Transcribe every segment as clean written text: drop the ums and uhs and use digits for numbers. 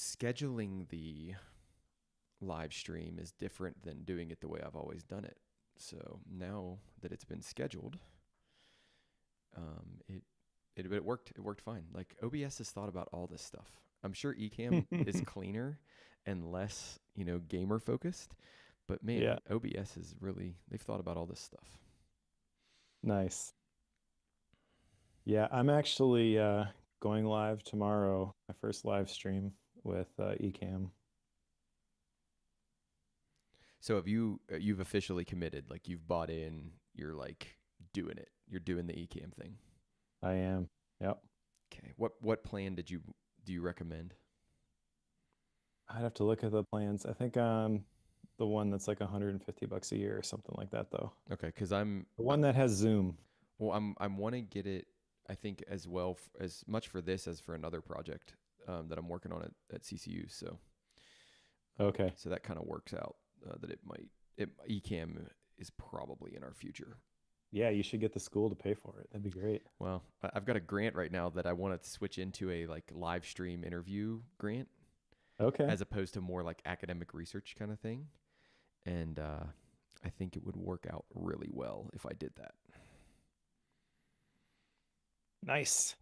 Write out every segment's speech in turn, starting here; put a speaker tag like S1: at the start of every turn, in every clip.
S1: scheduling the live stream is different than doing it the way I've always done it. So now that it's been scheduled, it it worked. It worked fine. Like OBS has thought about all this stuff. I'm sure Ecamm is cleaner and less, gamer focused, but man,
S2: Yeah,
S1: OBS is really they've thought about all this stuff.
S2: nice. Yeah, I'm actually going live tomorrow, my first live stream with Ecamm.
S1: So have you've officially committed, like you've bought in, you're like doing it. You're doing the Ecamm thing.
S2: I am. Yep.
S1: Okay. What plan do you recommend?
S2: I'd have to look at the plans. I think the one that's like 150 bucks a year or something like that though.
S1: Okay, cuz I'm
S2: The one that has Zoom.
S1: well I'm want to get it I think as well as much for this as for another project that I'm working on at CCU.
S2: Okay.
S1: So that kind of works out that Ecamm is probably in our future.
S2: Yeah, you should get the school to pay for it. That'd be great.
S1: Well, I've got a grant right now that I want to switch into a like live stream interview grant
S2: Okay.
S1: as opposed to more like academic research kind of thing. And I think it would work out really well if I did that.
S2: Nice.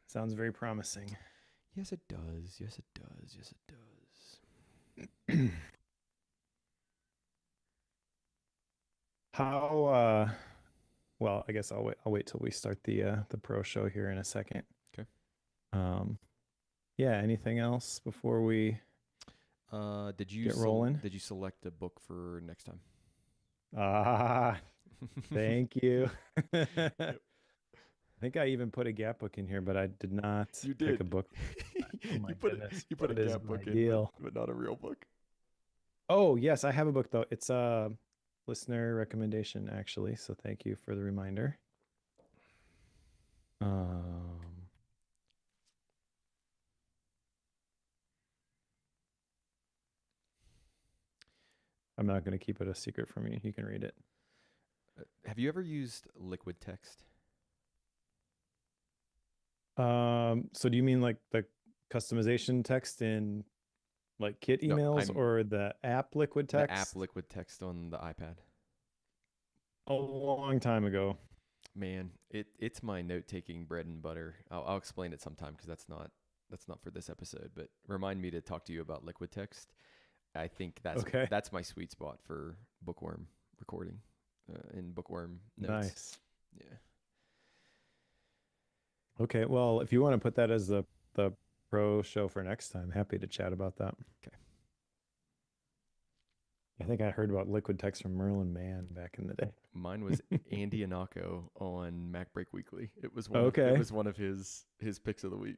S2: Sounds very promising.
S1: Yes, it does. Yes, it does. Yes, it does.
S2: How well, I guess I'll wait till we start the pro show here in a second.
S1: Okay.
S2: Um yeah, anything else before we get rolling?
S1: Did you select a book for next time?
S2: Ah, thank you. I
S1: Yep.
S2: think I even put a gap book in here, but I did not
S1: You
S2: pick a
S1: did.
S2: book. Oh my goodness.
S1: You put a
S2: What is
S1: gap
S2: my
S1: book in,
S2: deal?
S1: but not a real book.
S2: Oh, yes, I have a book though. It's a listener recommendation actually, so thank you for the reminder. Um, I'm not going to keep it a secret from you. You can read it.
S1: Have you ever used liquid text?
S2: So do you mean like the customization text in like kit
S1: No,
S2: emails
S1: I'm
S2: or the app liquid
S1: the app
S2: text?
S1: liquid text on the iPad.
S2: A long time ago.
S1: Man, it's my note taking bread and butter. I'll explain it sometime because that's not for this episode. But remind me to talk to you about liquid text. I think
S2: Okay.
S1: that's my sweet spot for Bookworm recording in Bookworm notes.
S2: Nice.
S1: Yeah.
S2: Okay. Well, if you want to put that as the pro show for next time, happy to chat about that.
S1: Okay.
S2: I think I heard about liquid text from Merlin Mann back in the day.
S1: Mine was Andy Anako on Mac Break Weekly. It
S2: Okay.
S1: was one of his picks of the week.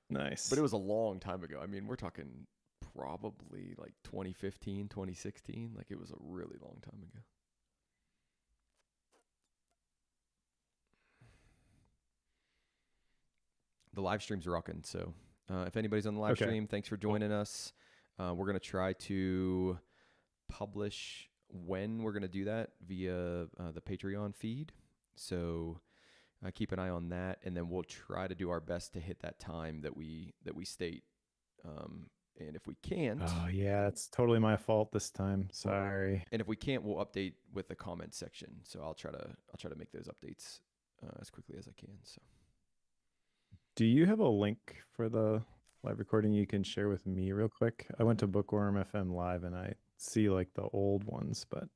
S1: But it
S2: Nice.
S1: was a long time ago. I mean, we're talking probably like 2015, 2016. Like it was a really long time ago. The live stream's rocking. So if anybody's on the live
S2: Okay.
S1: stream, thanks for
S2: Cool.
S1: joining us. We're gonna try to publish when we're gonna do that via the Patreon feed. So keep an eye on that, and then we'll try to do our best to hit that time that we state. And if we
S2: Oh
S1: can't,
S2: yeah, it's totally my fault this time. Sorry.
S1: and if we can't, we'll update with the comment section. So I'll try to make those updates as quickly as I can. So
S2: Do you have a link for the live recording you can share with me real quick? I went to Bookworm FM Live and I see like the old ones, but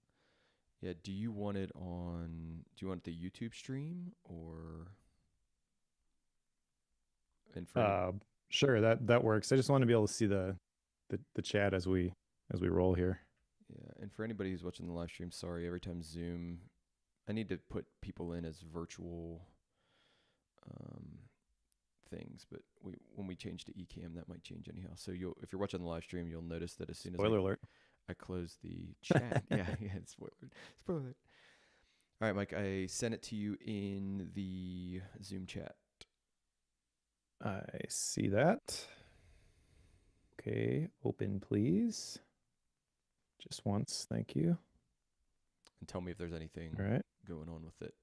S1: yeah, do you want it on? Do you want the YouTube stream or? And for any,
S2: uh sure that works. I just want to be able to see the chat as we roll here.
S1: yeah, and for anybody who's watching the live stream, sorry, every time Zoom, I need to put people in as virtual um, things, but when we change to Ecamm, that might change anyhow. So if you're watching the live stream, you'll notice that as soon as
S2: Spoiler alert.
S1: I close the chat, yeah, yeah, spoiler alert. All right, Mike, I sent it to you in the Zoom chat,
S2: I see that. Okay, open please. Just once, thank you.
S1: and tell me if there's
S2: All
S1: anything
S2: right.
S1: going on with it.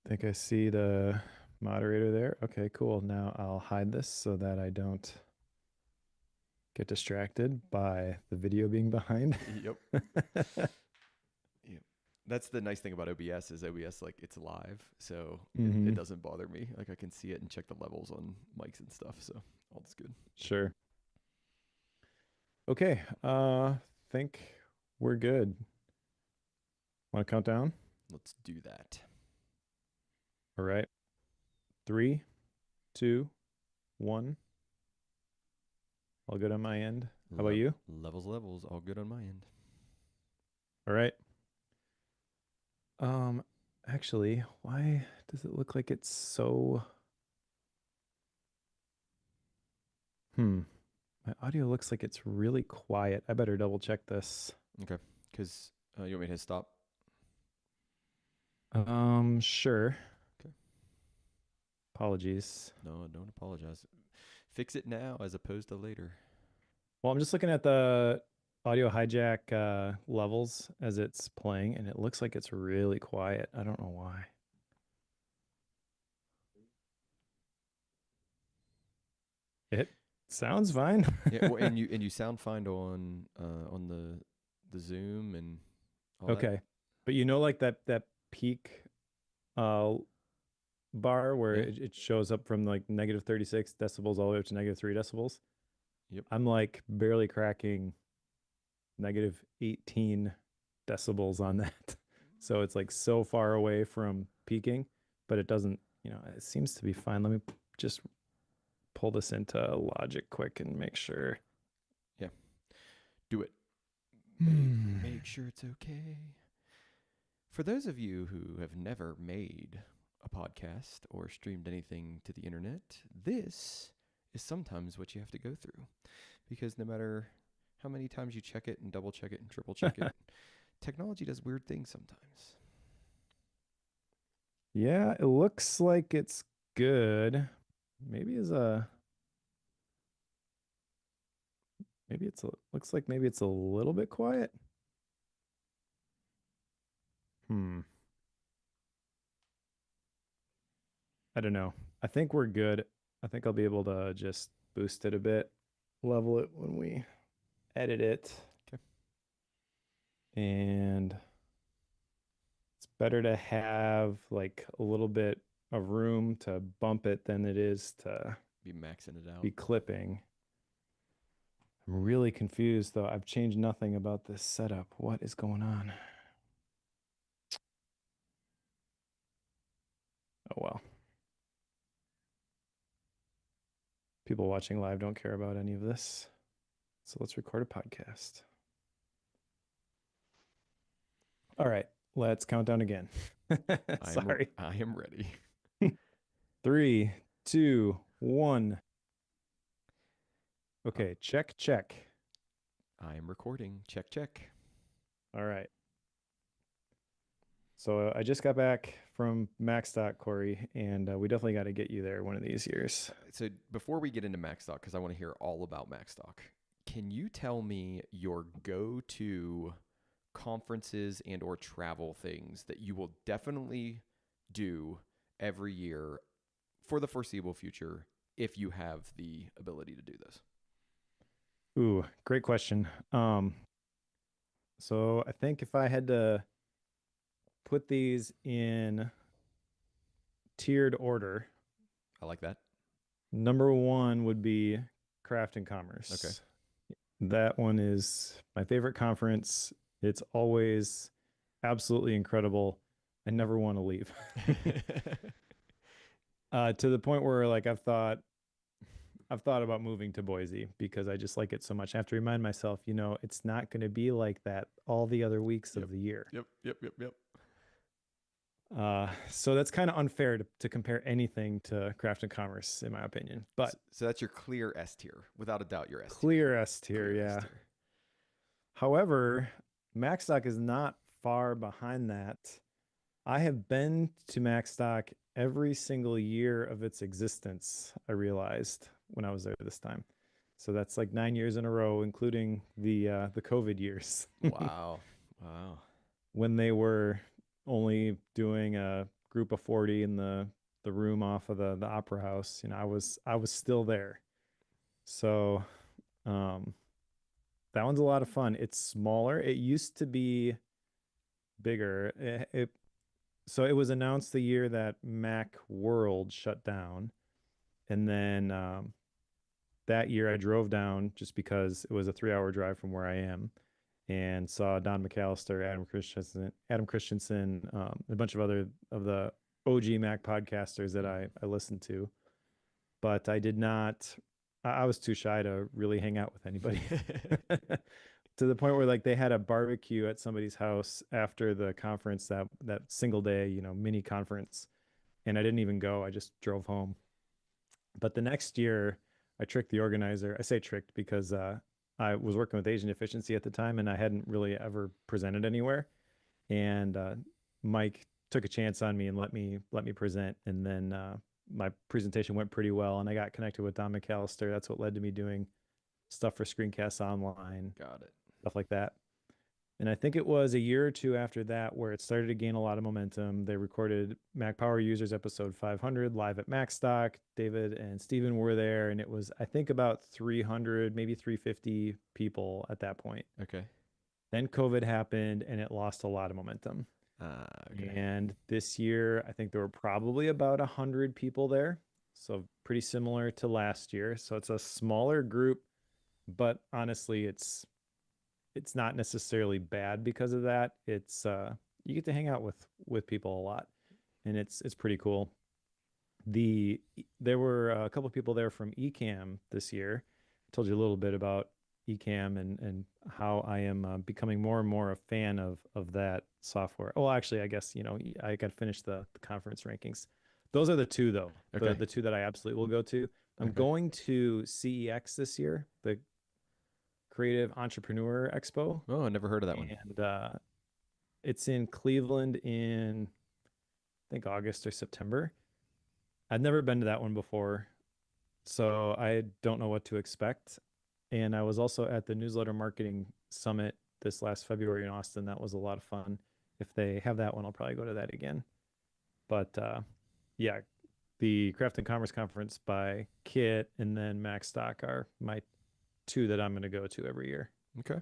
S2: I think I see the moderator there. Okay, cool. Now I'll hide this so that I don't get distracted by the video being behind.
S1: Yep. Yep. That's the nice thing about OBS is OBS like it's live, so it
S2: Hmm.
S1: doesn't bother me. Like I can see it and check the levels on mics and stuff. So all is good.
S2: Sure. Okay. Think we're good. Want to count down?
S1: Let's do that.
S2: All right. 3, 2, 1. All good on my end. How about you?
S1: Levels, all good on my end.
S2: All right. Um, actually, why does it look like it's so Hmm. My audio looks like it's really quiet. I better double check this.
S1: Okay. Because you want me to hit stop?
S2: Sure.
S1: Okay.
S2: Apologies.
S1: No, don't apologize. Fix it now as opposed to later.
S2: Well, I'm just looking at the audio hijack levels as it's playing, and it looks like it's really quiet. I don't know why. It sounds fine.
S1: Yeah. Well, and you sound fine on the Zoom and all that.
S2: Okay. But you know, like that peak uh bar where
S1: Yeah.
S2: it shows up from like negative 36 decibels all the way up to negative 3 decibels.
S1: Yep.
S2: I'm like barely cracking negative 18 decibels on that. So it's like so far away from peaking, but it doesn't, it seems to be fine. Let me just pull this into Logic quick and make sure.
S1: Yeah. Do it.
S2: Hmm.
S1: Make sure it's okay. For those of you who have never made a podcast or streamed anything to the internet, this is sometimes what you have to go through. Because no matter how many times you check it and double check it and triple check it, technology does weird things sometimes.
S2: Yeah, it looks like it's good. Maybe is a maybe it's a looks like maybe it's a little bit quiet. Hmm. I don't know. I think we're good. I think I'll be able to just boost it a bit, level it when we edit it.
S1: Okay.
S2: And it's better to have like a little bit of room to bump it than it is to
S1: Be maxing it out.
S2: be clipping. I'm really confused though. I've changed nothing about this setup. What is going on? Oh well. People watching live don't care about any of this. So let's record a podcast. All right, let's count down again. Sorry.
S1: I am ready.
S2: 3, 2, 1. Okay, check, check.
S1: I am recording. Check, check.
S2: All right. So I just got back from MaxDoc, Cory, and we definitely got to get you there one of these years.
S1: So before we get into MaxDoc, because I want to hear all about MaxDoc, can you tell me your go-to conferences and or travel things that you will definitely do every year for the foreseeable future if you have the ability to do this?
S2: Ooh, great question. So I think if I had to put these in tiered order,
S1: I like that.
S2: number one would be Craft and
S1: Okay.
S2: Commerce. That one is my favorite conference. It's always absolutely incredible. I never want to leave. To the point where like I've thought about moving to Boise because I just like it so much. I have to remind myself, it's not going to be like that all the other weeks
S1: Yep.
S2: of the year.
S1: Yep.
S2: So that's kind of unfair to compare anything to Craft and Commerce, in my opinion. But
S1: So that's your clear S tier, without a doubt. Your S tier.
S2: clear S tier,
S1: Clear S
S2: yeah.
S1: tier.
S2: However, MaxDoc is not far behind that. I have been to MaxDoc every single year of its existence, I realized when I was there this time. So that's like 9 years in a row, including the COVID years.
S1: Wow. Wow.
S2: When they were only doing a group of 40 in the the room off of the opera house, I was still there. So um that one's a lot of fun. It's smaller. It used to be bigger. So it was announced the year that Mac World shut down, and then that year I drove down just because it was a 3 hour drive from where I am, and saw Don McAllister, Adam Christensen, a bunch of other of the OG Mac podcasters that I listened to. But I did not. I was too shy to really hang out with anybody. To the point where like they had a barbecue at somebody's house after the conference, that single day, mini conference, and I didn't even go. I just drove home. But the next year, I tricked the organizer. I say tricked because I was working with Asian efficiency at the time, and I hadn't really ever presented anywhere. And Mike took a chance on me and let me present. And then my presentation went pretty well, and I got connected with Don McAllister. That's what led to me doing stuff for Screencasts Online,
S1: Got it.
S2: stuff like that. And I think it was a year or two after that where it started to gain a lot of momentum. They recorded Mac Power Users episode 500 live at Macstock. David and Steven were there, and it was, I think, about 300, maybe 350 people at that point.
S1: Okay.
S2: Then COVID happened, and it lost a lot of momentum.
S1: Okay.
S2: And this year, I think there were probably about 100 people there. So pretty similar to last year. So it's a smaller group, but honestly, it's not necessarily bad because of that. It's you get to hang out with people a lot, and it's pretty cool. There were a couple of people there from Ecamm this year. I told you a little bit about Ecamm and how I am becoming more and more a fan of that software. Oh, actually, I guess I got to finish the conference rankings. Those are the two though.
S1: Okay.
S2: The two that I absolutely will go to. I'm
S1: Okay.
S2: going to CEX this year, the Creative Entrepreneur Expo,
S1: Oh, I never heard of that one.
S2: and it's in Cleveland in I think August or September. I'd never been to that one before, so I don't know what to expect. And I was also at the Newsletter Marketing Summit this last February in Austin. That was a lot of fun. If they have that one, I'll probably go to that again. But yeah, the Craft and Commerce Conference by Kit and then Macstock are my two that I'm going to go to every year.
S1: Okay.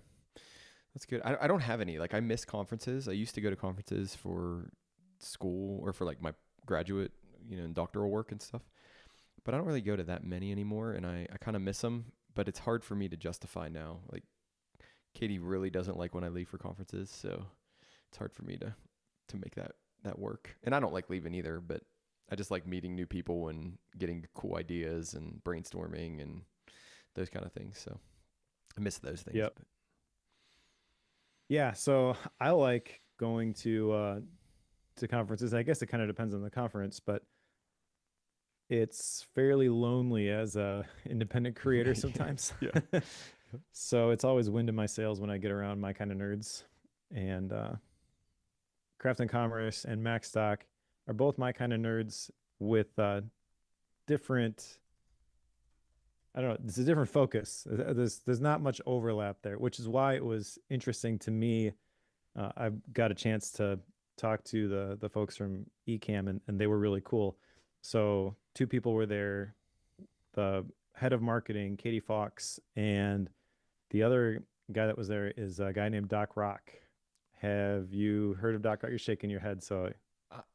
S1: That's good. I don't have any. Like, I miss conferences. I used to go to conferences for school or for like my graduate, and doctoral work and stuff. But I don't really go to that many anymore, and I kind of miss them. But it's hard for me to justify now. Like, Katie really doesn't like when I leave for conferences, so it's hard for me to make that work. And I don't like leaving either, but I just like meeting new people and getting cool ideas and brainstorming and those kind of things. So I miss those things.
S2: Yep.
S1: But
S2: Yeah, so I like going to conferences. I guess it kind of depends on the conference, but it's fairly lonely as a independent creator sometimes.
S1: yeah.
S2: So it's always wind in my sails when I get around my kind of nerds. And Craft and Commerce and Macstock are both my kind of nerds with different. I don't know. It's a different focus. There's not much overlap there, which is why it was interesting to me. I got a chance to talk to the folks from Ecamm, and they were really cool. So two people were there, the head of marketing, Katie Fox, and the other guy that was there is a guy named Doc Rock. Have you heard of Doc Rock? You're shaking your head. So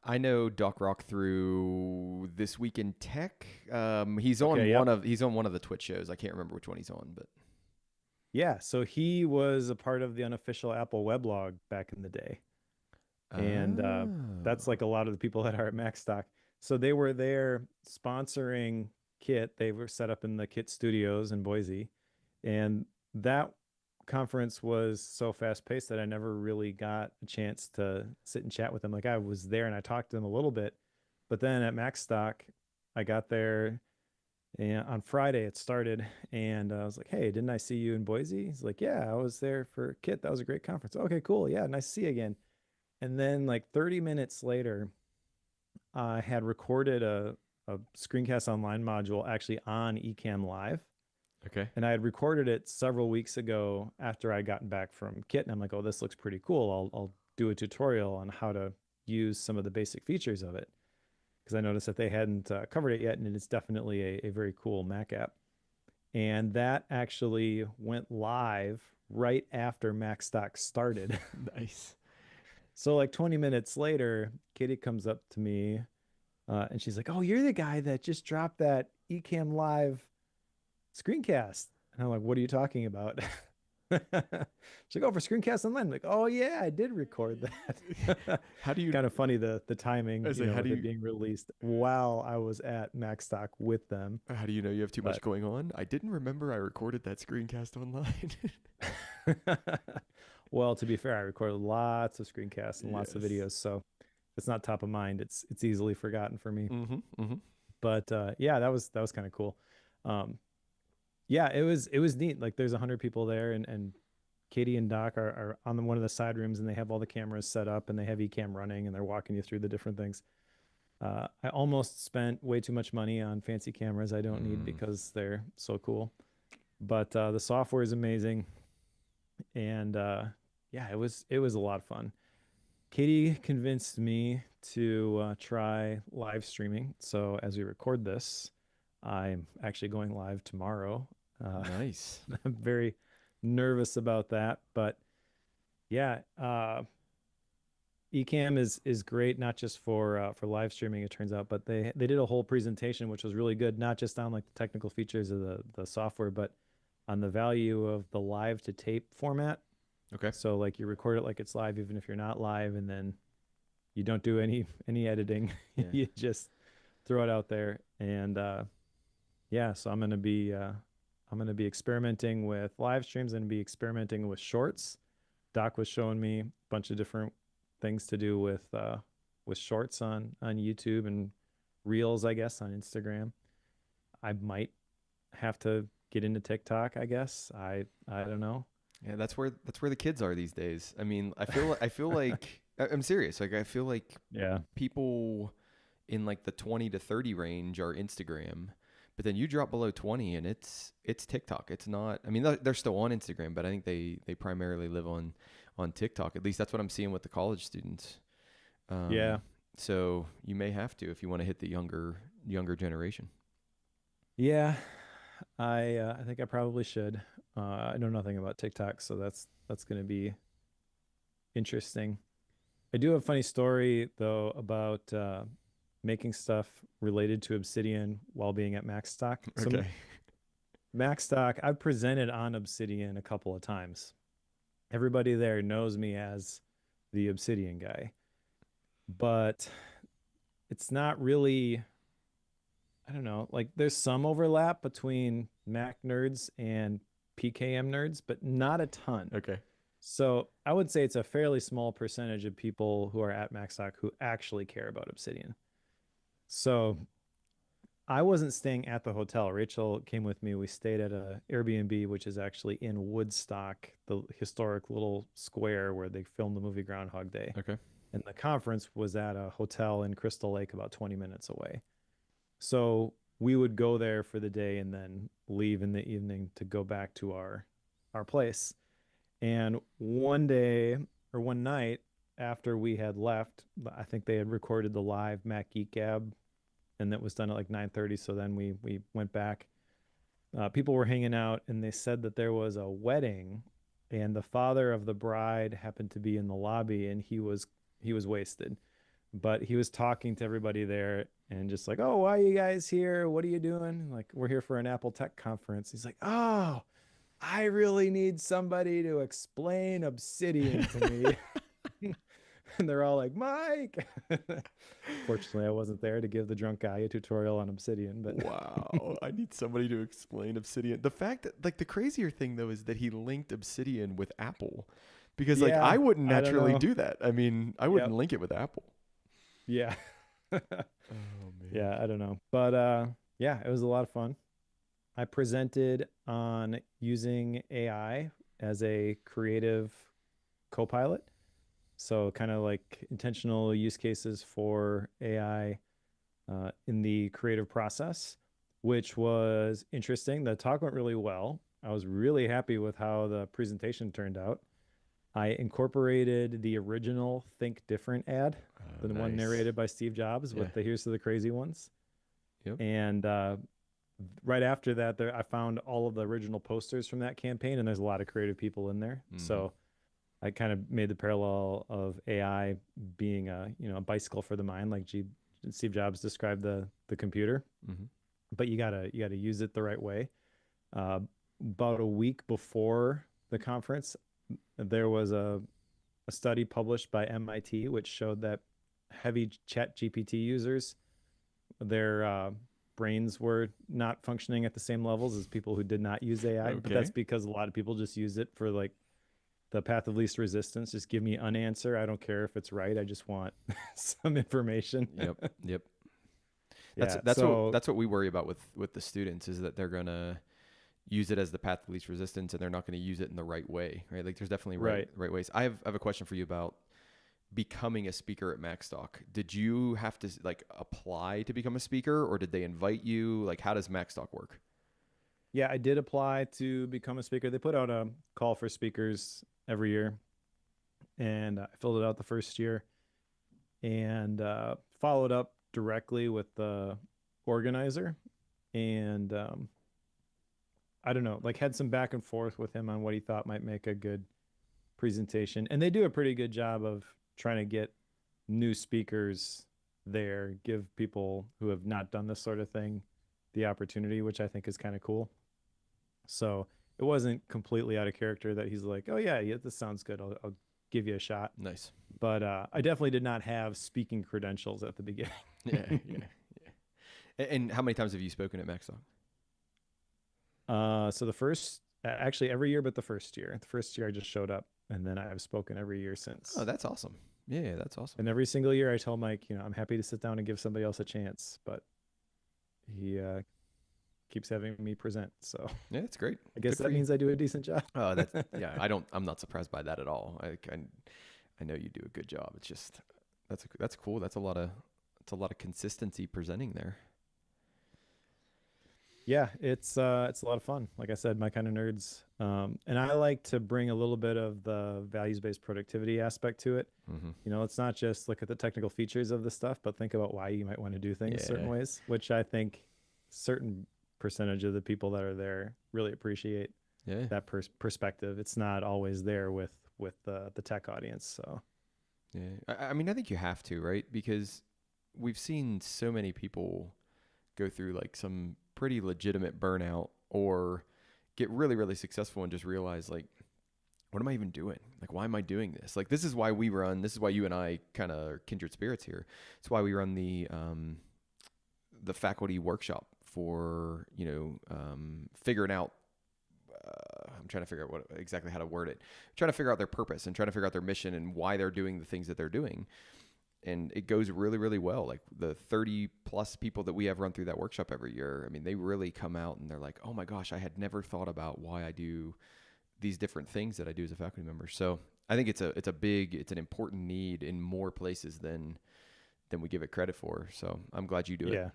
S1: I know Doc Rock through This Week in Tech. He's on
S2: okay, yep.
S1: he's on one of the Twitch shows. I can't remember which one he's on, but
S2: Yeah, so he was a part of the unofficial Apple weblog back in the day. And that's like a lot of the people that are at Macstock. So they were there sponsoring Kit. They were set up in the Kit studios in Boise. And that conference was so fast paced that I never really got a chance to sit and chat with them. Like I was there and I talked to them a little bit. But then at Macstock, I got there and on Friday it started, and I was like, "Hey, didn't I see you in Boise?" He's like, "Yeah, I was there for Kit. That was a great conference." Okay, cool. Yeah, nice to see you again. And then like 30 minutes later, I had recorded a screencast online module actually on Ecamm Live.
S1: okay.
S2: And I had recorded it several weeks ago after I'd gotten back from Kit. And I'm like, oh, this looks pretty cool. I'll do a tutorial on how to use some of the basic features of it. because I noticed that they hadn't covered it yet, and it's definitely a very cool Mac app. And that actually went live right after Macstock started.
S1: Nice.
S2: So like 20 minutes later, Katie comes up to me and she's like, "Oh, you're the guy that just dropped that Ecamm Live screencast." And I'm like, "What are you talking about?" She's like, "Oh, for screencast online." I'm like, "Oh yeah, I did record that."
S1: How do you?
S2: Kind of funny the timing,
S1: I say, how do
S2: with it
S1: you?
S2: being released while I was at Macstock with them.
S1: How do you know you have too much
S2: But
S1: going on? I didn't remember I recorded that screencast online.
S2: well, to be fair, I recorded lots of screencasts and lots of
S1: Yes.
S2: videos, so it's not top of mind. It's easily forgotten for me.
S1: Mm-hmm. Mm-hmm.
S2: But yeah, that was kind of cool. Um, yeah, it was neat. Like there's 100 people there, and Katie and Doc are on one of the side rooms, and they have all the cameras set up, and they have Ecamm running, and they're walking you through the different things. I almost spent way too much money on fancy cameras I don't need
S1: Mm.
S2: because they're so cool. But the software is amazing, and yeah, it was a lot of fun. Katie convinced me to try live streaming. So as we record this, I'm actually going live tomorrow. Uh,
S1: Nice.
S2: I'm very nervous about that, but yeah, Ecamm is great not just for live streaming, it turns out, but they did a whole presentation which was really good, not just on like the technical features of the software, but on the value of the live to tape format.
S1: Okay.
S2: So like you record it like it's live even if you're not live, and then you don't do any editing.
S1: Yeah.
S2: You just throw it out there. And yeah, so I'm gonna be experimenting with live streams and be experimenting with shorts. Doc was showing me a bunch of different things to do with shorts on YouTube and reels, I guess, on Instagram. I might have to get into TikTok, I guess. I don't know.
S1: Yeah, that's where the kids are these days. I mean, I feel like I'm serious. Like I feel like
S2: Yeah.
S1: people in like the 20 to 30 range are Instagram, but then you drop below 20 and it's TikTok. It's not. I mean, they're still on Instagram, but I think they primarily live on TikTok. At least that's what I'm seeing with the college students.
S2: Yeah.
S1: Um, so you may have to if you want to hit the younger generation.
S2: Yeah. I think I probably should. I know nothing about TikTok, so that's going to be interesting. I do have a funny story though about making stuff related to Obsidian while being at Macstock. So
S1: Okay.
S2: Macstock, I've presented on Obsidian a couple of times. Everybody there knows me as the Obsidian guy, but it's not really, I don't know, like there's some overlap between Mac nerds and PKM nerds, but not a ton.
S1: Okay.
S2: So I would say it's a fairly small percentage of people who are at Macstock who actually care about Obsidian. So I wasn't staying at the hotel. Rachel came with me. We stayed at a Airbnb, which is actually in Woodstock, the historic little square where they filmed the movie Groundhog Day.
S1: Okay.
S2: And the conference was at a hotel in Crystal Lake, about 20 minutes away. So we would go there for the day and then leave in the evening to go back to our place. And one day or one night after we had left, I think they had recorded the live Mac Geek Gab, and that was done at like 9:30. So then we went back. People were hanging out, and they said that there was a wedding, and the father of the bride happened to be in the lobby, and he was wasted, but he was talking to everybody there and just like, "Oh, why are you guys here? What are you doing?" Like, "We're here for an Apple Tech conference." He's like, "Oh, I really need somebody to explain Obsidian to me." And they're all like, "Mike." Fortunately, I wasn't there to give the drunk guy a tutorial on Obsidian, but
S1: Wow, I need somebody to explain Obsidian. The fact that, like, the crazier thing though is that he linked Obsidian with Apple, because like I
S2: yeah,
S1: wouldn't
S2: I don't
S1: naturally
S2: know.
S1: do that. I mean, I wouldn't
S2: Yep.
S1: link it with Apple.
S2: Yeah.
S1: Oh man.
S2: Yeah, I don't know. But yeah, it was a lot of fun. I presented on using AI as a creative co-pilot. So kind of like intentional use cases for AI in the creative process, which was interesting. The talk went really well. I was really happy with how the presentation turned out. I incorporated the original Think Different ad, the one
S1: Nice.
S2: narrated by Steve Jobs
S1: Yeah.
S2: with the Here's to the Crazy Ones.
S1: Yep.
S2: And right after that, I found all of the original posters from that campaign, and there's a lot of creative people in there.
S1: Mm-hmm.
S2: So I kind of made the parallel of AI being a bicycle for the mind, like Steve Jobs described the computer.
S1: Mm-hmm.
S2: But you gotta use it the right way. Uh, about a week before the conference, there was a study published by MIT which showed that heavy chat GPT users, their brains were not functioning at the same levels as people who did not use AI. But that's
S1: Okay.
S2: because a lot of people just use it for like the path of least resistance. Just give me an answer. I don't care if it's right. I just want some information.
S1: Yep. Yep. That's
S2: Yeah.
S1: that's what
S2: So
S1: that's what we worry about with the students is that they're gonna use it as the path of least resistance and they're not going to use it in the right way, right? Like there's definitely
S2: right.
S1: right ways. I have a question for you about becoming a speaker at MacStock. Did you have to like apply to become a speaker or did they invite you? Like how does MacStock work?
S2: Yeah, I did apply to become a speaker. They put out a call for speakers every year, and I filled it out the first year and followed up directly with the organizer. And I don't know, like had some back and forth with him on what he thought might make a good presentation. And they do a pretty good job of trying to get new speakers there, give people who have not done this sort of thing the opportunity, which I think is kind of cool. So it wasn't completely out of character that he's like, "Oh yeah, this sounds good. I'll give you a shot."
S1: Nice.
S2: But I definitely did not have speaking credentials at the beginning.
S1: Yeah, yeah, yeah. And how many times have you spoken at MacStock?
S2: So the first, actually every year, but the first year. The first year I just showed up, and then I've spoken every year
S1: Oh,
S2: since.
S1: that's awesome. Yeah, that's awesome.
S2: And every single year I tell Mike, I'm happy to sit down and give somebody else a chance, but he keeps having me present. So
S1: Yeah, it's great.
S2: I guess
S1: Good for
S2: that
S1: you.
S2: means I do a decent job.
S1: Oh, that's yeah. I'm not surprised by that at all. I know you do a good job. It's just that's cool. That's a lot of consistency presenting there.
S2: Yeah, it's a lot of fun. Like I said, my kind of nerds. And I like to bring a little bit of the values-based productivity aspect to it.
S1: Mm-hmm.
S2: Let's not just look at the technical features of the stuff, but think about why you might want to do things certain
S1: Yeah,
S2: ways, which I think certain percentage of the people that are there really appreciate
S1: yeah,
S2: that perspective. It's not always there with the tech audience. So
S1: yeah. I mean, I think you have to, right? Because we've seen so many people go through like some pretty legitimate burnout or get really, really successful and just realize like, what am I even doing? Like, why am I doing this? Like, this is why you and I kind of are kindred spirits here. It's why we run the faculty workshop for, figuring out, I'm trying to figure out exactly how to word it, trying to figure out their purpose and trying to figure out their mission and why they're doing the things that they're doing. And it goes really, really well. Like the 30 plus people that we have run through that workshop every year, I mean, they really come out and they're like, oh my gosh, I had never thought about why I do these different things that I do as a faculty member. So I think it's an important need in more places than we give it credit for. So I'm glad you do it.
S2: yeah,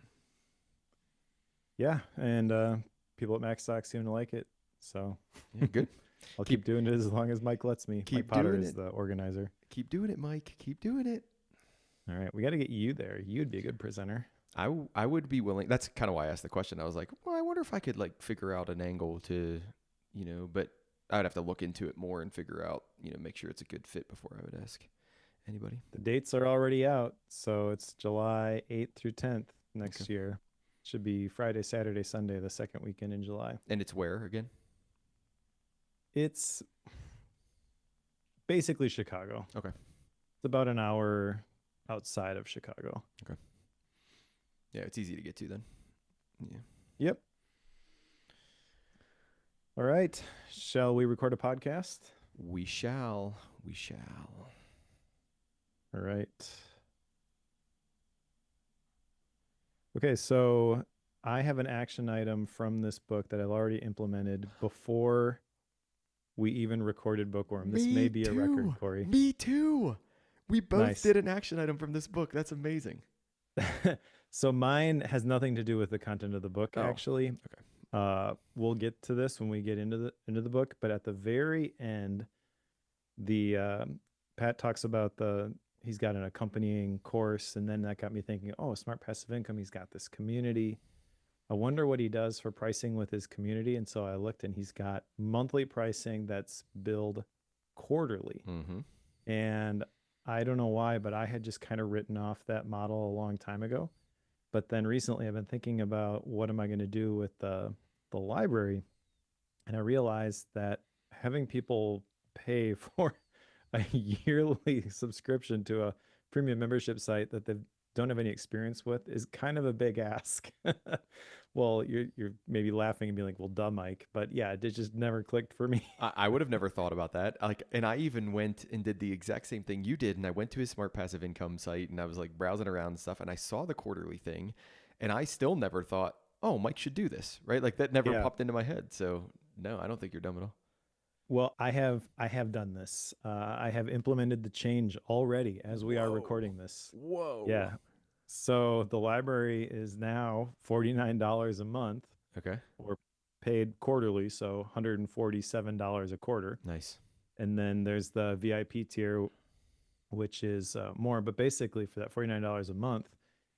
S2: yeah, and people at Macstock seem to like it. So
S1: Yeah, good.
S2: I'll keep
S1: Keep
S2: doing it as long as Mike lets me. Mike
S1: keep
S2: Potter
S1: doing
S2: is
S1: it.
S2: the organizer.
S1: Keep doing it, Mike. Keep doing it.
S2: All right, we got to get you there. You'd be a good presenter.
S1: I would be willing. That's kind of why I asked the question. I was like, well, I wonder if I could like figure out an angle to, but I'd have to look into it more and figure out, make sure it's a good fit before I would ask anybody.
S2: The dates are already out, so it's July 8th through 10th next
S1: Okay.
S2: year. Should be Friday, Saturday, Sunday, the second weekend in July.
S1: And it's where again?
S2: It's basically Chicago.
S1: Okay.
S2: It's about an hour outside of Chicago.
S1: Okay. Yeah, it's easy to get to then. Yeah.
S2: Yep. All right. Shall we record a podcast?
S1: We shall. We shall.
S2: All right. Okay, so I have an action item from this book that I've already implemented before we even recorded Bookworm. This may be a record, Cory.
S1: Me too. We both
S2: Nice.
S1: did an action item from this book. That's amazing.
S2: So mine has nothing to do with the content of the book,
S1: Oh,
S2: actually.
S1: okay.
S2: We'll get to this when we get into the book, but at the very end, the Pat talks about he's got an accompanying course, and then that got me thinking, oh, smart passive income. He's got this community. I wonder what he does for pricing with his community. And so I looked, and he's got monthly pricing that's billed quarterly.
S1: Mm-hmm.
S2: And I don't know why, but I had just kind of written off that model a long time ago. But then recently I've been thinking about what am I going to do with the library, and I realized that having people pay for a yearly subscription to a premium membership site that they don't have any experience with is kind of a big ask. Well, you're maybe laughing and being like, "Well, duh, Mike," but yeah, it just never clicked for me.
S1: I would have never thought about that. Like, and I even went and did the exact same thing you did. And I went to his smart passive income site and I was like browsing around and stuff. And I saw the quarterly thing, and I still never thought, oh, Mike should do this, right? Like that never
S2: Yeah.
S1: popped into my head. So no, I don't think you're dumb at all.
S2: Well, I have done this. I have implemented the change already as we are
S1: Whoa.
S2: recording this.
S1: Whoa.
S2: Yeah. So the library is now $49 a month,
S1: Okay.
S2: or paid quarterly, so $147 a quarter.
S1: Nice.
S2: And then there's the VIP tier, which is more. But basically, for that $49 a month,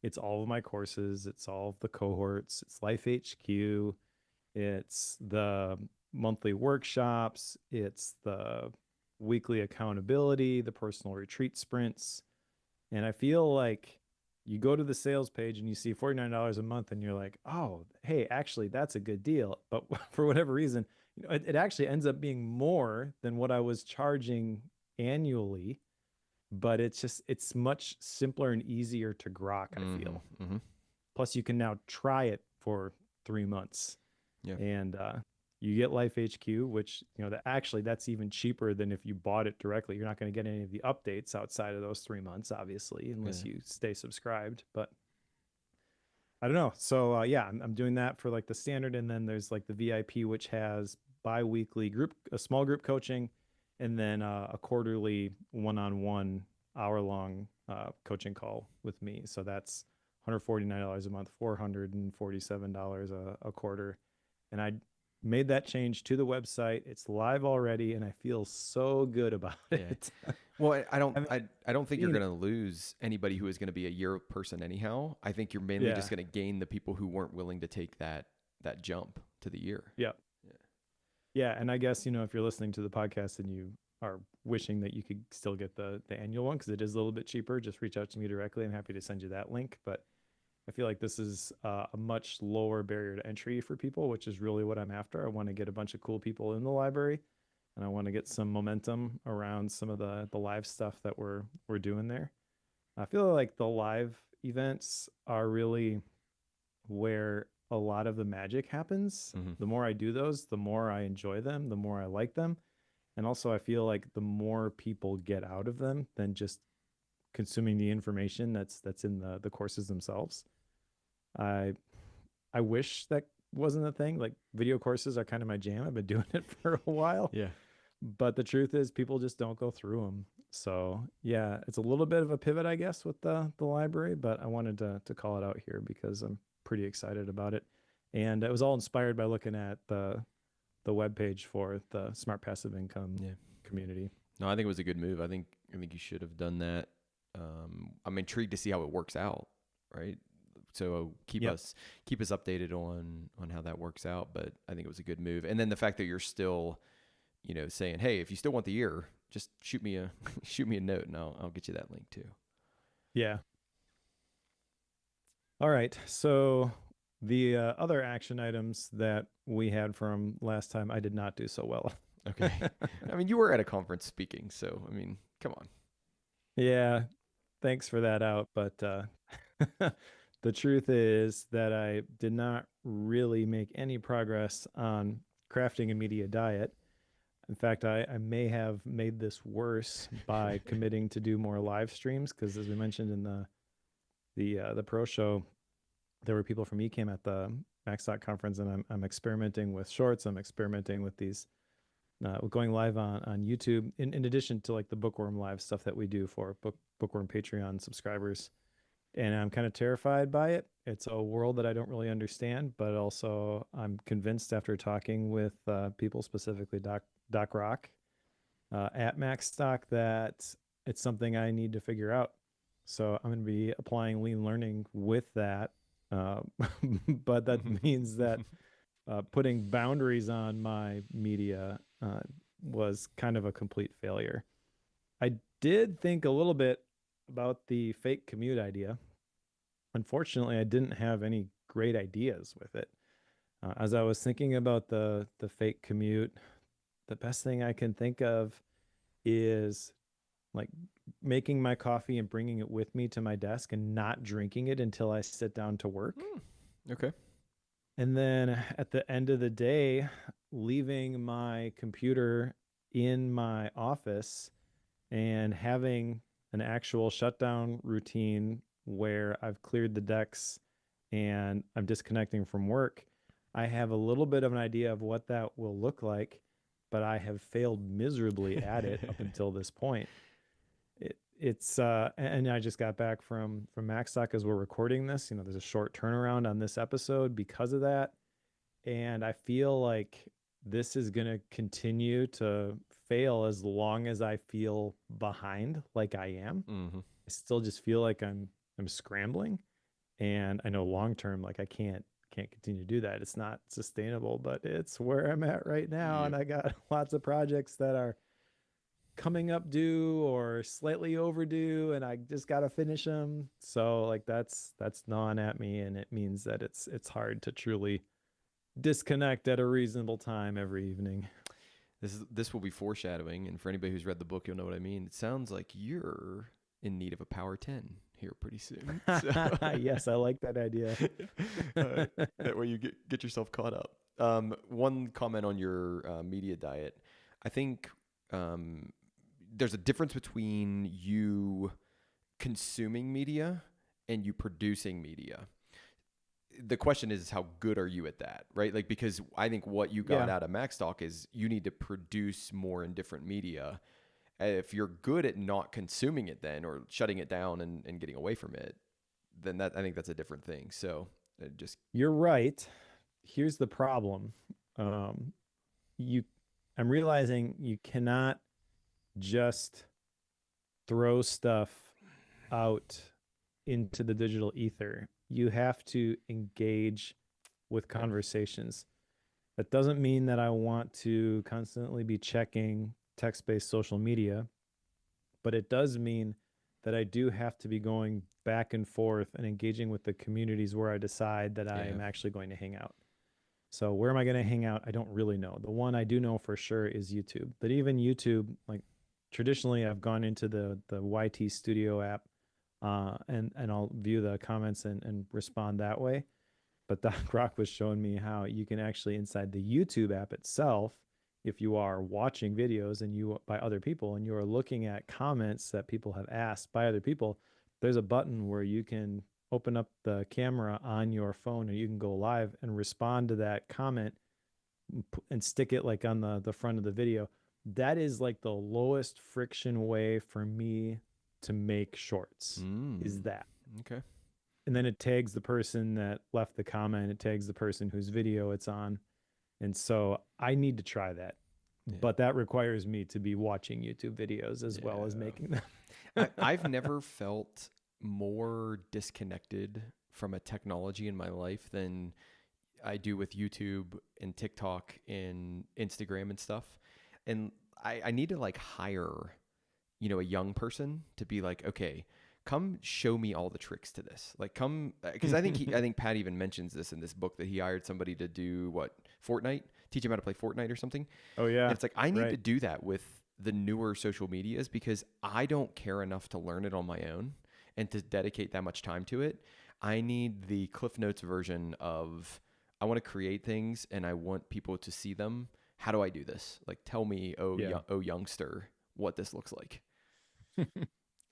S2: it's all of my courses, it's all of the cohorts, it's Life HQ, it's the monthly workshops, it's the weekly accountability, the personal retreat sprints. And I feel like you go to the sales page and you see $49 a month and you're like, oh, hey, actually, that's a good deal. But for whatever reason, it actually ends up being more than what I was charging annually. But it's much simpler and easier to grok, I
S1: Mm-hmm.
S2: feel.
S1: Mm-hmm.
S2: Plus, you can now try it for 3 months,
S1: Yeah.
S2: and you get Life HQ, which that's even cheaper than if you bought it directly. You're not going to get any of the updates outside of those 3 months, obviously, unless
S1: Yeah.
S2: you stay subscribed. But I don't know. So yeah, I'm doing that for like the standard, and then there's like the VIP, which has bi-weekly a small group coaching, and then a quarterly one-on-one hour-long coaching call with me. So that's $149 a month, $447 a quarter, and I made that change to the website. It's live already, and I feel so good about
S1: Yeah.
S2: it.
S1: Well, I don't,
S2: Haven't
S1: I don't think you're
S2: seen
S1: going
S2: it.
S1: to lose anybody who is going to be a year person anyhow. I think you're mainly just
S2: Yeah.
S1: going to gain the people who weren't willing to take that jump to the year.
S2: Yeah.
S1: Yeah.
S2: Yeah, and I guess if you're listening to the podcast and you are wishing that you could still get the annual one because it is a little bit cheaper, just reach out to me directly. I'm happy to send you that link. But I feel like this is a much lower barrier to entry for people, which is really what I'm after. I want to get a bunch of cool people in the library, and I want to get some momentum around some of the live stuff that we're doing there. I feel like the live events are really where a lot of the magic happens.
S1: Mm-hmm.
S2: The more I do those, the more I enjoy them, the more I like them. And also I feel like the more people get out of them than just consuming the information that's in the courses themselves. I I wish that wasn't a thing. Like video courses are kind of my jam. I've been doing it for a while.
S1: Yeah.
S2: But the truth is people just don't go through them. So yeah, it's a little bit of a pivot, I guess, with the library, but I wanted to call it out here because I'm pretty excited about it. And it was all inspired by looking at the web page for the Smart Passive Income
S1: Yeah.
S2: community.
S1: No, I think it was a good move. I think you should have done that. I'm intrigued to see how it works out, right? So keep
S2: Yep.
S1: us keep us updated on how that works out. But I think it was a good move. And then the fact that you're still, saying, hey, if you still want the year, just shoot me a shoot me a note, and I'll get you that link too.
S2: Yeah. All right. So the other action items that we had from last time, I did not do so well.
S1: Okay. I mean, you were at a conference speaking, so I mean, come on.
S2: Yeah, thanks for that out. But the truth is that I did not really make any progress on crafting a media diet. In fact, I may have made this worse by committing to do more live streams because, as we mentioned in the pro show, there were people from Ecamm at the MaxDoc conference, and I'm experimenting with shorts. I'm experimenting with these going live on YouTube, in addition to like the Bookworm live stuff that we do for Bookworm Patreon subscribers. And I'm kind of terrified by it. It's a world that I don't really understand, but also I'm convinced after talking with people, specifically Doc Rock, at Macstock that it's something I need to figure out. So I'm going to be applying lean learning with that. Uh, but that means that putting boundaries on my media was kind of a complete failure. I did think a little bit about the fake commute idea. Unfortunately, I didn't have any great ideas with it. As I was thinking about the fake commute, the best thing I can think of is like making my coffee and bringing it with me to my desk and not drinking it until I sit down to work.
S1: Okay.
S2: And then at the end of the day, leaving my computer in my office and having an actual shutdown routine where I've cleared the decks and I'm disconnecting from work. I have a little bit of an idea of what that will look like, but I have failed miserably at it up until this point. It's and I just got back from Macstock as we're recording this. You know, there's a short turnaround on this episode because of that, and I feel like this is going to continue to fail as long as I feel behind like I am.
S1: Mm-hmm.
S2: I still just feel like I'm scrambling, and I know long term like I can't continue to do that. It's not sustainable, but it's where I'm at right now,
S1: Yep.
S2: and I got lots of projects that are coming up due or slightly overdue, and I just got to finish them. So like that's gnawing at me, and it means that it's hard to truly disconnect at a reasonable time every evening.
S1: This will be foreshadowing, and for anybody who's read the book, you'll know what I mean. It sounds like you're in need of a power 10 here pretty soon. So
S2: Yes, I like that idea.
S1: that way you get yourself caught up. One comment on your media diet. I think there's a difference between you consuming media and you producing media. The question is how good are you at that, right? Like, because I think what you got
S2: Yeah.
S1: out of Macstock is you need to produce more in different media. If you're good at not consuming it then, or shutting it down and getting away from it, then that, I think that's a different thing. So just,
S2: You're right. Here's the problem. Um, you, I'm realizing you cannot just throw stuff out into the digital ether. You have to engage with conversations. That doesn't mean that I want to constantly be checking text based social media, but it does mean that I do have to be going back and forth and engaging with the communities where I decide that I
S1: yeah.
S2: am actually going to hang out. So where am I going to hang out? I don't really know. The one I do know for sure is YouTube. But even YouTube, like traditionally, I've gone into the YT Studio app, and I'll view the comments and respond that way. But Doc Rock was showing me how you can actually inside the YouTube app itself, if you are watching videos and you by other people and you are looking at comments that people have asked by other people, there's a button where you can open up the camera on your phone and you can go live and respond to that comment and stick it like on the front of the video. That is like the lowest friction way for me to make shorts, is that.
S1: Okay.
S2: And then it tags the person that left the comment, it tags the person whose video it's on. And so I need to try that.
S1: Yeah.
S2: But that requires me to be watching YouTube videos as well as making them.
S1: I've never felt more disconnected from a technology in my life than I do with YouTube and TikTok and Instagram and stuff. And I need to like hire, a young person to be like, okay, come show me all the tricks to this. Like, come, because I think Pat even mentions this in this book that he hired somebody to do what, Fortnite, teach him how to play Fortnite or something.
S2: Oh yeah.
S1: And it's like I need to
S2: Right.
S1: do that with the newer social medias because I don't care enough to learn it on my own and to dedicate that much time to it. I need the Cliff Notes version of I want to create things and I want people to see them. How do I do this? Like, tell me,
S2: Yeah.
S1: oh youngster, what this looks like.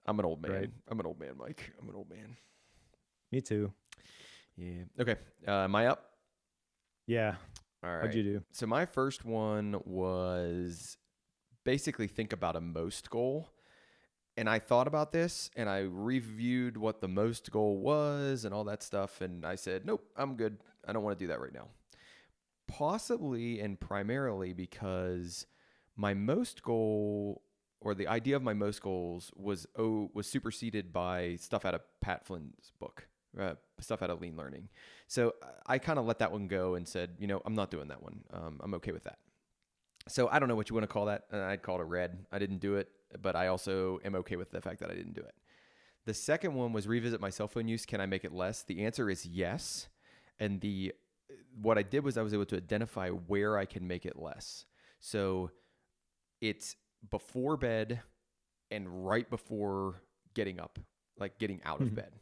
S1: I'm an old man.
S2: Right.
S1: I'm an old man, Mike. I'm an old man.
S2: Me too.
S1: Yeah. Okay. Am I up?
S2: Yeah.
S1: All right.
S2: What'd you do?
S1: So my first one was basically think about a most goal. And I thought about this and I reviewed what the most goal was and all that stuff. And I said, nope, I'm good. I don't want to do that right now. Possibly and primarily because My most goal, or the idea of my most goals, was superseded by stuff out of Pat Flynn's book, stuff out of Lean Learning. So I kind of let that one go and said, I'm not doing that one. I'm okay with that. So I don't know what you want to call that. I'd call it a red. I didn't do it, but I also am okay with the fact that I didn't do it. The second one was revisit my cell phone use. Can I make it less? The answer is yes. And what I did was I was able to identify where I can make it less. So it's before bed and right before getting up, like getting out of bed.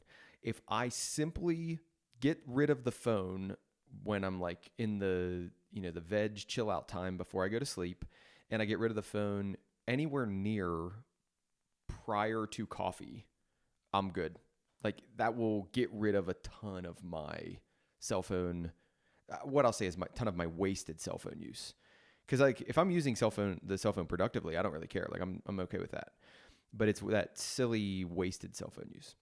S1: If I simply get rid of the phone when I'm like in the veg chill out time before I go to sleep, and I get rid of the phone anywhere near prior to coffee, I'm good. Like that will get rid of a ton of my cell phone. What I'll say is ton of my wasted cell phone use. Because like if I'm using the cell phone productively, I don't really care. Like I'm okay with that. But it's that silly wasted cell phone use.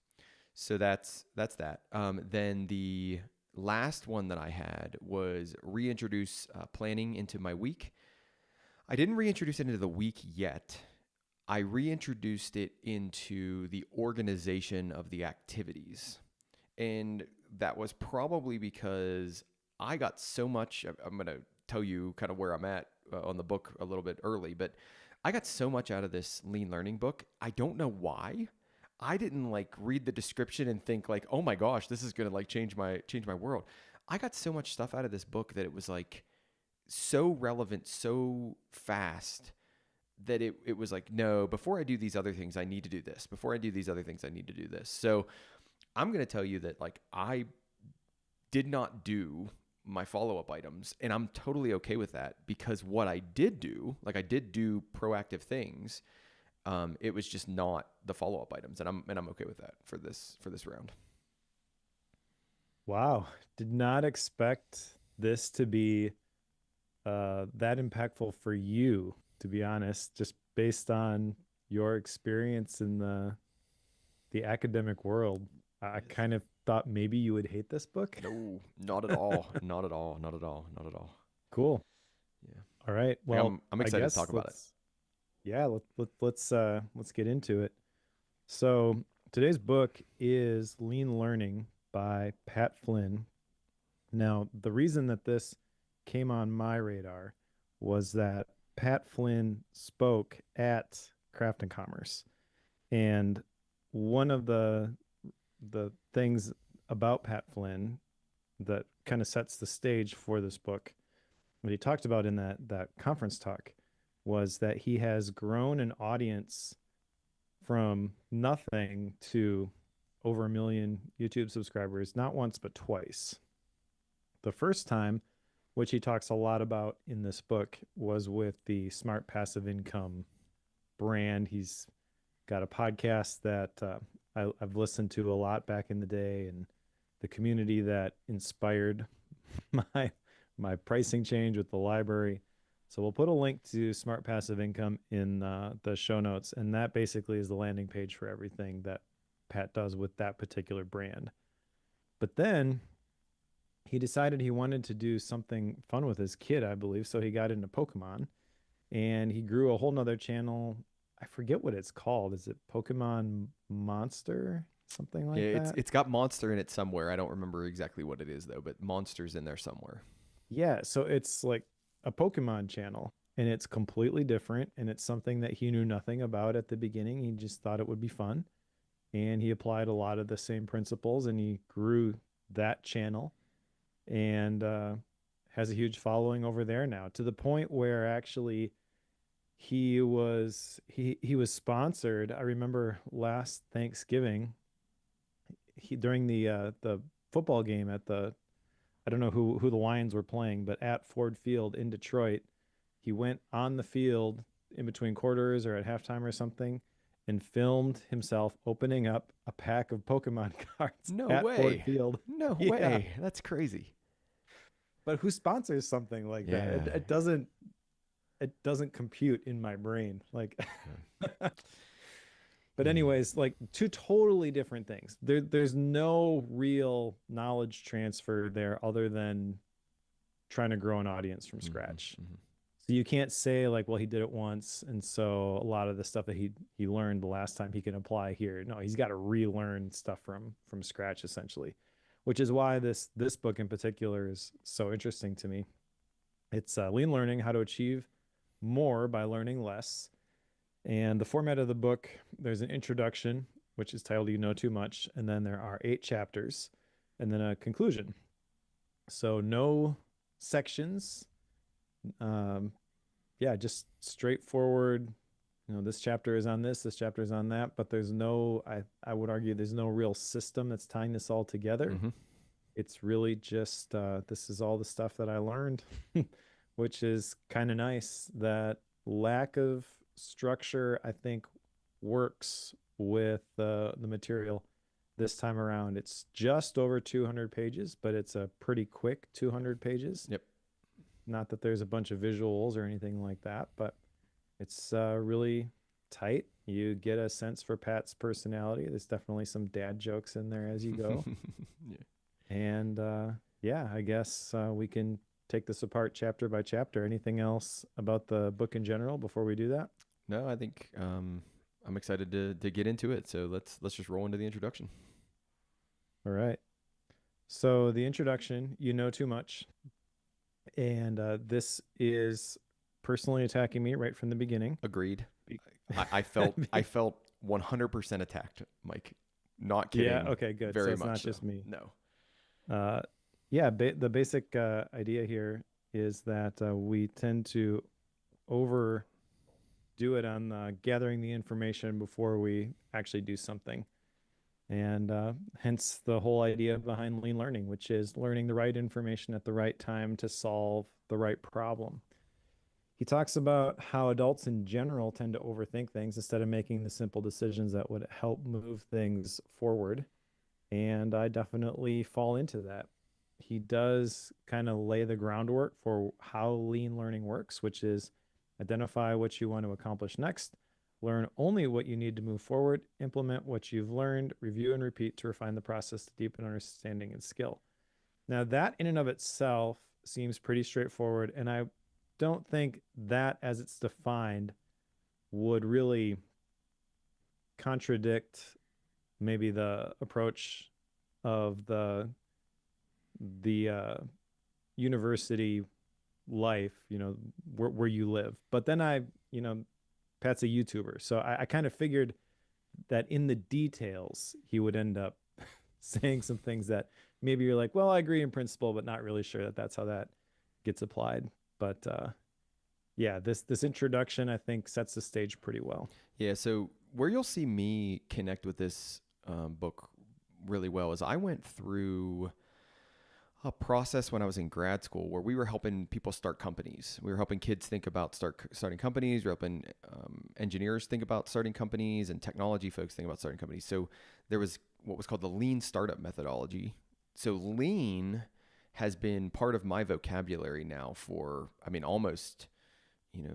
S1: So that's that. Then the last one that I had was reintroduce planning into my week. I didn't reintroduce it into the week yet. I reintroduced it into the organization of the activities. And that was probably because I got so much. I'm going to tell you kind of where I'm at on the book a little bit early, but I got so much out of this Lean Learning book. I don't know why. I didn't like read the description and think like, oh my gosh, this is going to like change my world. I got so much stuff out of this book that it was like so relevant, so fast that it was like, no, before I do these other things, I need to do this. Before I do these other things, I need to do this. So I'm going to tell you that like I did not do my follow-up items, and I'm totally okay with that, because what I did do, like I did do proactive things. It was just not the follow-up items, and I'm okay with that for this round.
S2: Wow. Did not expect this to be that impactful for you, to be honest, just based on your experience in the academic world. I kind of thought maybe you would hate this book.
S1: No, not at all. Not at all. Not at all. Not at all.
S2: Cool.
S1: Yeah.
S2: All right.
S1: Like
S2: Well,
S1: I'm
S2: I
S1: excited to
S2: guess
S1: talk about it.
S2: let's get into it. So today's book is Lean Learning by Pat Flynn. Now, the reason that this came on my radar was that Pat Flynn spoke at Craft and Commerce. And one of the things about Pat Flynn that kind of sets the stage for this book, what he talked about in that conference talk, was that he has grown an audience from nothing to over 1 million YouTube subscribers, not once, but twice. The first time, which he talks a lot about in this book, was with the Smart Passive Income brand. He's got a podcast that I've listened to a lot back in the day, and the community that inspired my pricing change with the library. So we'll put a link to Smart Passive Income in the show notes, and that basically is the landing page for everything that Pat does with that particular brand. But then he decided he wanted to do something fun with his kid, I believe, so he got into Pokemon, and he grew a whole nother channel. I forget what it's called. Is it Pokemon Monster? Something like
S1: Yeah,
S2: that?
S1: it's got Monster in it somewhere. I don't remember exactly what it is though, but Monster's in there somewhere.
S2: Yeah, so it's like a Pokemon channel, and it's completely different, and it's something that he knew nothing about at the beginning. He just thought it would be fun, and he applied a lot of the same principles, and he grew that channel, and has a huge following over there now, to the point where actually he was sponsored. I remember last Thanksgiving, during the football game at the, I don't know who the Lions were playing, but at Ford Field in Detroit, he went on the field in between quarters or at halftime or something, and filmed himself opening up a pack of Pokemon cards
S1: No
S2: at Ford
S1: way.
S2: Field.
S1: No
S2: Yeah,
S1: way. That's crazy.
S2: but who sponsors something like that?
S1: Yeah.
S2: It doesn't compute in my brain. Like,
S1: Yeah.
S2: but
S1: Yeah.
S2: anyways, like two totally different things. There's no real knowledge transfer there other than trying to grow an audience from
S1: Mhm,
S2: scratch.
S1: mhm.
S2: So you can't say like, well, he did it once, and so a lot of the stuff that he learned the last time he can apply here. No, he's got to relearn stuff from scratch essentially, which is why this book in particular is so interesting to me. It's Lean Learning: How to Achieve More by Learning Less. And the format of the book, there's an introduction, which is titled "You Know Too Much," and then there are 8 chapters, and then a conclusion. So no sections. Um, yeah, just straightforward. This chapter is on this chapter is on that, but there's no, I would argue there's no real system that's tying this all together.
S1: Mm-hmm.
S2: It's really just this is all the stuff that I learned, which is kind of nice. That lack of structure, I think, works with the material this time around. It's just over 200 pages, but it's a pretty quick 200 pages.
S1: Yep.
S2: Not that there's a bunch of visuals or anything like that, but it's really tight. You get a sense for Pat's personality. There's definitely some dad jokes in there as you go.
S1: Yeah.
S2: And yeah, I guess we can take this apart chapter by chapter. Anything else about the book in general before we do that?
S1: No, I think I'm excited to get into it. So let's just roll into the introduction.
S2: All right. So the introduction, you know too much. And this is personally attacking me right from the beginning.
S1: Agreed. I felt 100% attacked, Mike. Not kidding.
S2: Yeah. Okay. Good.
S1: Very
S2: so it's
S1: much
S2: not
S1: so.
S2: just me.
S1: No.
S2: Yeah. The basic idea here is that we tend to overdo it on gathering the information before we actually do something. And hence the whole idea behind lean learning, which is learning the right information at the right time to solve the right problem. He talks about how adults in general tend to overthink things instead of making the simple decisions that would help move things forward. And I definitely fall into that. He does kind of lay the groundwork for how lean learning works, which is identify what you want to accomplish next, learn only what you need to move forward, implement what you've learned, review and repeat to refine the process to deepen understanding and skill. Now, that in and of itself seems pretty straightforward, and I don't think that as it's defined would really contradict maybe the approach of the university life, where you live. But then Pat's a YouTuber, so I kind of figured that in the details he would end up saying some things that maybe you're like, well, I agree in principle, but not really sure that that's how that gets applied. But yeah, this introduction I think sets the stage pretty well.
S1: Yeah. So where you'll see me connect with this book really well is I went through a process when I was in grad school where we were helping people start companies. We were helping kids think about starting companies. We were helping engineers think about starting companies and technology folks think about starting companies. So there was what was called the lean startup methodology. So lean has been part of my vocabulary now for, almost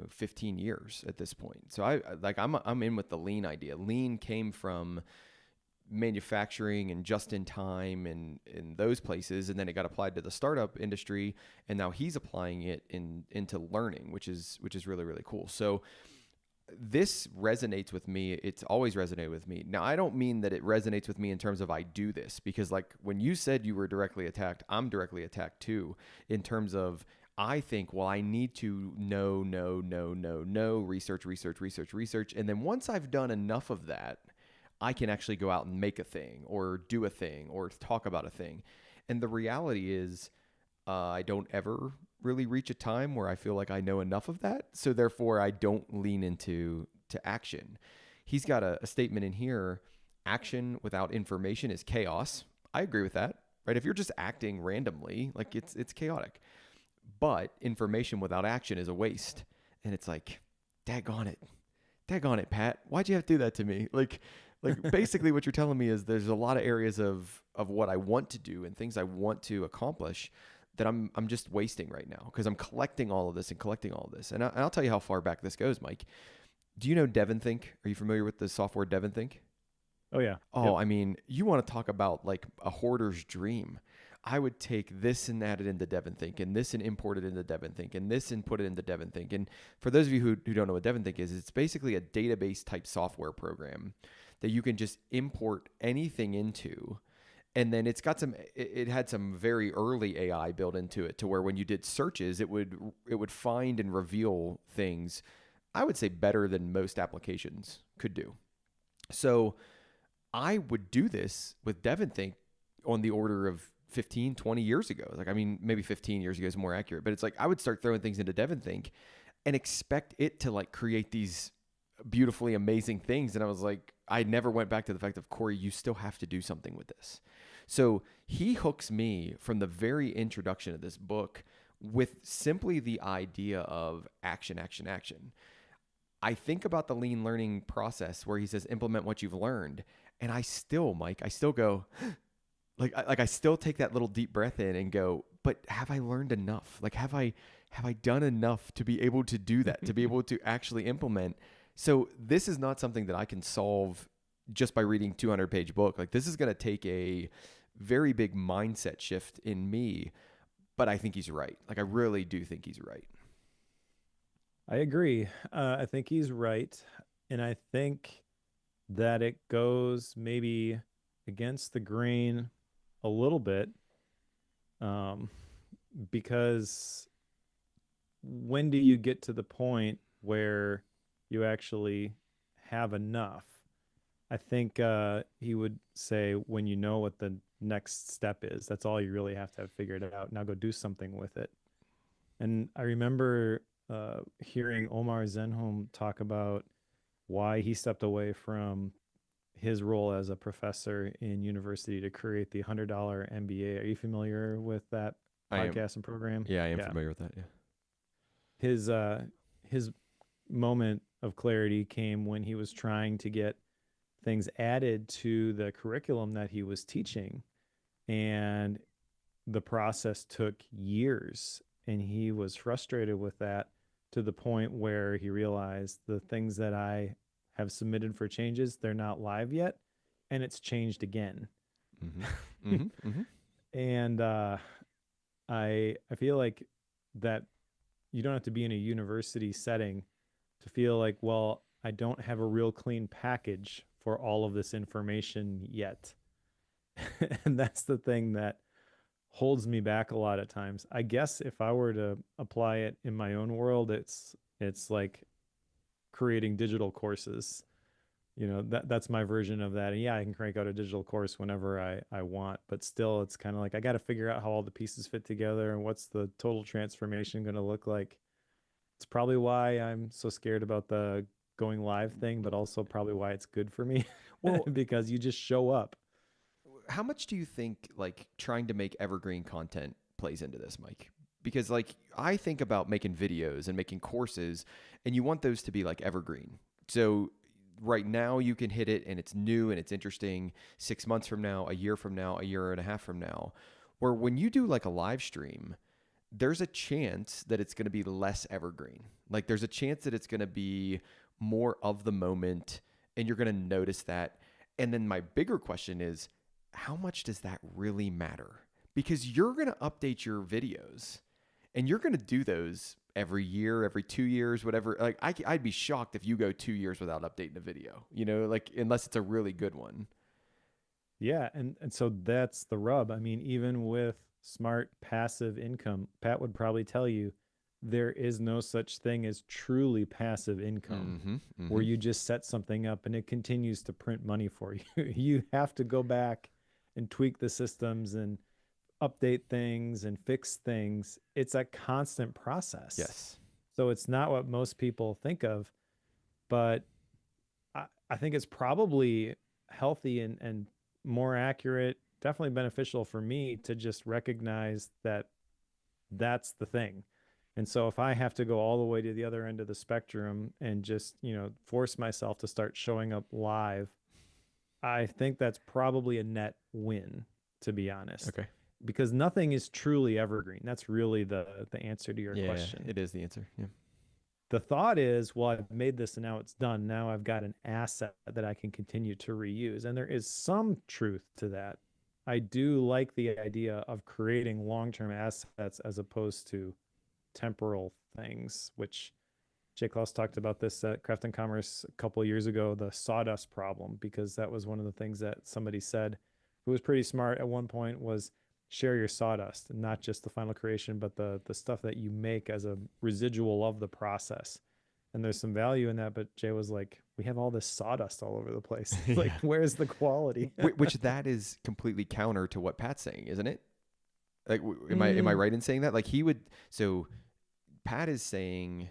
S1: 15 years at this point. So I'm in with the lean idea. Lean came from manufacturing and just in time and in those places, and then it got applied to the startup industry, and now he's applying it into learning, which is really, really cool. So this resonates with me. It's always resonated with me. Now, I don't mean that it resonates with me in terms of I do this, because like when you said you were directly attacked, I'm directly attacked too, in terms of I think, well, I need to know, research. And then once I've done enough of that, I can actually go out and make a thing or do a thing or talk about a thing. And the reality is I don't ever really reach a time where I feel like I know enough of that. So therefore, I don't lean into action. He's got a statement in here: action without information is chaos. I agree with that, right? If you're just acting randomly, like it's chaotic. But information without action is a waste. And it's like, daggone it, Pat. Why'd you have to do that to me? Like basically what you're telling me is there's a lot of areas of what I want to do and things I want to accomplish that I'm just wasting right now because I'm collecting all of this. And I'll tell you how far back this goes, Mike. Do you know DevonThink? Are you familiar with the software DevonThink?
S2: Oh yeah.
S1: Oh, yep. You want to talk about like a hoarder's dream. I would take this and add it into DevonThink, and this and import it into DevonThink, and this and put it into DevonThink. And for those of you who don't know what DevonThink is, it's basically a database type software program that you can just import anything into. And then it had some very early AI built into it to where when you did searches, it would find and reveal things, I would say better than most applications could do. So I would do this with DevonThink on the order of 15, 20 years ago. Like, I mean, maybe 15 years ago is more accurate, but it's like I would start throwing things into DevonThink and expect it to like create these beautifully amazing things. And I was like, I never went back to the fact of, Cory, you still have to do something with this. So he hooks me from the very introduction of this book with simply the idea of action, action, action. I think about the lean learning process where he says, implement what you've learned. And I still, Mike, I still go, I still take that little deep breath in and go, but have I learned enough? Like, have I done enough to be able to do that, to be able to actually implement? So this is not something that I can solve just by reading 200-page book. Like, this is going to take a very big mindset shift in me, but I think he's right. Like, I really do think he's right.
S2: I agree. I think he's right. And I think that it goes maybe against the grain a little bit, because when do you get to the point where you actually have enough? I think he would say when you know what the next step is, that's all you really have to have figured out. Now go do something with it. And I remember hearing Omar Zenhom talk about why he stepped away from his role as a professor in university to create the $100 MBA. Are you familiar with that podcast and program?
S1: Yeah, I am familiar with that. Yeah.
S2: His moment of clarity came when he was trying to get things added to the curriculum that he was teaching, and the process took years, and he was frustrated with that to the point where he realized the things that I have submitted for changes, they're not live yet, and it's changed again.
S1: Mm-hmm. Mm-hmm. Mm-hmm.
S2: And I feel like that you don't have to be in a university setting to feel like, well, I don't have a real clean package for all of this information yet. And that's the thing that holds me back a lot of times. I guess if I were to apply it in my own world, it's like creating digital courses. You know, that's my version of that. And yeah, I can crank out a digital course whenever I want, but still it's kind of like I got to figure out how all the pieces fit together and what's the total transformation going to look like. It's probably why I'm so scared about the going live thing, but also probably why it's good for me.
S1: Well,
S2: because you just show up.
S1: how much do you think like trying to make evergreen content plays into this, Mike? Because like I think about making videos and making courses, and you want those to be like evergreen. So right now you can hit it and it's new and it's interesting 6 months from now, a year from now, a year and a half from now. Where when you do like a live stream, there's a chance that it's going to be less evergreen. Like there's a chance that it's going to be more of the moment and you're going to notice that. And then my bigger question is, how much does that really matter? Because you're going to update your videos and you're going to do those every year, every 2 years, whatever. Like I'd be shocked if you go 2 years without updating a video, you know, like unless it's a really good one.
S2: Yeah, and so that's the rub. I mean, even with smart passive income, Pat would probably tell you there is no such thing as truly passive income,
S1: Mm-hmm,
S2: where
S1: mm-hmm.
S2: you just set something up and it continues to print money for you. You have to go back and tweak the systems and update things and fix things. It's a constant process.
S1: Yes.
S2: So it's not what most people think of, but I think it's probably healthy and more accurate, definitely beneficial for me to just recognize that that's the thing. And so if I have to go all the way to the other end of the spectrum and just, force myself to start showing up live, I think that's probably a net win, to be honest.
S1: Okay.
S2: Because nothing is truly evergreen. That's really the answer to your
S1: Yeah,
S2: question.
S1: it is the answer. Yeah.
S2: The thought is, well, I've made this and now it's done. Now I've got an asset that I can continue to reuse. And there is some truth to that. I do like the idea of creating long-term assets as opposed to temporal things, which Jay Klaus talked about this at Craft and Commerce a couple of years ago, the sawdust problem, because that was one of the things that somebody said who was pretty smart at one point was share your sawdust, and not just the final creation, but the stuff that you make as a residual of the process. And there's some value in that, but Jay was like, we have all this sawdust all over the place. Like,
S1: Yeah.
S2: where's the quality?
S1: Which that is completely counter to what Pat's saying, isn't it? Like, am I
S2: Mm,
S1: right in saying that? Like, he would. So Pat is saying,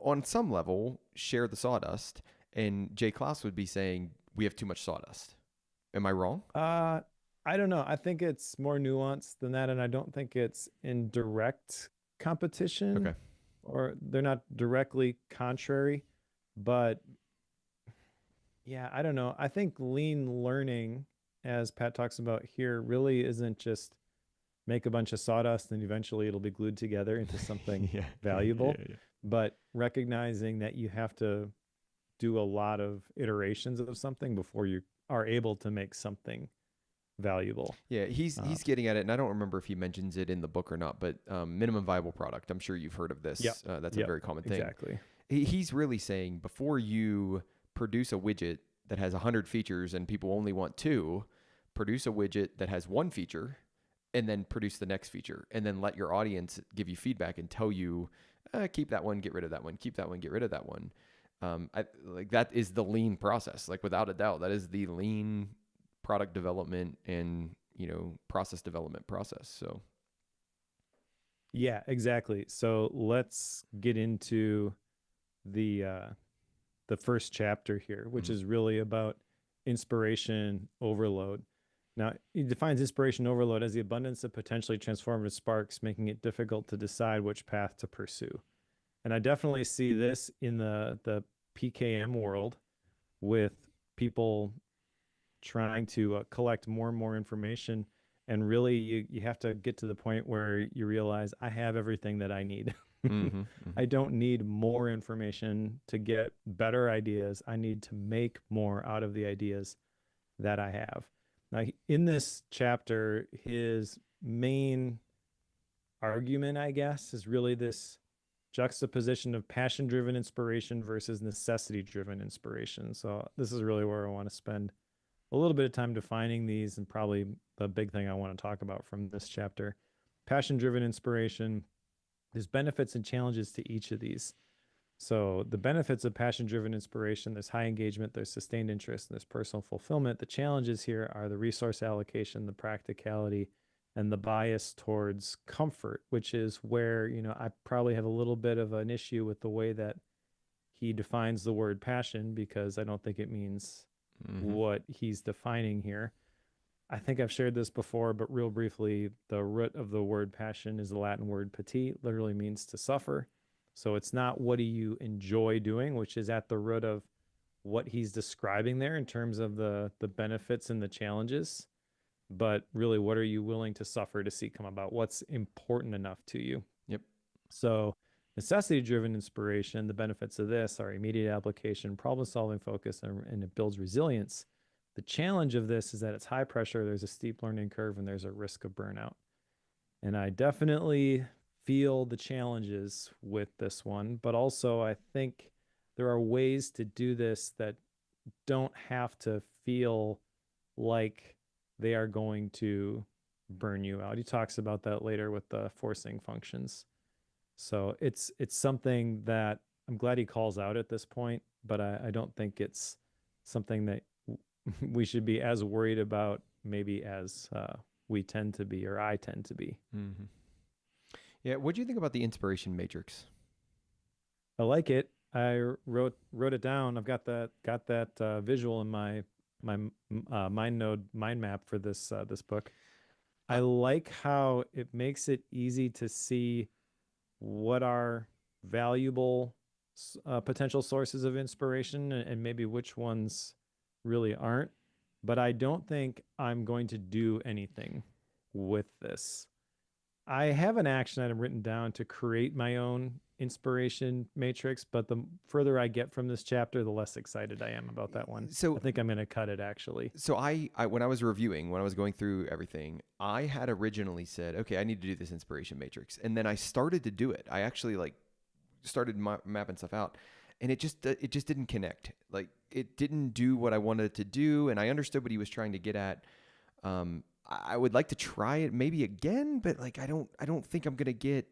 S1: on some level, share the sawdust, and Jay Klaus would be saying we have too much sawdust. Am I wrong?
S2: uh, I don't know. I think it's more nuanced than that, and I don't think it's in direct competition,
S1: Okay.
S2: or they're not directly contrary. But yeah, I don't know. I think lean learning, as Pat talks about here, really isn't just make a bunch of sawdust and eventually it'll be glued together into something
S1: Yeah.
S2: valuable,
S1: Yeah.
S2: but recognizing that you have to do a lot of iterations of something before you are able to make something valuable.
S1: Yeah,
S2: Uh,
S1: he's getting at it, and I don't remember if he mentions it in the book or not. But minimum viable product. I'm sure you've heard of
S2: yep.
S1: this. That's a
S2: Yep.
S1: very common thing.
S2: Exactly.
S1: He's really saying before you produce a widget that has 100 features and people only want two, produce a widget that has one feature, and then produce the next feature, and then let your audience give you feedback and tell you, keep that one, get rid of that one, keep that one, get rid of that one. Like that is the lean process. Like without a doubt, that is the lean product development and process development process. So
S2: Yeah, exactly. So let's get into the uh the first chapter here, which
S1: mm,
S2: is really about inspiration overload. Now, he defines inspiration overload as the abundance of potentially transformative sparks, making it difficult to decide which path to pursue. And I definitely see this in the PKM world with people trying to collect more and more information. And really, you have to get to the point where you realize I have everything that I need.
S1: mm-hmm, mm-hmm.
S2: I don't need more information to get better ideas. I need to make more out of the ideas that I have. Now, in this chapter, his main argument, I guess, is really this juxtaposition of passion driven inspiration versus necessity driven inspiration. So, this is really where I want to spend a little bit of time defining these, and probably the big thing I want to talk about from this chapter. Passion driven inspiration, there's benefits and challenges to each of these. So, the benefits of passion driven inspiration, there's high engagement, there's sustained interest, and there's personal fulfillment. The challenges here are the resource allocation, the practicality, and the bias towards comfort, which is where, I probably have a little bit of an issue with the way that he defines the word passion, because I don't think it means
S1: Mm-hmm.
S2: what he's defining here. I think I've shared this before, but real briefly, the root of the word passion is the Latin word pati, literally means to suffer. So it's not what do you enjoy doing, which is at the root of what he's describing there in terms of the benefits and the challenges, but really what are you willing to suffer to see come about? What's important enough to you?
S1: Yep.
S2: So necessity driven inspiration, the benefits of this are immediate application, problem solving focus, and it builds resilience. The challenge of this is that it's high pressure, there's a steep learning curve, and there's a risk of burnout. And I definitely feel the challenges with this one, but also I think there are ways to do this that don't have to feel like they are going to burn you out. He talks about that later with the forcing functions. So it's something that I'm glad he calls out at this point, but I don't think it's something that we should be as worried about maybe as we tend to be, or I tend to be.
S1: Mm-hmm. Yeah. What do you think about the inspiration matrix?
S2: I like it. I wrote it down. I've got that visual in my mind node mind map for this book. I
S1: Uh,
S2: like how it makes it easy to see what are valuable potential sources of inspiration, and maybe which ones really aren't. But I don't think I'm going to do anything with this. I have an action item written down to create my own inspiration matrix, but the further I get from this chapter, the less excited I am about that one. I
S1: So
S2: think I'm going to cut it actually.
S1: so I when I was reviewing, when I was going through everything, I had originally said, okay, I need to do this inspiration matrix, and then I started to do it. I actually like started mapping stuff out, and it just didn't connect. Like it didn't do what I wanted it to do, and I understood what he was trying to get at. I would like to try it maybe again, but like I don't think I'm gonna get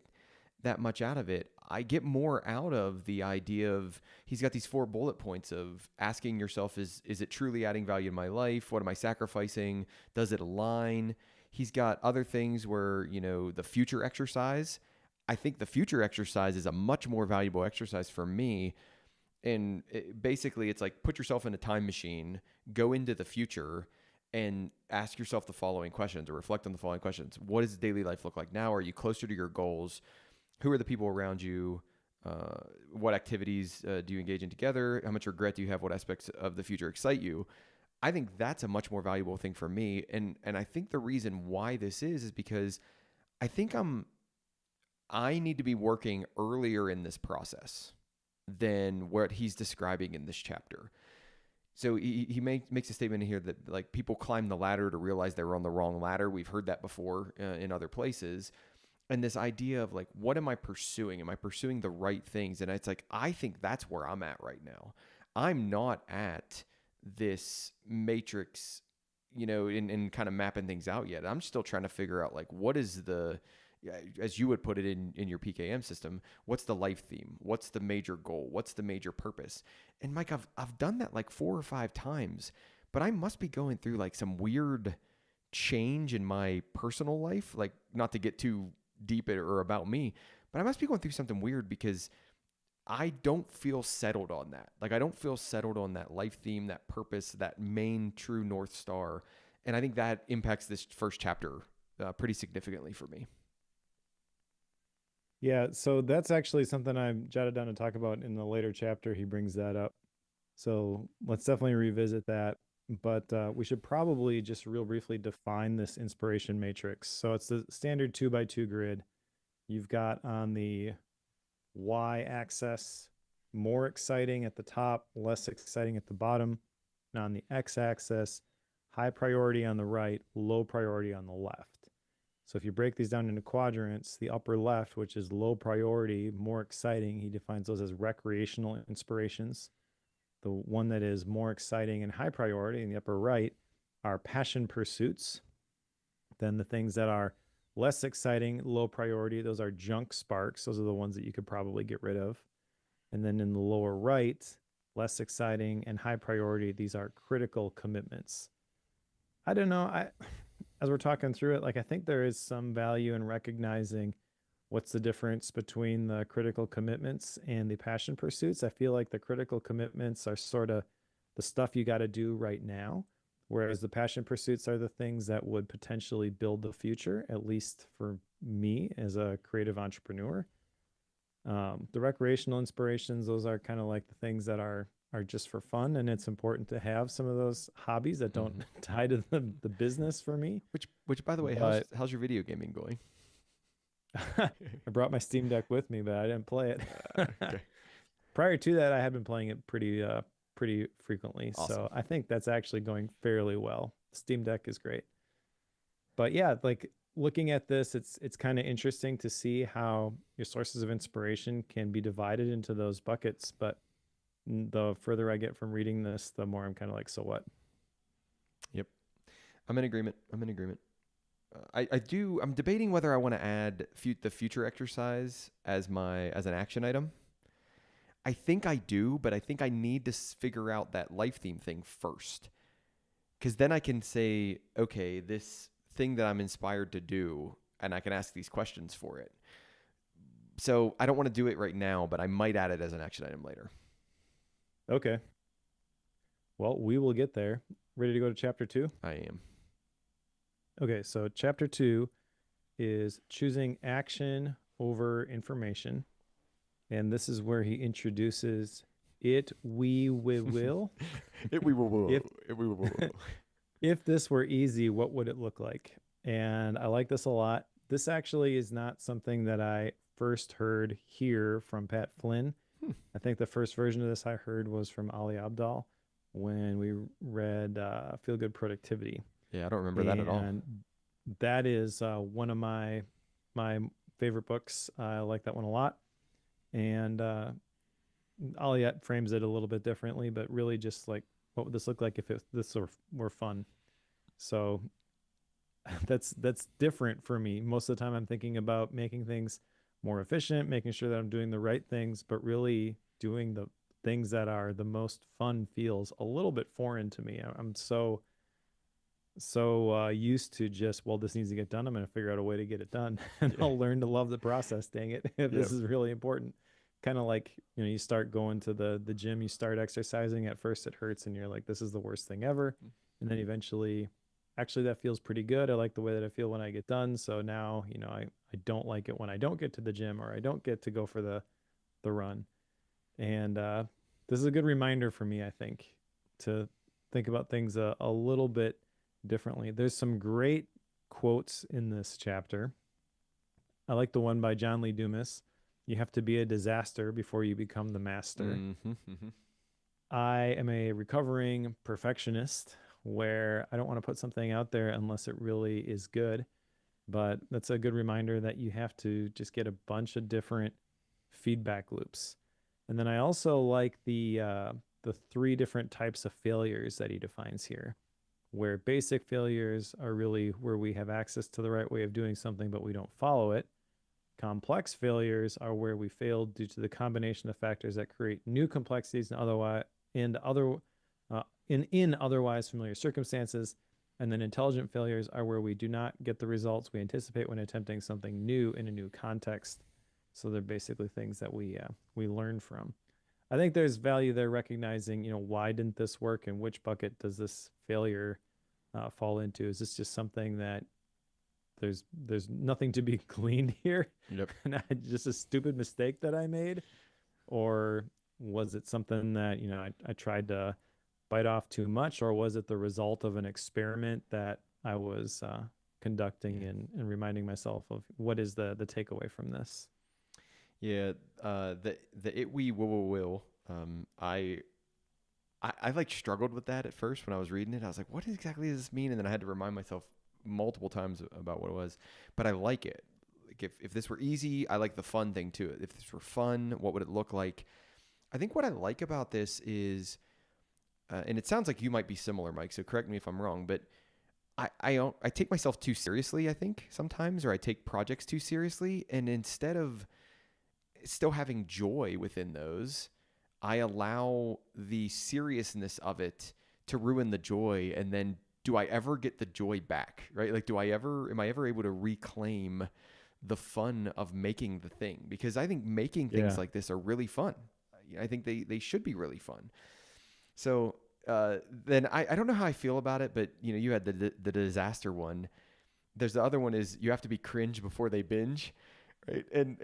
S1: that much out of it. I get more out of the idea of he's got these 4 bullet points of asking yourself, is it truly adding value in my life? What am I sacrificing? Does it align? He's got other things where, you know, the future exercise. I think the future exercise is a much more valuable exercise for me. And basically, it's like put yourself in a time machine, go into the future, and ask yourself the following questions or reflect on the following questions. What does daily life look like now? Are you closer to your goals? Who are the people around you? What activities do you engage in together? How much regret do you have? What aspects of the future excite you? I think that's a much more valuable thing for me. And I think the reason why this is because I think I need to be working earlier in this process than what he's describing in this chapter. So makes a statement in here that like people climb the ladder to realize they were on the wrong ladder. We've heard that before in other places. And this idea of like, what am I pursuing? Am I pursuing the right things? And it's like, I think that's where I'm at right now. I'm not at this matrix, you know, in kind of mapping things out yet. I'm still trying to figure out like, what is the, as you would put it in your PKM system, what's the life theme? What's the major goal? What's the major purpose? And Mike, I've done that like 4 or 5 times, but I must be going through like some weird change in my personal life. Like not to get too deep or about me, but I must be going through something weird because I don't feel settled on that. Like I don't feel settled on that life theme, that purpose, that main true North Star. And I think that impacts this first chapter pretty significantly for me.
S2: Yeah, so that's actually something I jotted down to talk about in the later chapter. He brings that up. So let's definitely revisit that. But we should probably just real briefly define this inspiration matrix. So it's the standard 2x2 grid. You've got on the y-axis more exciting at the top, less exciting at the bottom. And on the x-axis, high priority on the right, low priority on the left. So if you break these down into quadrants, the upper left, which is low priority, more exciting, he defines those as recreational inspirations. The one that is more exciting and high priority in the upper right are passion pursuits. Then the things that are less exciting, low priority, those are junk sparks. Those are the ones that you could probably get rid of. And then in the lower right, less exciting and high priority, these are critical commitments. I don't know. As we're talking through it, like I think there is some value in recognizing what's the difference between the critical commitments and the passion pursuits. I feel like the critical commitments are sort of the stuff you got to do right now, whereas the passion pursuits are the things that would potentially build the future, at least for me as a creative entrepreneur. The recreational inspirations, those are kind of like the things that are just for fun, and it's important to have some of those hobbies that don't tie to the business for me.
S1: Which by the way, how's your video gaming going?
S2: I brought my Steam Deck with me, but I didn't play it.
S1: Okay.
S2: Prior to that, I had been playing it pretty frequently.
S1: Awesome.
S2: So I think that's actually going fairly well. Steam Deck is great. But yeah, like looking at this, it's kind of interesting to see how your sources of inspiration can be divided into those buckets. But the further I get from reading this, the more I'm kind of like, so what?
S1: Yep. I'm in agreement. I'm debating whether I want to add the future exercise as an action item. I think I do, but I think I need to figure out that life theme thing first. Because then I can say, okay, this thing that I'm inspired to do, and I can ask these questions for it. So I don't want to do it right now, but I might add it as an action item later.
S2: Okay. Well, we will get there. Ready to go to chapter 2?
S1: I am.
S2: Okay, so chapter 2 is choosing action over information. And this is where he introduces it, we will.
S1: It we will.
S2: If this were easy, what would it look like? And I like this a lot. This actually is not something that I first heard here from Pat Flynn.
S1: Hmm.
S2: I think the first version of this I heard was from Ali Abdaal when we read Feel Good Productivity.
S1: Yeah, I don't remember that at all.
S2: And that is one of my favorite books. I like that one a lot. And Aliette frames it a little bit differently, but really just like what would this look like if this were fun? So that's different for me. Most of the time I'm thinking about making things more efficient, making sure that I'm doing the right things, but really doing the things that are the most fun feels a little bit foreign to me. I'm so used to just, well, this needs to get done. I'm going to figure out a way to get it done, and
S1: Yeah.
S2: I'll learn to love the process. Dang it, if
S1: Yeah.
S2: this is really important. Kind of like, you start going to the gym, you start exercising. At first, it hurts, and you're like, this is the worst thing ever, and then eventually, actually, that feels pretty good. I like the way that I feel when I get done. So now, I don't like it when I don't get to the gym or I don't get to go for the run. And this is a good reminder for me, I think, to think about things a little bit differently. There's some great quotes in this chapter. I like the one by John Lee Dumas. You have to be a disaster before you become the master.
S1: Mm-hmm, mm-hmm.
S2: I am a recovering perfectionist where I don't want to put something out there unless it really is good. But that's a good reminder that you have to just get a bunch of different feedback loops. And then I also like the three different types of failures that he defines here, where basic failures are really where we have access to the right way of doing something, but we don't follow it. Complex failures are where we fail due to the combination of factors that create new complexities and otherwise in other in otherwise familiar circumstances. And then intelligent failures are where we do not get the results we anticipate when attempting something new in a new context. So they're basically things that we learn from. I think there's value there recognizing, why didn't this work and which bucket does this failure fall into? Is this just something that there's nothing to be gleaned here,
S1: Yep.
S2: and just a stupid mistake that I made, or was it something that I tried to bite off too much, or was it the result of an experiment that I was conducting
S1: Yeah.
S2: and reminding myself of what is the takeaway from this?
S1: Yeah. The it we will. I like struggled with that at first when I was reading it. I was like, what exactly does this mean? And then I had to remind myself multiple times about what it was. But I like it. Like if this were easy, I like the fun thing to it. If this were fun, what would it look like? I think what I like about this is, and it sounds like you might be similar, Mike. So correct me if I'm wrong, but I take myself too seriously. I think sometimes, or I take projects too seriously, and instead of still having joy within those, I allow the seriousness of it to ruin the joy. And then do I ever get the joy back? Right? Like, am I ever able to reclaim the fun of making the thing? Because I think making things
S2: Yeah.
S1: like this are really fun. I think they should be really fun. So then I don't know how I feel about it, but you had the disaster one. There's the other one is you have to be cringe before they binge, right? And,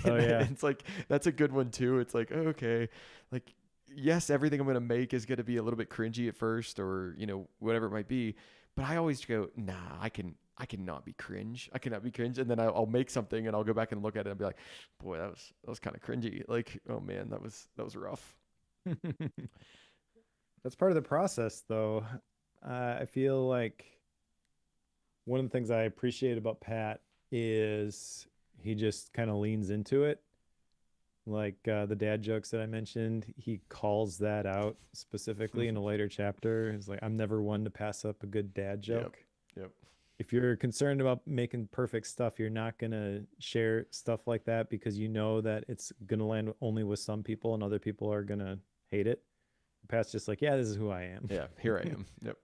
S2: Oh
S1: and
S2: yeah.
S1: it's like that's a good one too. It's like, oh, okay, like yes, everything I'm gonna make is gonna be a little bit cringy at first, or whatever it might be. But I always go, nah, I cannot be cringe. I cannot be cringe. And then I'll make something and I'll go back and look at it and be like, boy, that was kind of cringy. Like, oh man, that was rough.
S2: That's part of the process, though. I feel like one of the things I appreciate about Pat is he just kind of leans into it. Like the dad jokes that I mentioned, he calls that out specifically in a later chapter. He's like, I'm never one to pass up a good dad
S1: Yep.
S2: joke.
S1: Yep.
S2: If you're concerned about making perfect stuff, you're not going to share stuff like that because you know that it's going to land only with some people and other people are going to hate it. Pat's just like, yeah, this is who I am.
S1: Yeah. Here I am. Yep.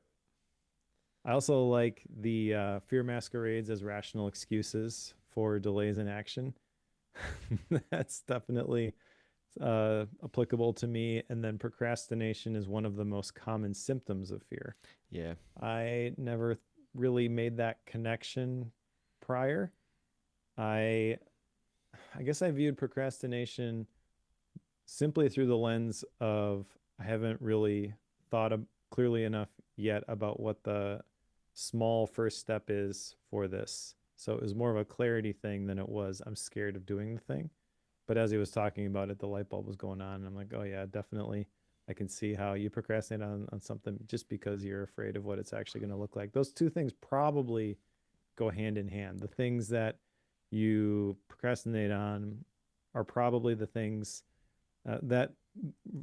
S2: I also like the fear masquerades as rational excuses for delays in action. That's definitely applicable to me. And then procrastination is one of the most common symptoms of fear.
S1: Yeah.
S2: I never really made that connection prior. I I guess I viewed procrastination simply through the lens of I haven't really thought of clearly enough yet about what the small first step is for this. So it was more of a clarity thing than it was I'm scared of doing the thing. But as he was talking about it, the light bulb was going on. And I'm like, oh, yeah, definitely. I can see how you procrastinate on something just because you're afraid of what it's actually going to look like. Those two things probably go hand in hand. The things that you procrastinate on are probably the things that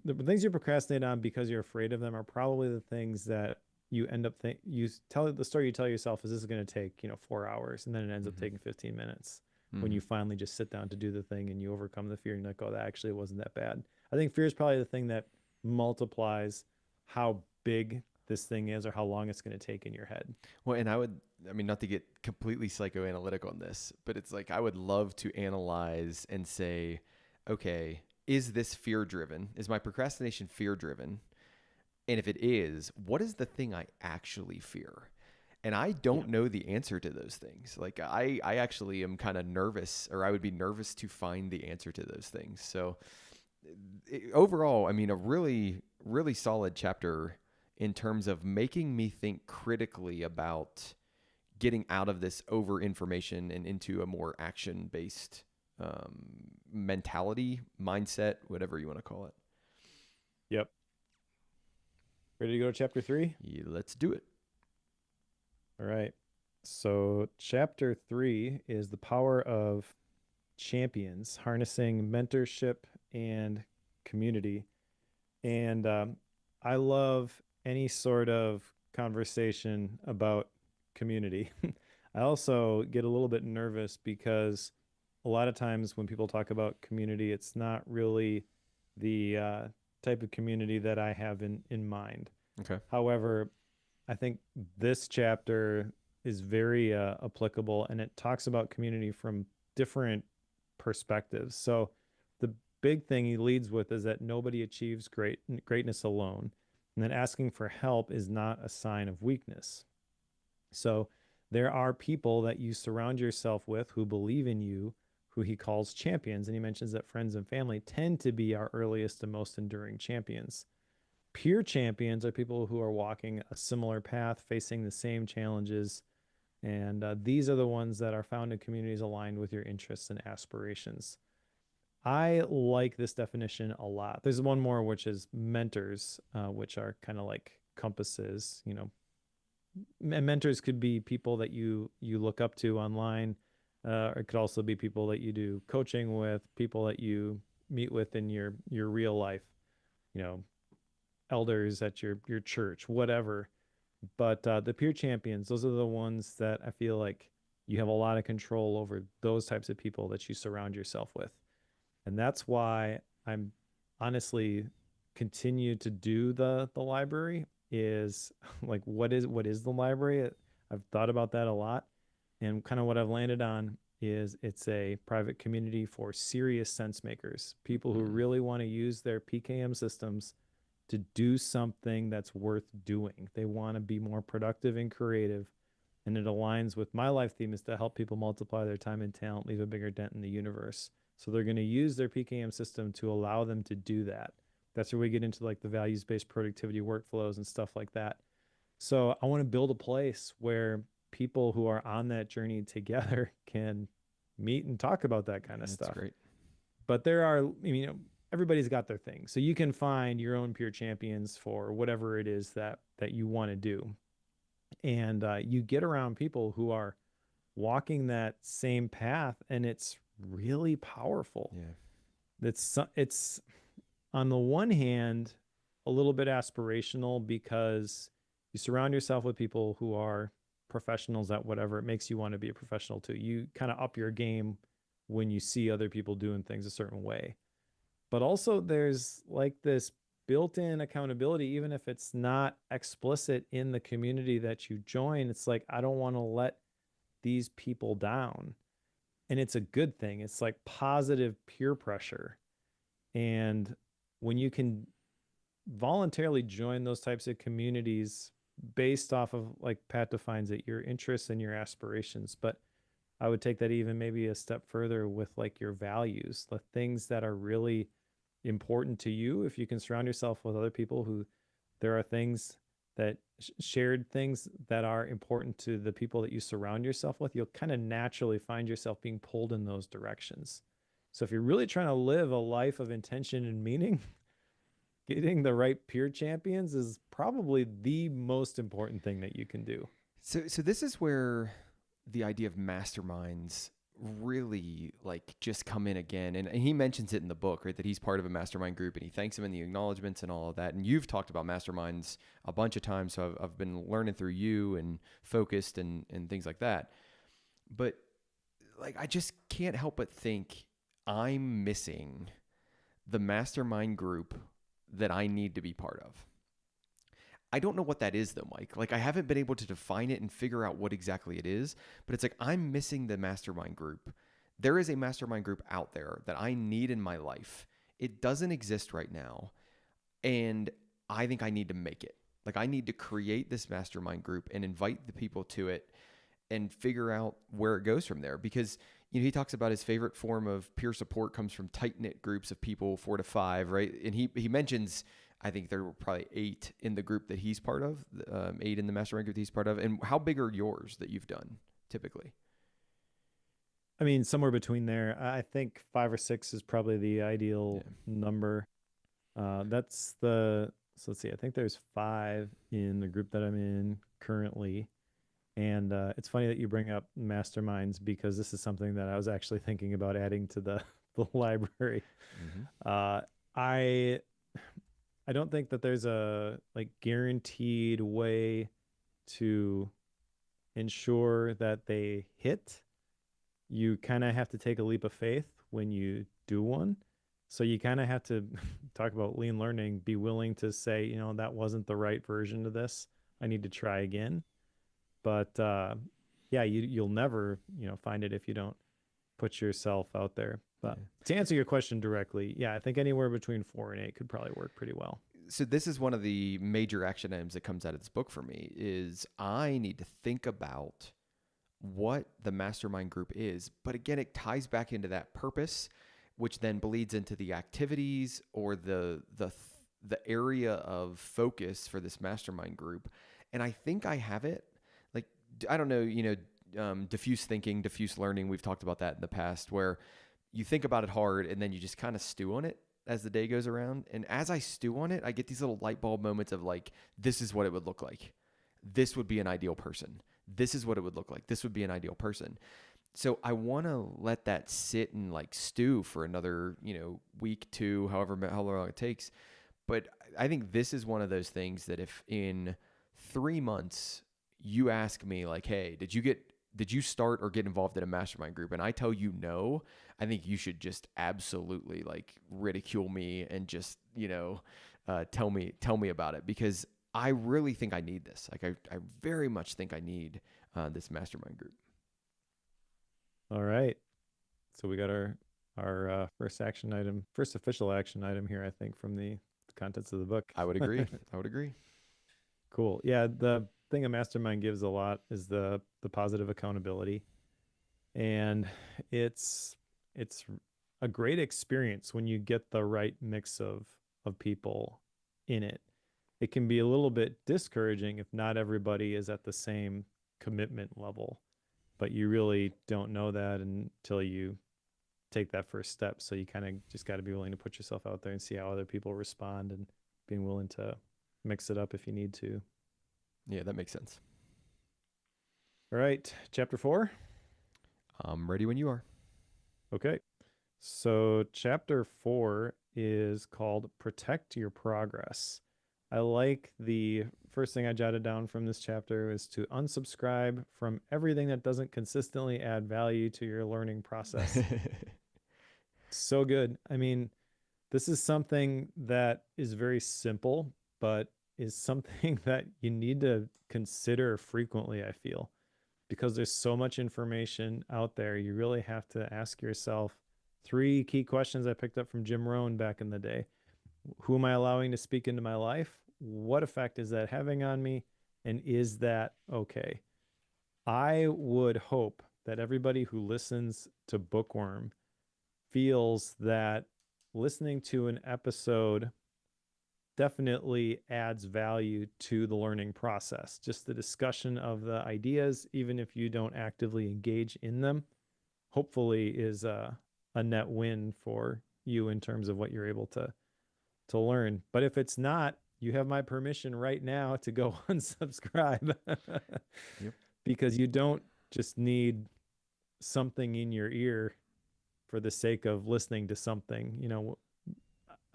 S2: the things you procrastinate on because you're afraid of them are probably the things that you end up you tell the story you tell yourself is this is going to take 4 hours, and then it ends up
S1: Mm-hmm.
S2: taking 15 minutes when
S1: Mm-hmm.
S2: you finally just sit down to do the thing and you overcome the fear and you're like, oh, that actually wasn't that bad. I think fear is probably the thing that multiplies how big this thing is or how long it's going to take in your head.
S1: Well, and I mean, not to get completely psychoanalytic on this, but it's like I would love to analyze and say, okay, is this fear driven? Is my procrastination fear driven? And if it is, what is the thing I actually fear? And I
S2: Yeah.
S1: don't know the answer to those things. Like I actually am kind of nervous, or I would be nervous to find the answer to those things. So overall, I mean, a really, really solid chapter in terms of making me think critically about getting out of this over information and into a more action based mentality, mindset, whatever you want to call it.
S2: Yep. Ready to go to chapter 3?
S1: Yeah, let's do it.
S2: All right. So, chapter 3 is the power of champions, harnessing mentorship and community. And I love any sort of conversation about community. I also get a little bit nervous because a lot of times when people talk about community, it's not really the type of community that I have in mind.
S1: Okay.
S2: However, I think this chapter is very applicable, and it talks about community from different perspectives. So the big thing he leads with is that nobody achieves greatness alone, and that asking for help is not a sign of weakness. So there are people that you surround yourself with who believe in you, who he calls champions, and he mentions that friends and family tend to be our earliest and most enduring champions. Peer champions are people who are walking a similar path, facing the same challenges. And these are the ones that are found in communities aligned with your interests and aspirations. I like this definition a lot. There's one more, which is mentors, which are kind of like compasses. And mentors could be people that you look up to online. Or it could also be people that you do coaching with, people that you meet with in your real life. You know, elders at your church, whatever. But the peer champions, those are the ones that I feel like you have a lot of control over those types of people that you surround yourself with. And that's why I'm honestly continue to do the library is like what is the library? I've thought about that a lot, and kind of what I've landed on is it's a private community for serious sense makers, people who
S1: Mm.
S2: really want to use their PKM systems to do something that's worth doing. They want to be more productive and creative. And it aligns with my life theme is to help people multiply their time and talent, leave a bigger dent in the universe. So they're going to use their PKM system to allow them to do that. That's where we get into like the values based productivity workflows and stuff like that. So I want to build a place where people who are on that journey together can meet and talk about that kind
S1: Yeah,
S2: of
S1: that's
S2: stuff.
S1: great.
S2: But there are, everybody's got their thing. So you can find your own peer champions for whatever it is that you want to do. And you get around people who are walking that same path, and it's really powerful.
S1: Yeah.
S2: It's on the one hand a little bit aspirational because you surround yourself with people who are professionals at whatever. It makes you want to be a professional too. You kind of up your game when you see other people doing things a certain way. But also there's like this built-in accountability, even if it's not explicit in the community that you join. It's like, I don't want to let these people down. And it's a good thing. It's like positive peer pressure. And when you can voluntarily join those types of communities based off of, like Pat defines it, your interests and your aspirations. But I would take that even maybe a step further with like your values, the things that are really important to you. If you can surround yourself with other people who there are things that shared things that are important to the people that you surround yourself with, you'll kind of naturally find yourself being pulled in those directions. So if you're really trying to live a life of intention and meaning, getting the right peer champions is probably the most important thing that you can do.
S1: So this is where the idea of masterminds really like just come in again, and he mentions it in the book, right, that he's part of a mastermind group, and he thanks him in the acknowledgments and all of that. And you've talked about masterminds a bunch of times, so I've been learning through you and focused and things like that. But like I just can't help but think I'm missing the mastermind group that I need to be part of. I don't know what that is though, Mike. Like I haven't been able to define it and figure out what exactly it is, but it's like I'm missing the mastermind group. There is a mastermind group out there that I need in my life. It doesn't exist right now, and I think I need to make it. Like I need to create this mastermind group and invite the people to it and figure out where it goes from there, because he talks about his favorite form of peer support comes from tight-knit groups of people, 4 to 5, right? And he mentions, I think there were probably 8 in the group that he's part of, 8 in the mastermind group that he's part of. And how big are yours that you've done typically?
S2: I mean, somewhere between there. I think 5 or 6 is probably the ideal number. That's the, so let's see, I think there's 5 in the group that I'm in currently. And it's funny that you bring up masterminds, because this is something that I was actually thinking about adding to the library. I don't think that there's a like guaranteed way to ensure that they hit. You kind of have to take a leap of faith when you do one. So you kind of have to talk about lean learning, be willing to say, that wasn't the right version of this. I need to try again. But yeah, you'll never, find it if you don't put yourself out there. But to answer your question directly, yeah, I think anywhere between 4 and 8 could probably work pretty well.
S1: So this is one of the major action items that comes out of this book for me is I need to think about what the mastermind group is. But again, it ties back into that purpose, which then bleeds into the activities or the area of focus for this mastermind group. And I think I have it. Like, I don't know, diffuse thinking, diffuse learning. We've talked about that in the past, where you think about it hard and then you just kind of stew on it as the day goes around. And as I stew on it, I get these little light bulb moments of like, this is what it would look like. This would be an ideal person. This is what it would look like. This would be an ideal person. So I want to let that sit and like stew for another, week, 2, how long it takes. But I think this is one of those things that if in 3 months you ask me like, hey, did you start or get involved in a mastermind group? And I tell you no, I think you should just absolutely like ridicule me and just, tell me about it, because I really think I need this. Like I very much think I need this mastermind group.
S2: All right. So we got our first official action item here, I think, from the contents of the book.
S1: I would agree. I would agree.
S2: Cool. Yeah, the thing a mastermind gives a lot is the positive accountability. And it's a great experience when you get the right mix of people in it. It can be a little bit discouraging if not everybody is at the same commitment level, but you really don't know that until you take that first step. So you kind of just got to be willing to put yourself out there and see how other people respond, and being willing to mix it up if you need to.
S1: Yeah, that makes sense.
S2: All right, chapter 4.
S1: I'm ready when you are.
S2: Okay. So chapter 4 is called Protect Your Progress. I like the first thing I jotted down from this chapter is to unsubscribe from everything that doesn't consistently add value to your learning process. So good. I mean, this is something that is very simple, but is something that you need to consider frequently, I feel, because there's so much information out there. You really have to ask yourself 3 key questions I picked up from Jim Rohn back in the day. Who am I allowing to speak into my life? What effect is that having on me? And is that okay? I would hope that everybody who listens to Bookworm feels that listening to an episode definitely adds value to the learning process. Just the discussion of the ideas, even if you don't actively engage in them, hopefully is a net win for you in terms of what you're able to learn. But if it's not, you have my permission right now to go unsubscribe
S1: Yep.
S2: because you don't just need something in your ear for the sake of listening to something.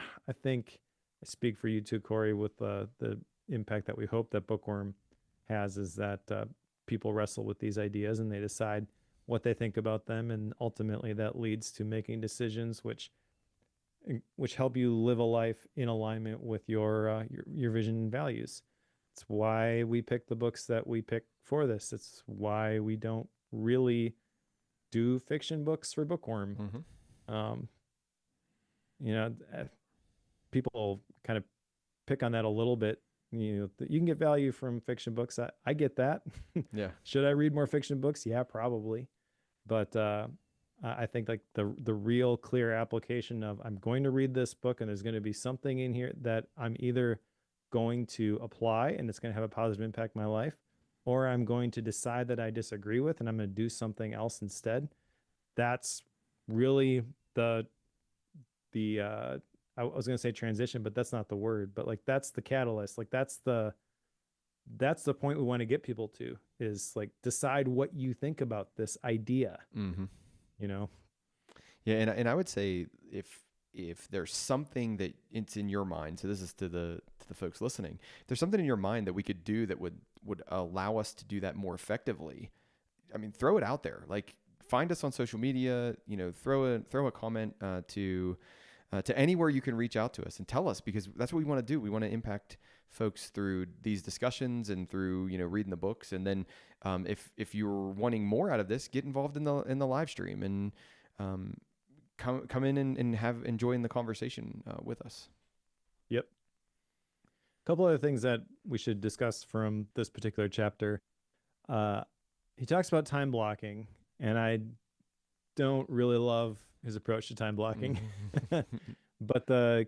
S2: I think I speak for you too, Cory, with the impact that we hope that Bookworm has is that people wrestle with these ideas and they decide what they think about them, and ultimately that leads to making decisions which help you live a life in alignment with your vision and values. It's why we pick the books that we pick for this. It's why we don't really do fiction books for Bookworm.
S1: Mm-hmm.
S2: Um, you know, people kind of pick on that a little bit. You can get value from fiction books. I get that.
S1: Yeah.
S2: Should I read more fiction books? Yeah, probably. But I think like the real clear application of I'm going to read this book and there's going to be something in here that I'm either going to apply and it's going to have a positive impact in my life, or I'm going to decide that I disagree with and I'm going to do something else instead. That's really the I was going to say transition, but that's not the word, but like that's the catalyst. Like that's the point we want to get people to, is like decide what you think about this idea,
S1: Mm-hmm.
S2: you know.
S1: Yeah, and I would say if there's something that it's in your mind, so this is to the folks listening, if there's something in your mind that we could do that would allow us to do that more effectively. I mean, throw it out there. Like, find us on social media. Throw a comment to anywhere you can reach out to us and tell us, because that's what we want to do. We want to impact folks through these discussions and through reading the books. And then if you're wanting more out of this, get involved in the live stream and um, come in and have enjoying the conversation with us.
S2: Yep. A couple other things that we should discuss from this particular chapter. Uh, he talks about time blocking, and I don't really love his approach to time blocking.
S1: Mm-hmm.
S2: But the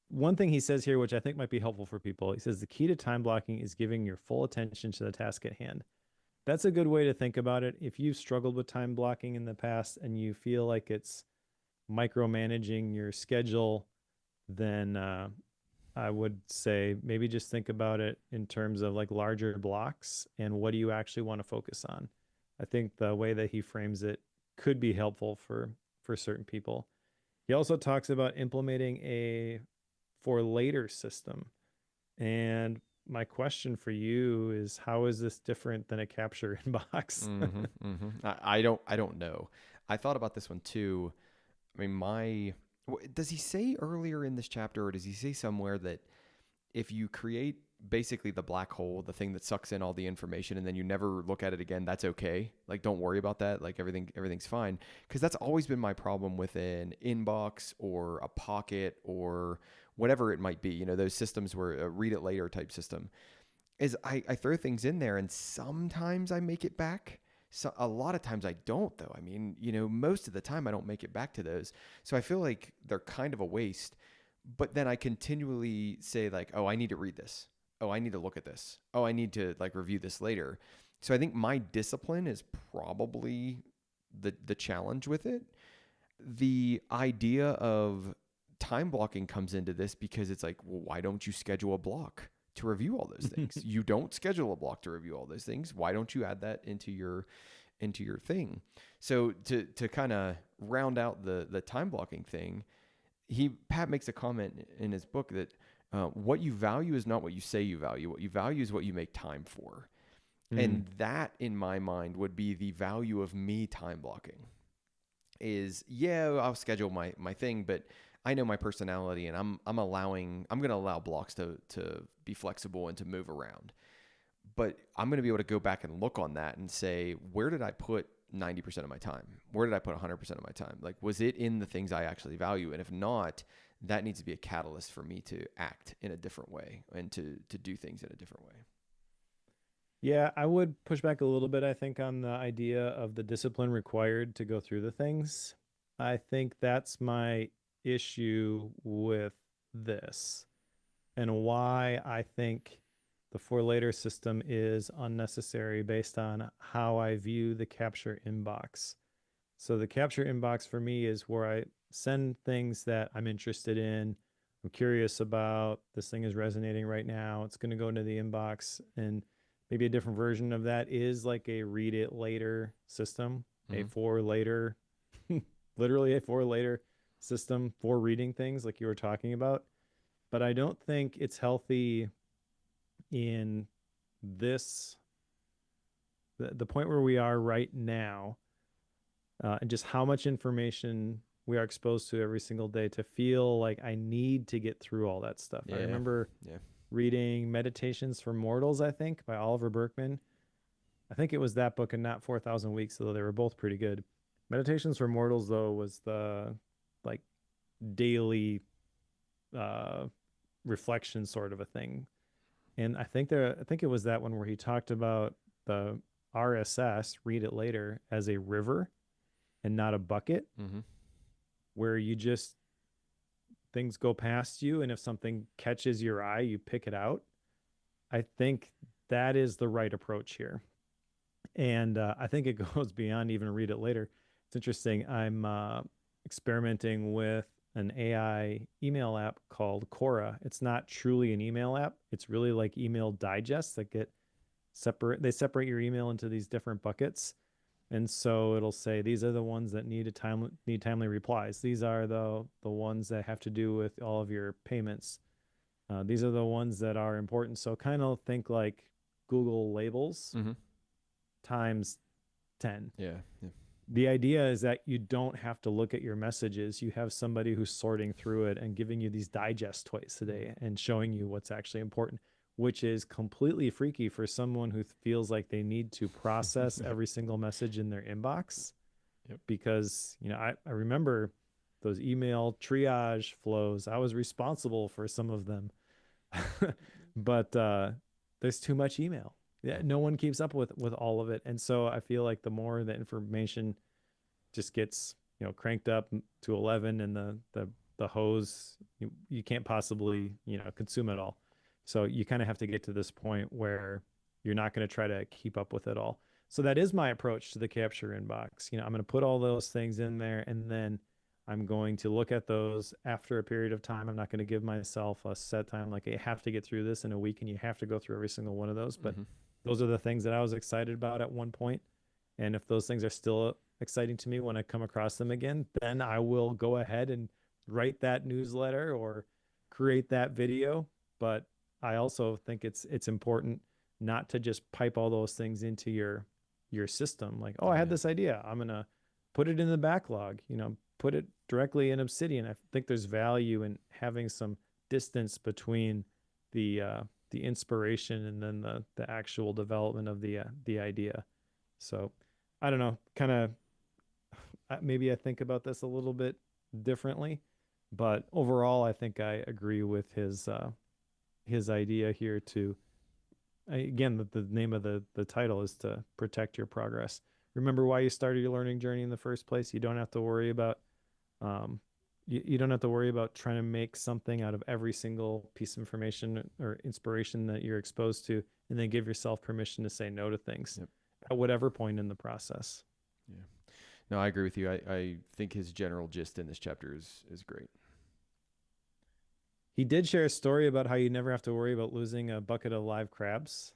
S2: one thing he says here, which I think might be helpful for people, he says the key to time blocking is giving your full attention to the task at hand. That's a good way to think about it. If you've struggled with time blocking in the past and you feel like it's micromanaging your schedule, then I would say maybe just think about it in terms of like larger blocks and what do you actually want to focus on. I think the way that he frames it could be helpful for certain people. He also talks about implementing a for later system. And my question for you is, how is this different than a capture inbox?
S1: Mm-hmm, mm-hmm. I don't know. I thought about this one too. I mean, does he say earlier in this chapter, or does he say somewhere that if you create basically the black hole, the thing that sucks in all the information, and then you never look at it again, that's okay? Like, don't worry about that. Like, everything's fine. Because that's always been my problem with an inbox or a pocket or whatever it might be. Those systems where a read it later type system is I throw things in there and sometimes I make it back. So a lot of times I don't, though. I mean, most of the time I don't make it back to those. So I feel like they're kind of a waste. But then I continually say like, oh, I need to read this. Oh, I need to look at this. Oh, I need to like review this later. So I think my discipline is probably the challenge with it. The idea of time blocking comes into this because it's like, well, why don't you schedule a block to review all those things? You don't schedule a block to review all those things. Why don't you add that into your thing? So to kind of round out the time blocking thing, Pat makes a comment in his book that what you value is not what you say you value. What you value is what you make time for. And that, in my mind, would be the value of me time blocking. Is, yeah, I'll schedule my thing, but I know my personality, and I'm going to allow blocks to be flexible and to move around. But I'm going to be able to go back and look on that and say, where did I put 90% of my time? Where did I put 100% of my time? Like, was it in the things I actually value? And if not, that needs to be a catalyst for me to act in a different way and to do things in a different way.
S2: Yeah, I would push back a little bit, I think, on the idea of the discipline required to go through the things. I think that's my issue with this. and why I think the for later system is unnecessary based on how I view the capture inbox. So the capture inbox for me is where I send things that I'm interested in. I'm curious about. This thing is resonating right now. It's going to go into the inbox. And maybe a different version of that is like a read it later system, a for later, literally a for later system for reading things like you were talking about. But I don't think it's healthy in this, the point where we are right now, and just how much information we are exposed to every single day to feel like I need to get through all that stuff. I
S1: Yeah.
S2: remember
S1: Yeah.
S2: reading Meditations for Mortals, I think, by Oliver Berkman. I think it was that book and not 4,000 Weeks, though they were both pretty good. Meditations for Mortals, though, was the like daily uh reflection sort of a thing. And I think it was that one where he talked about the RSS, read it later, as a river and not a bucket,
S1: Mm-hmm.
S2: where you just things go past you, and if something catches your eye, you pick it out. I think that is the right approach here. And I think it goes beyond even read it later. It's interesting. I'm experimenting with an AI email app called Cora. It's not truly an email app. It's really like email digests that get separate. They separate your email into these different buckets. And so it'll say these are the ones that need timely replies. These are the ones that have to do with all of your payments. These are the ones that are important. So kind of think like Google labels
S1: Mm-hmm.
S2: times 10.
S1: Yeah. Yeah.
S2: The idea is that you don't have to look at your messages. You have somebody who's sorting through it and giving you these digests twice a day and showing you what's actually important, which is completely freaky for someone who feels like they need to process every single message in their inbox.
S1: Yep.
S2: Because, I remember those email triage flows. I was responsible for some of them. But there's too much email. Yeah, no one keeps up with all of it. And so I feel like the more the information just gets, cranked up to 11, and the hose, you can't possibly, consume it all. So you kind of have to get to this point where you're not going to try to keep up with it all. So that is my approach to the capture inbox. I'm going to put all those things in there, and then I'm going to look at those after a period of time. I'm not going to give myself a set time, like, I have to get through this in a week and you have to go through every single one of those. But
S1: Mm-hmm.
S2: those are the things that I was excited about at one point. And if those things are still exciting to me when I come across them again, then I will go ahead and write that newsletter or create that video. But I also think it's important not to just pipe all those things into your system. Like, oh, I had
S1: Yeah.
S2: this idea. I'm gonna put it in the backlog, put it directly in Obsidian. I think there's value in having some distance between the the inspiration and then the actual development of the idea. So I don't know, kind of maybe I think about this a little bit differently, but overall I think I agree with his idea here to, again, the name of the title is to protect your progress. Remember why you started your learning journey in the first place. You don't have to worry about um, you don't have to worry about trying to make something out of every single piece of information or inspiration that you're exposed to, and then give yourself permission to say no to things
S1: Yep.
S2: at whatever point in the process.
S1: Yeah. No, I agree with you. I think his general gist in this chapter is great.
S2: He did share a story about how you never have to worry about losing a bucket of live crabs.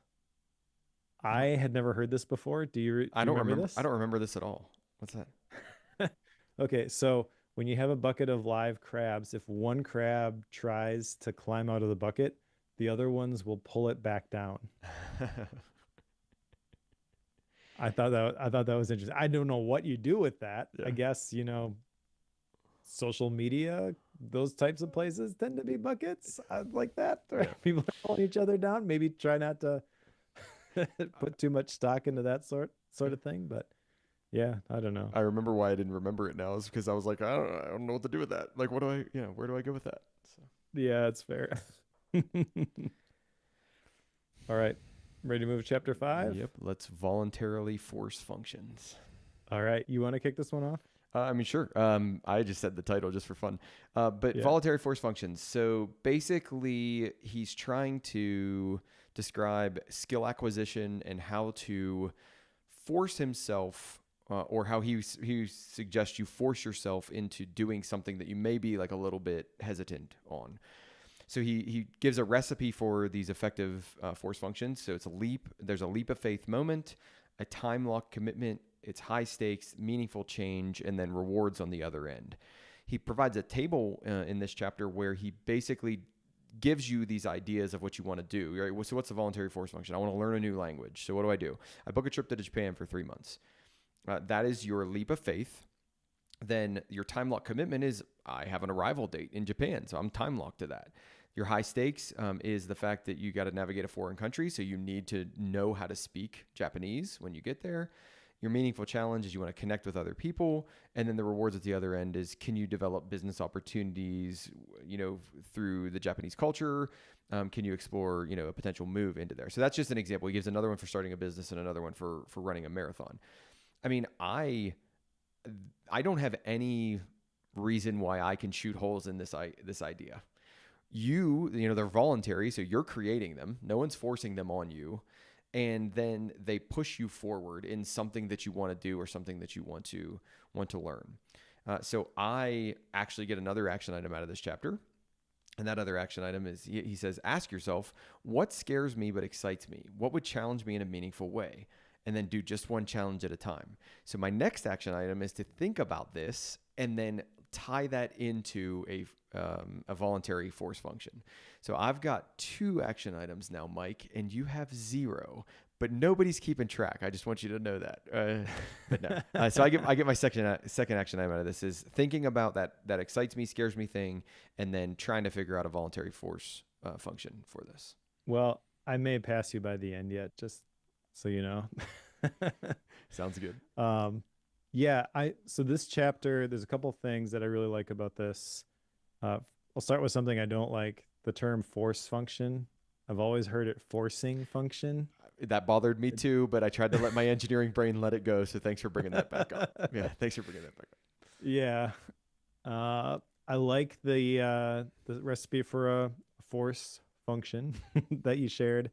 S2: I had never heard this before. Do you remember
S1: I
S2: this?
S1: don't remember this at all. What's that?
S2: Okay, so when you have a bucket of live crabs, if one crab tries to climb out of the bucket, the other ones will pull it back down. I thought that was interesting. I don't know what you do with that. I
S1: Yeah.
S2: guess, social media, those types of places tend to be buckets like that, where
S1: Yeah.
S2: people are pulling each other down. Maybe try not to put too much stock into that sort of thing. But yeah, I don't know.
S1: I remember why I didn't remember it now is because I was like, I don't know what to do with that. Like, where do I go with that? So.
S2: Yeah, it's fair. All right. Ready to move to chapter 5?
S1: Yep. Let's voluntarily force functions.
S2: All right. You want to kick this one off?
S1: I mean, sure. I just said the title just for fun. But
S2: Yeah.
S1: voluntary force functions. So basically, he's trying to describe skill acquisition and how to force himself, or how he suggests you force yourself into doing something that you may be like a little bit hesitant on. So he gives a recipe for these effective force functions. So it's a leap. There's a leap of faith moment, a time lock commitment. It's high stakes, meaningful change, and then rewards on the other end. He provides a table in this chapter where he basically gives you these ideas of what you want to do. Right? So what's the voluntary force function? I want to learn a new language. So what do? I book a trip to Japan for 3 months. That is your leap of faith. Then your time lock commitment is I have an arrival date in Japan, so I'm time locked to that. Your high stakes is the fact that you got to navigate a foreign country, so you need to know how to speak Japanese when you get there. Your meaningful challenge is you want to connect with other people, and then the rewards at the other end is can you develop business opportunities, through the Japanese culture? Can you explore, a potential move into there? So that's just an example. He gives another one for starting a business and another one for running a marathon. I mean, I don't have any reason why I can shoot holes in this idea. They're voluntary, so you're creating them. No one's forcing them on you. And then they push you forward in something that you want to do or something that you want to learn. So I actually get another action item out of this chapter. And that other action item is, he says, ask yourself, what scares me but excites me? What would challenge me in a meaningful way? And then do just one challenge at a time. So my next action item is to think about this and then tie that into a voluntary force function. So I've got 2 action items now, Mike, and you have 0. But nobody's keeping track. I just want you to know that. But no. So I get my second action item out of this is thinking about that excites me, scares me thing, and then trying to figure out a voluntary force function for this.
S2: Well, I may pass you by the end yet, just so you know.
S1: Sounds good.
S2: Yeah, so this chapter, there's a couple things that I really like about this. I'll start with something I don't like, the term force function. I've always heard it forcing function.
S1: That bothered me too, but I tried to let my engineering brain let it go. So thanks for bringing that back up. Yeah, thanks for bringing that back up.
S2: Yeah. I like the recipe for a force function that you shared.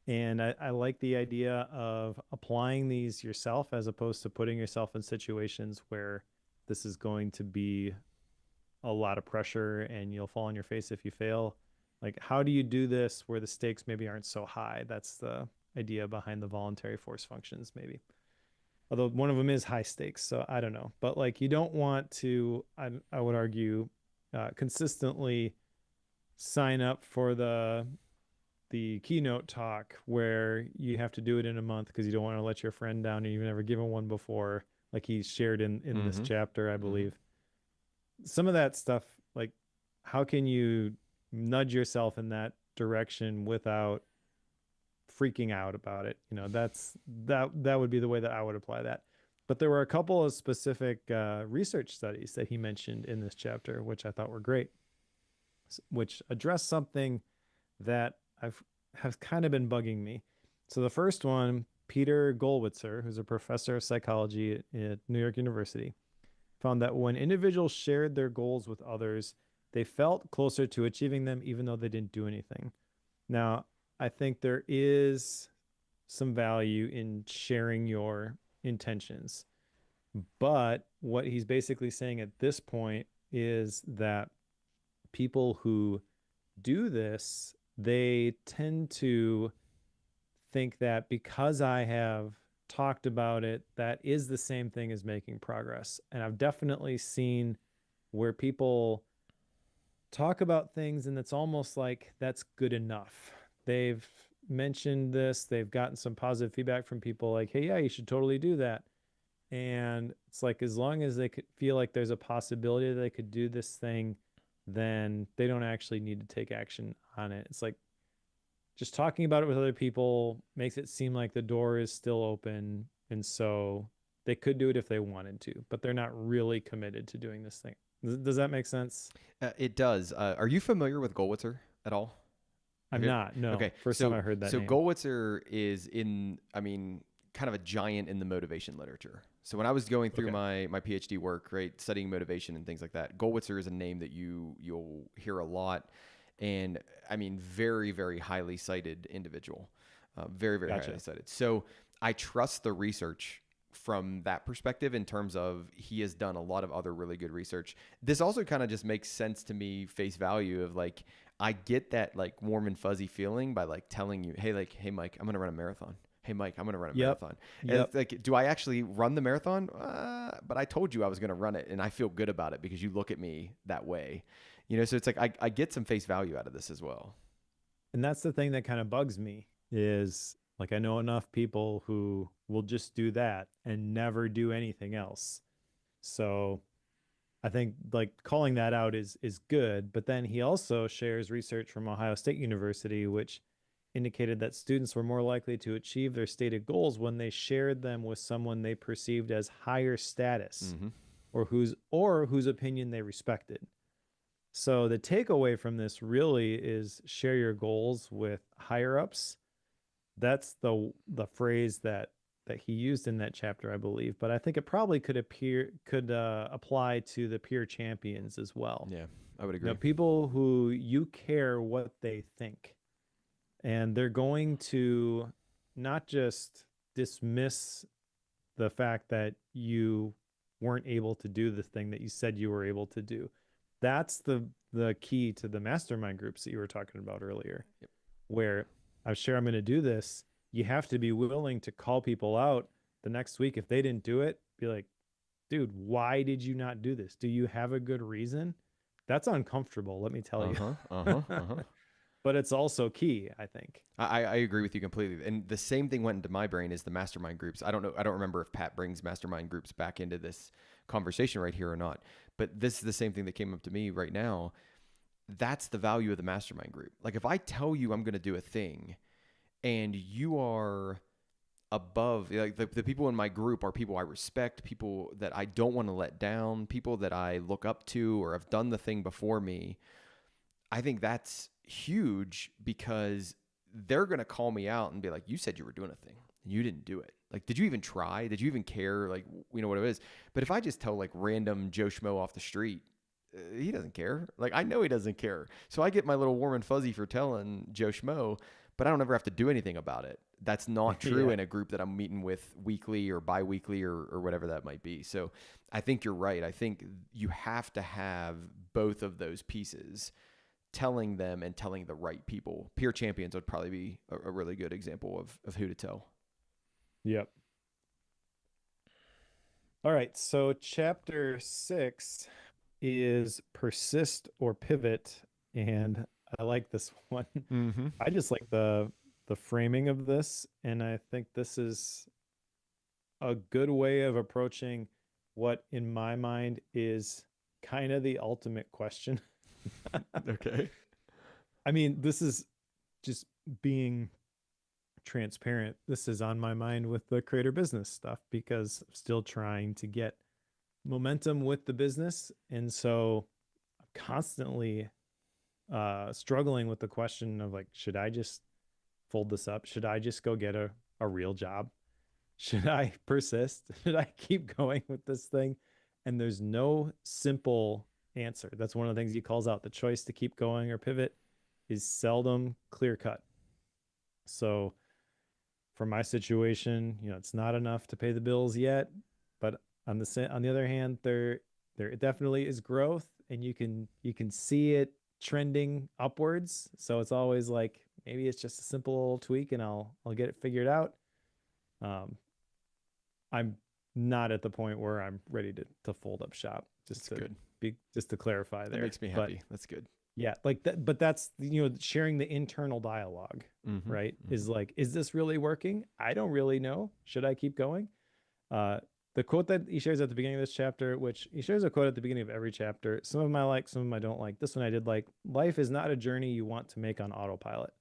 S2: And I like the idea of applying these yourself as opposed to putting yourself in situations where this is going to be a lot of pressure and you'll fall on your face if you fail. Like, how do you do this where the stakes maybe aren't so high? That's the idea behind the voluntary force functions, maybe. Although one of them is high stakes, so I don't know. But like, you don't want to, I would argue, consistently sign up for the keynote talk where you have to do it in a month because you don't want to let your friend down and you've never given one before, like he shared in this chapter, I believe. Some of that stuff, like, how can you nudge yourself in that direction without freaking out about it? That would be the way that I would apply that. But there were a couple of specific research studies that he mentioned in this chapter, which I thought were great, which address something that have kind of been bugging me. So the first one, Peter Gollwitzer, who's a professor of psychology at New York University, found that when individuals shared their goals with others, they felt closer to achieving them even though they didn't do anything. Now, I think there is some value in sharing your intentions. But what he's basically saying at this point is that people who do this, they tend to think that because I have talked about it, that is the same thing as making progress. And I've definitely seen where people talk about things and it's almost like that's good enough. They've mentioned this, they've gotten some positive feedback from people like, hey, yeah, you should totally do that. And it's like, as long as they could feel like there's a possibility that they could do this thing, then they don't actually need to take action on it. It's like just talking about it with other people makes it seem like the door is still open. And so they could do it if they wanted to, but they're not really committed to doing this thing. Does that make sense?
S1: It does. Are you familiar with Gollwitzer at all?
S2: I'm not. No.
S1: Okay.
S2: First time I heard that name.
S1: Gollwitzer is kind of a giant in the motivation literature. So when I was going through
S2: Okay.
S1: my PhD work, right, studying motivation and things like that, Goldwitzer is a name that you'll hear a lot, and I mean, very very highly cited individual, very very highly
S2: Gotcha.
S1: cited. So I trust the research from that perspective in terms of he has done a lot of other really good research. This also kind of just makes sense to me face value of like I get that like warm and fuzzy feeling by like telling you, hey, like, hey, Mike, I'm going to run a marathon. Hey, Mike, I'm going to run a
S2: Yep.
S1: marathon. And
S2: Yep.
S1: it's like, do I actually run the marathon? But I told you I was going to run it, and I feel good about it because you look at me that way. So it's like I get some face value out of this as well.
S2: And that's the thing that kind of bugs me is like I know enough people who will just do that and never do anything else. So I think like calling that out is good, but then he also shares research from Ohio State University which indicated that students were more likely to achieve their stated goals when they shared them with someone they perceived as higher status
S1: Mm-hmm.
S2: or whose opinion they respected. So the takeaway from this really is share your goals with higher ups. That's the phrase that he used in that chapter, I believe. But I think it probably could apply to the peer champions as well.
S1: Yeah, I would agree.
S2: People who you care what they think, and they're going to not just dismiss the fact that you weren't able to do the thing that you said you were able to do. That's the key to the mastermind groups that you were talking about earlier,
S1: Yep.
S2: where I'm sure I'm going to do this. You have to be willing to call people out the next week if they didn't do it. Be like, dude, why did you not do this? Do you have a good reason? That's uncomfortable, let me tell
S1: Uh
S2: you.
S1: huh. Uh huh. Uh huh.
S2: But it's also key, I think.
S1: I agree with you completely. And the same thing went into my brain is the mastermind groups. I don't know. I don't remember if Pat brings mastermind groups back into this conversation right here or not. But this is the same thing that came up to me right now. That's the value of the mastermind group. Like if I tell you I'm going to do a thing and you are above, like the people in my group are people I respect, people that I don't want to let down, people that I look up to or have done the thing before me. I think that's huge because they're going to call me out and be like, you said you were doing a thing and you didn't do it. Like, did you even try? Did you even care? Like, what it is. But if I just tell like random Joe Schmo off the street, he doesn't care. Like, I know he doesn't care. So I get my little warm and fuzzy for telling Joe Schmo, but I don't ever have to do anything about it. That's not true
S2: Yeah.
S1: in a group that I'm meeting with weekly or bi-weekly or whatever that might be. So I think you're right. I think you have to have both of those pieces, telling them and telling the right people. Peer champions would probably be a really good example of who to tell.
S2: Yep. All right. So chapter 6 is persist or pivot. And I like this one.
S1: Mm-hmm.
S2: I just like the framing of this. And I think this is a good way of approaching what in my mind is kind of the ultimate question.
S1: Okay.
S2: I mean, this is just being transparent. This is on my mind with the creator business stuff because I'm still trying to get momentum with the business. And so I'm constantly struggling with the question of like, should I just fold this up? Should I just go get a real job? Should I persist? Should I keep going with this thing? And there's no simple answer. That's one of the things he calls out. The choice to keep going or pivot is seldom clear cut. So for my situation, it's not enough to pay the bills yet, but on the other hand, there definitely is growth, and you can see it trending upwards. So it's always like maybe it's just a simple tweak, and I'll get it figured out. Um, I'm not at the point where I'm ready to fold up shop.
S1: That's good.
S2: Just to clarify
S1: That
S2: there,
S1: makes me
S2: but
S1: happy. That's good.
S2: yeah, like that, but that's sharing the internal dialogue,
S1: Mm-hmm.
S2: right?
S1: Mm-hmm.
S2: Is like, is this really working? I don't really know. Should I keep going? Uh, the quote that he shares at the beginning of this chapter, which he shares a quote at the beginning of every chapter. Some of them I like, some of them I don't like. This one I did like. Life is not a journey you want to make on autopilot.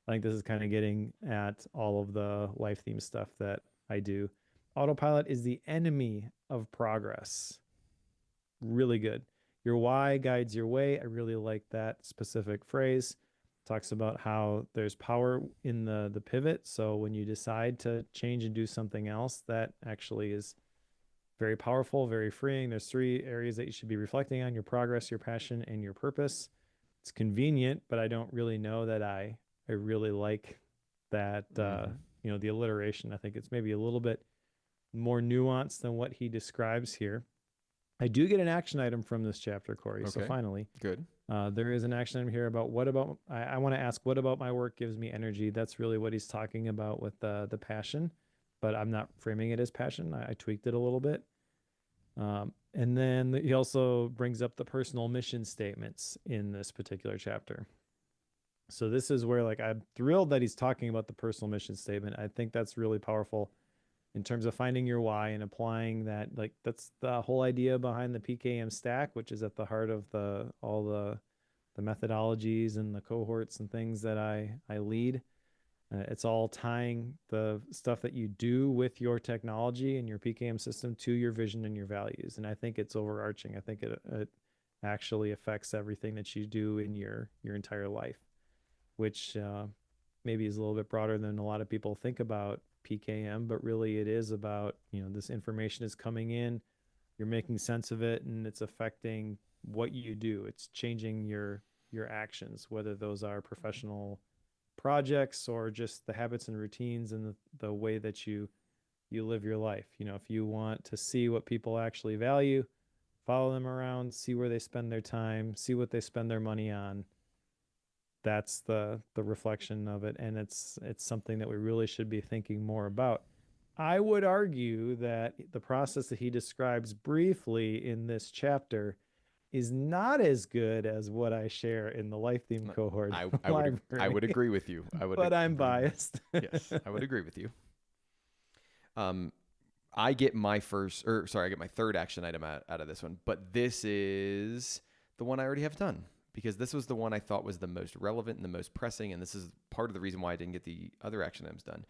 S2: I think this is kind of getting at all of the life theme stuff that I do. Autopilot is the enemy of progress. Really good. Your why guides your way. I really like that specific phrase. talks about how there's power in the pivot. So when you decide to change and do something else, that actually is very powerful, very freeing. There's three areas that you should be reflecting on: your progress, your passion, and your purpose. It's convenient, but I don't really know that I really like that
S1: Mm-hmm.
S2: the alliteration. I think it's maybe a little bit more nuanced than what he describes here. I do get an action item from this chapter, Corey. So
S1: Okay.
S2: finally,
S1: Good.
S2: there is an action item here about what about I want to ask what about my work gives me energy. That's really what he's talking about with the passion, but I'm not framing it as passion. I tweaked it a little bit. And then he also brings up the personal mission statements in this particular chapter. So this is where like I'm thrilled that he's talking about the personal mission statement. I think that's really powerful in terms of finding your why and applying that. Like that's the whole idea behind the PKM stack, which is at the heart of the all the methodologies and the cohorts and things that I lead. It's all tying the stuff that you do with your technology and your PKM system to your vision and your values. And I think it's overarching. I think it actually affects everything that you do in your entire life, which maybe is a little bit broader than a lot of people think about PKM, but really it is about, this information is coming in, you're making sense of it, and it's affecting what you do. It's changing your actions, whether those are professional projects or just the habits and routines and the way that you live your life. If you want to see what people actually value, follow them around, see where they spend their time, see what they spend their money on. That's the reflection of it, and it's something that we really should be thinking more about. I would argue that the process that he describes briefly in this chapter is not as good as what I share in the life theme cohort
S1: I would
S2: library,
S1: agree with you. I would
S2: but I'm
S1: agree.
S2: biased.
S1: Yes, I would agree with you. Um, I get my first, or sorry, I get my third action item out of this one, but this is the one I already have done because this was the one I thought was the most relevant and the most pressing, and this is part of the reason why I didn't get the other action items done.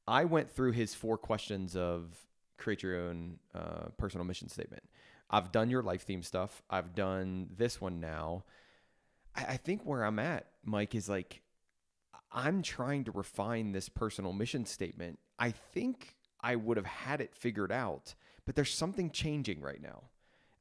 S1: I went through his 4 questions of create your own personal mission statement. I've done your life theme stuff. I've done this one now. I think where I'm at, Mike, is like I'm trying to refine this personal mission statement. I think I would have had it figured out, but there's something changing right now.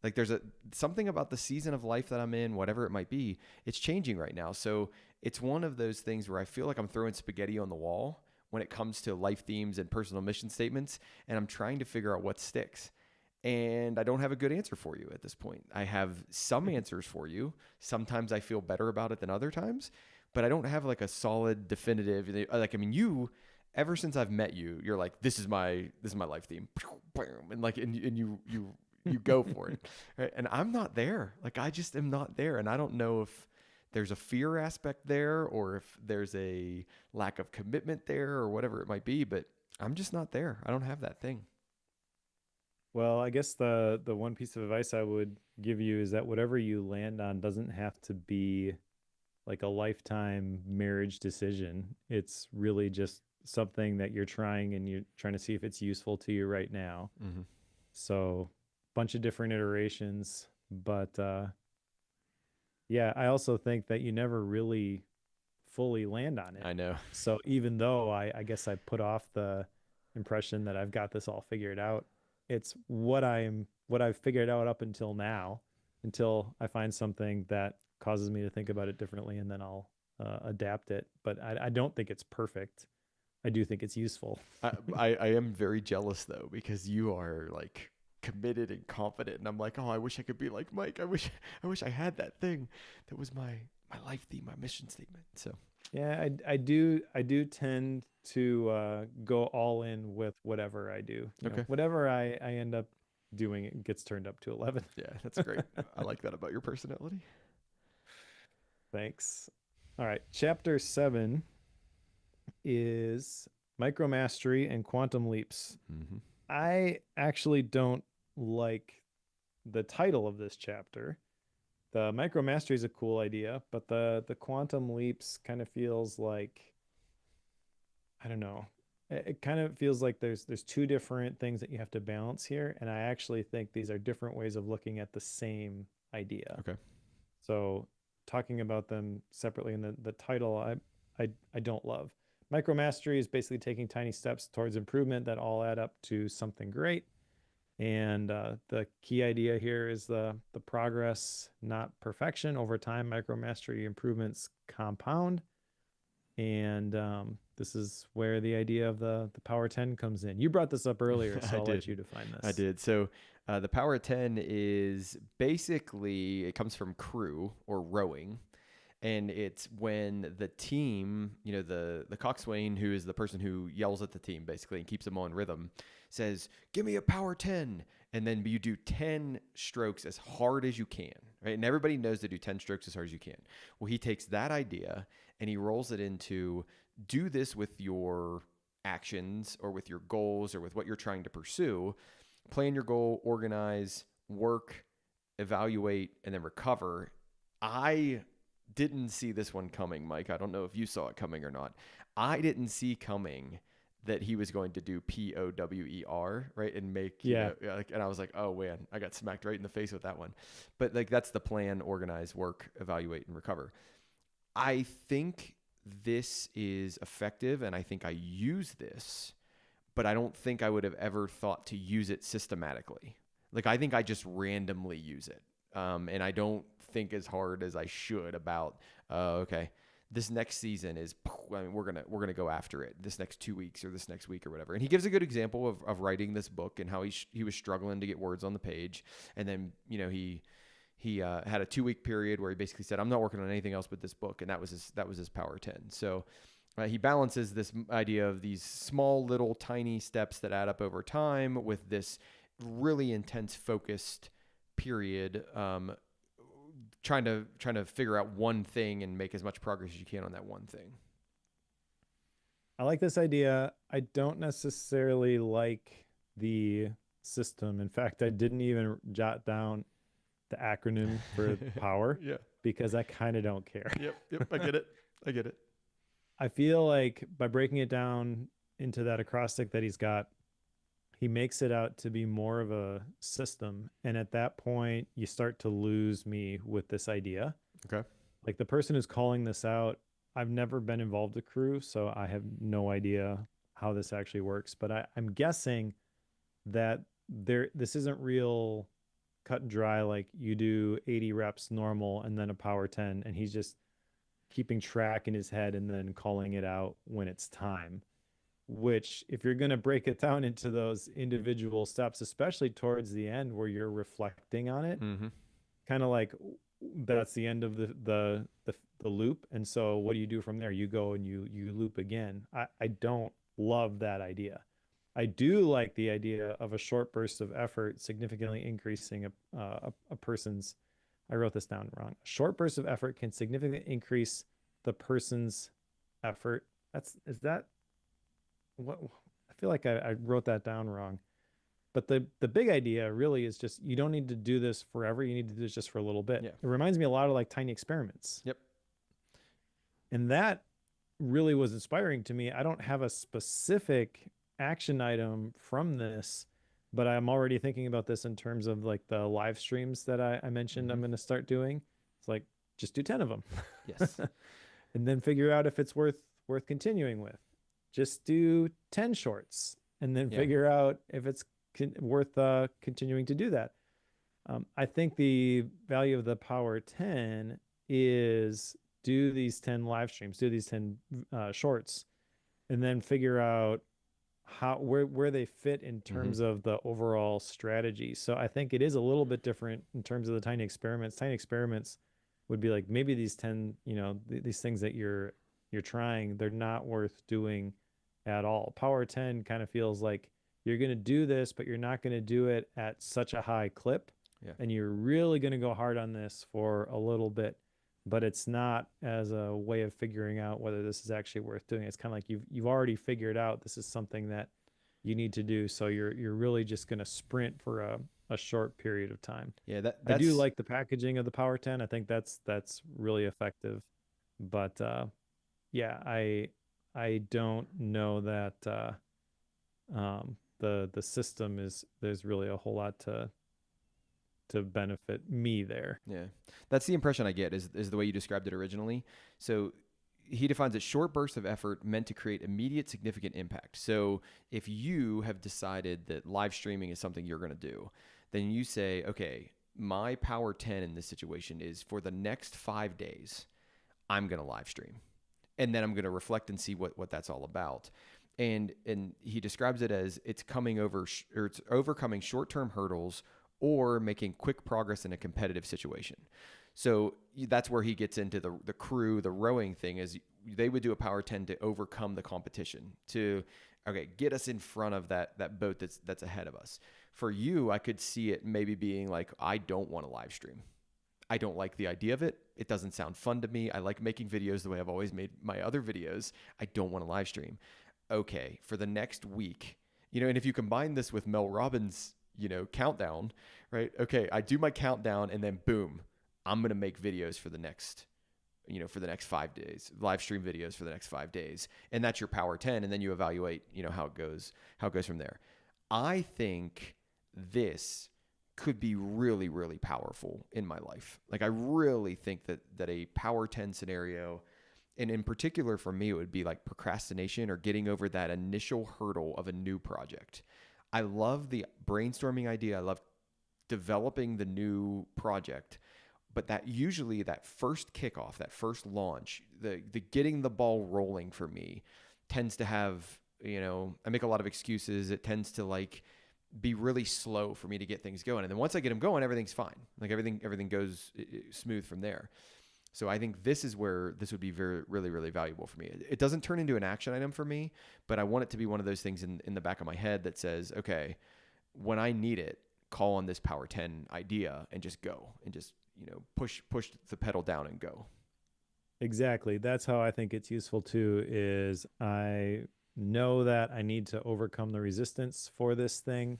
S1: Like there's something about the season of life that I'm in, whatever it might be, it's changing right now. So it's one of those things where I feel like I'm throwing spaghetti on the wall when it comes to life themes and personal mission statements, and I'm trying to figure out what sticks. And I don't have a good answer for you at this point. I have some answers for you. Sometimes I feel better about it than other times, but I don't have like a solid definitive like I mean you ever since I've met you, you're like this is my life theme. And like and you go for it. Right? And I'm not there. Like I just am not there, and I don't know if there's a fear aspect there or if there's a lack of commitment there or whatever it might be, but I'm just not there. I don't have that thing.
S2: Well, I guess the one piece of advice I would give you is that whatever you land on doesn't have to be like a lifetime marriage decision. It's really just something that you're trying and you're trying to see if it's useful to you right now.
S1: Mm-hmm.
S2: So, bunch of different iterations, but yeah, I also think that you never really fully land on it.
S1: I know.
S2: So even though I guess I put off the impression that I've got this all figured out, it's what I've figured out up until now, until I find something that causes me to think about it differently, and then I'll adapt it. But I don't think it's perfect. I do think it's useful.
S1: I am very jealous though because you are like committed and confident, and I'm like, oh, I wish I could be like Mike. I wish I had that thing that was my life theme, my mission statement. So
S2: Yeah, I do tend to go all in with whatever I do.
S1: okay,
S2: Whatever I end up doing, it gets turned up to 11.
S1: yeah, that's great. I like that about your personality.
S2: Thanks. All right, chapter 7 is micromastery and quantum leaps.
S1: Mm-hmm.
S2: I actually don't like the title of this chapter. The micromastery is a cool idea, but the quantum leaps kind of feels like, I don't know. It kind of feels like there's two different things that you have to balance here, and I actually think these are different ways of looking at the same idea.
S1: Okay.
S2: So talking about them separately in the title, I don't love. Micro mastery is basically taking tiny steps towards improvement that all add up to something great. And the key idea here is the progress, not perfection. Over time, micro mastery improvements compound. And this is where the idea of the Power 10 comes in. You brought this up earlier, so I'll let you define this.
S1: I did. So the Power 10 is basically, it comes from crew or rowing. And it's when the team, the coxswain, who is the person who yells at the team basically and keeps them on rhythm, says, "Give me a power 10." And then you do 10 strokes as hard as you can, right? And everybody knows to do 10 strokes as hard as you can. Well, he takes that idea and he rolls it into, do this with your actions or with your goals or with what you're trying to pursue. Plan your goal, organize, work, evaluate, and then recover. I didn't see this one coming, Mike. I don't know if you saw it coming or not. I didn't see coming that he was going to do POWER, right? And make, and I was like, oh man, I got smacked right in the face with that one. But like, that's the plan, organize, work, evaluate, and recover. I think this is effective, and I think I use this, but I don't think I would have ever thought to use it systematically. Like, I think I just randomly use it. And I don't think as hard as I should about, okay, this next season is, I mean, we're gonna go after it this next 2 weeks or this next week or whatever. And he gives a good example of writing this book and how he was struggling to get words on the page. And then, he had a 2 week period where he basically said, I'm not working on anything else but this book. And that was his Power 10. So he balances this idea of these small little tiny steps that add up over time with this really intense focused period, trying to figure out one thing and make as much progress as you can on that one thing.
S2: I like this idea. I don't necessarily like the system. In fact, I didn't even jot down the acronym for power because I kind of don't care.
S1: Yep. I get it.
S2: I feel like by breaking it down into that acrostic that he's got, he makes it out to be more of a system. And at that point, you start to lose me with this idea.
S1: Okay.
S2: Like the person who's calling this out, I've never been involved with crew, so I have no idea how this actually works. But I'm guessing that this isn't real cut and dry, like you do 80 reps normal and then a power 10, and he's just keeping track in his head and then calling it out when it's time. Which, if you're going to break it down into those individual steps, especially towards the end where you're reflecting on it, kind of like that's the end of the loop. And so what do you do from there? You go and you loop again. I don't love that idea. I do like the idea of a short burst of effort significantly increasing a person's, I wrote this down wrong. A short burst of effort can significantly increase the person's effort. Is that what? I feel like I wrote that down wrong. But the big idea really is just, you don't need to do this forever. You need to do this just for a little bit.
S1: Yeah.
S2: It reminds me a lot of like tiny experiments.
S1: Yep.
S2: And that really was inspiring to me. I don't have a specific action item from this, but I'm already thinking about this in terms of like the live streams that I mentioned I'm going to start doing. It's like, just do 10 of them.
S1: Yes.
S2: And then figure out if it's worth continuing with. Just do 10 shorts and then figure out if it's worth continuing to do that. I think the value of the Power 10 is do these 10 live streams, do these 10 shorts, and then figure out where they fit in terms of the overall strategy. So I think it is a little bit different in terms of the tiny experiments. Tiny experiments would be like, maybe these 10, these things that you're trying, they're not worth doing at all. Power 10 kind of feels like you're going to do this, but you're not going to do it at such a high clip.
S1: Yeah.
S2: And you're really going to go hard on this for a little bit, but it's not as a way of figuring out whether this is actually worth doing. It's kind of like you've already figured out this is something that you need to do. So you're really just going to sprint for a short period of time.
S1: Yeah.
S2: I do like the packaging of the Power 10. I think that's really effective, but yeah, I don't know that the system there's really a whole lot to. to benefit me there.
S1: Yeah. That's the impression I get is the way you described it originally. So he defines it short bursts of effort meant to create immediate significant impact. So if you have decided that live streaming is something you're going to do, then you say, okay, my power 10 in this situation is for the next 5 days, I'm going to live stream. And then I'm going to reflect and see what that's all about. And he describes it as it's coming over or it's overcoming short-term hurdles or making quick progress in a competitive situation. So that's where he gets into the crew, the rowing thing is they would do a power 10 to overcome the competition, to okay, get us in front of that boat that's ahead of us. For you, I could see it maybe being like, I don't want to live stream. I don't like the idea of it. It doesn't sound fun to me. I like making videos the way I've always made my other videos. I don't want to live stream. Okay, for the next week, and if you combine this with Mel Robbins, countdown, right? Okay, I do my countdown and then boom, I'm going to make videos for the next 5 days, live stream videos for the next 5 days. And that's your power 10. And then you evaluate, how it goes from there. I think this could be really, really powerful in my life. Like I really think that a power 10 scenario, and in particular for me, it would be like procrastination or getting over that initial hurdle of a new project. I love the brainstorming idea. I love developing the new project, but that first kickoff, that first launch, the getting the ball rolling for me tends to have, I make a lot of excuses. It tends to like be really slow for me to get things going. And then once I get them going, everything's fine. Like everything goes smooth from there. So I think this is where this would be very, really, really valuable for me. It doesn't turn into an action item for me, but I want it to be one of those things in the back of my head that says, okay, when I need it, call on this power 10 idea and just go and just, push the pedal down and go.
S2: Exactly. That's how I think it's useful too, is I know that I need to overcome the resistance for this thing.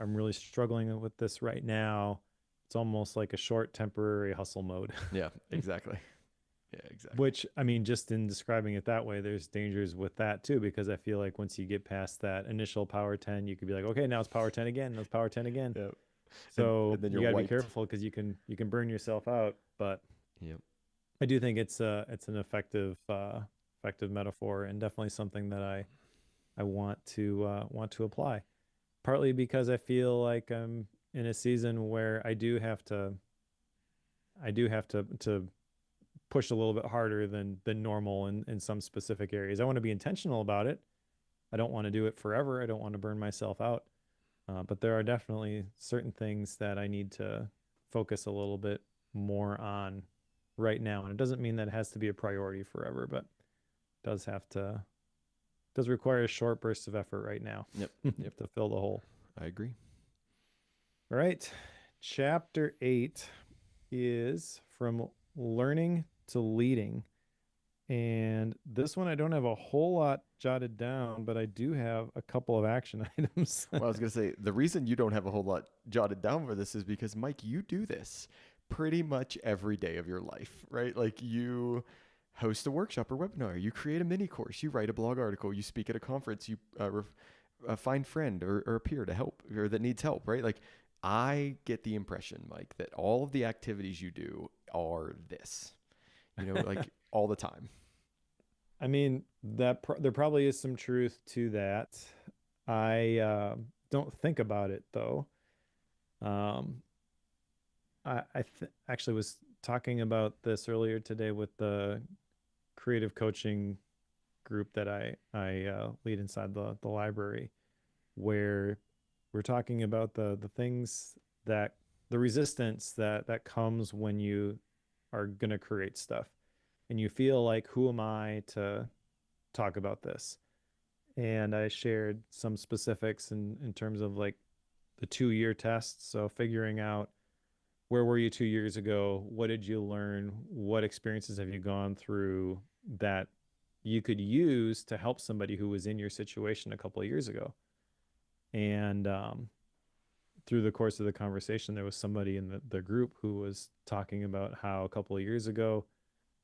S2: I'm really struggling with this right now. It's almost like a short temporary hustle mode.
S1: Yeah, exactly. Yeah, exactly.
S2: Which, I mean, just in describing it that way, there's dangers with that too, because I feel like once you get past that initial power 10, you could be like, okay, now it's power 10 again. Now it's power 10 again.
S1: Yep.
S2: So
S1: and then
S2: you
S1: you're
S2: got to be
S1: wiped.
S2: careful because you can burn yourself out. But
S1: Yep.
S2: I do think it's an effective metaphor, and definitely something that I want to apply. Partly because I feel like I'm in a season where I do have to push a little bit harder than normal in some specific areas. I want to be intentional about it. I don't want to do it forever. I don't want to burn myself out. But there are definitely certain things that I need to focus a little bit more on right now. And it doesn't mean that it has to be a priority forever, but it does require a short burst of effort right now.
S1: Yep.
S2: To fill the hole.
S1: I agree.
S2: All right. Chapter 8 is From Learning to Leading. And this one, I don't have a whole lot jotted down, but I do have a couple of action items.
S1: Well, I was going to say, the reason you don't have a whole lot jotted down for this is because, Mike, you do this pretty much every day of your life, right? Like you host a workshop or webinar, you create a mini course, you write a blog article, you speak at a conference, you find a friend or a peer to help or that needs help, right? Like I get the impression, Mike, that all of the activities you do are this, like all the time.
S2: I mean, there probably is some truth to that. I don't think about it though. I actually was talking about this earlier today with the creative coaching group that I lead inside the library, where we're talking about the things that the resistance that comes when you are going to create stuff and you feel like, who am I to talk about this? And I shared some specifics in terms of like the 2-year test. So figuring out, where were you 2 years ago? What did you learn? What experiences have you gone through that you could use to help somebody who was in your situation a couple of years ago? And through the course of the conversation, there was somebody in the group who was talking about how a couple of years ago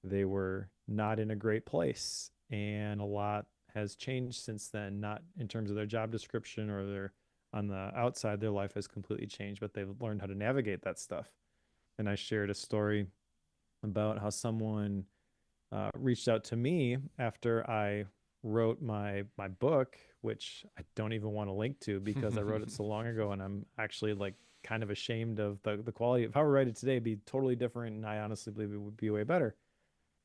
S2: they were not in a great place, and a lot has changed since then, not in terms of their job description or their on the outside, their life has completely changed, but they've learned how to navigate that stuff. And I shared a story about how someone reached out to me after I wrote my book, which I don't even want to link to because I wrote it so long ago, and I'm actually like kind of ashamed of the quality. If I were to write it today, it'd be totally different, and I honestly believe it would be way better.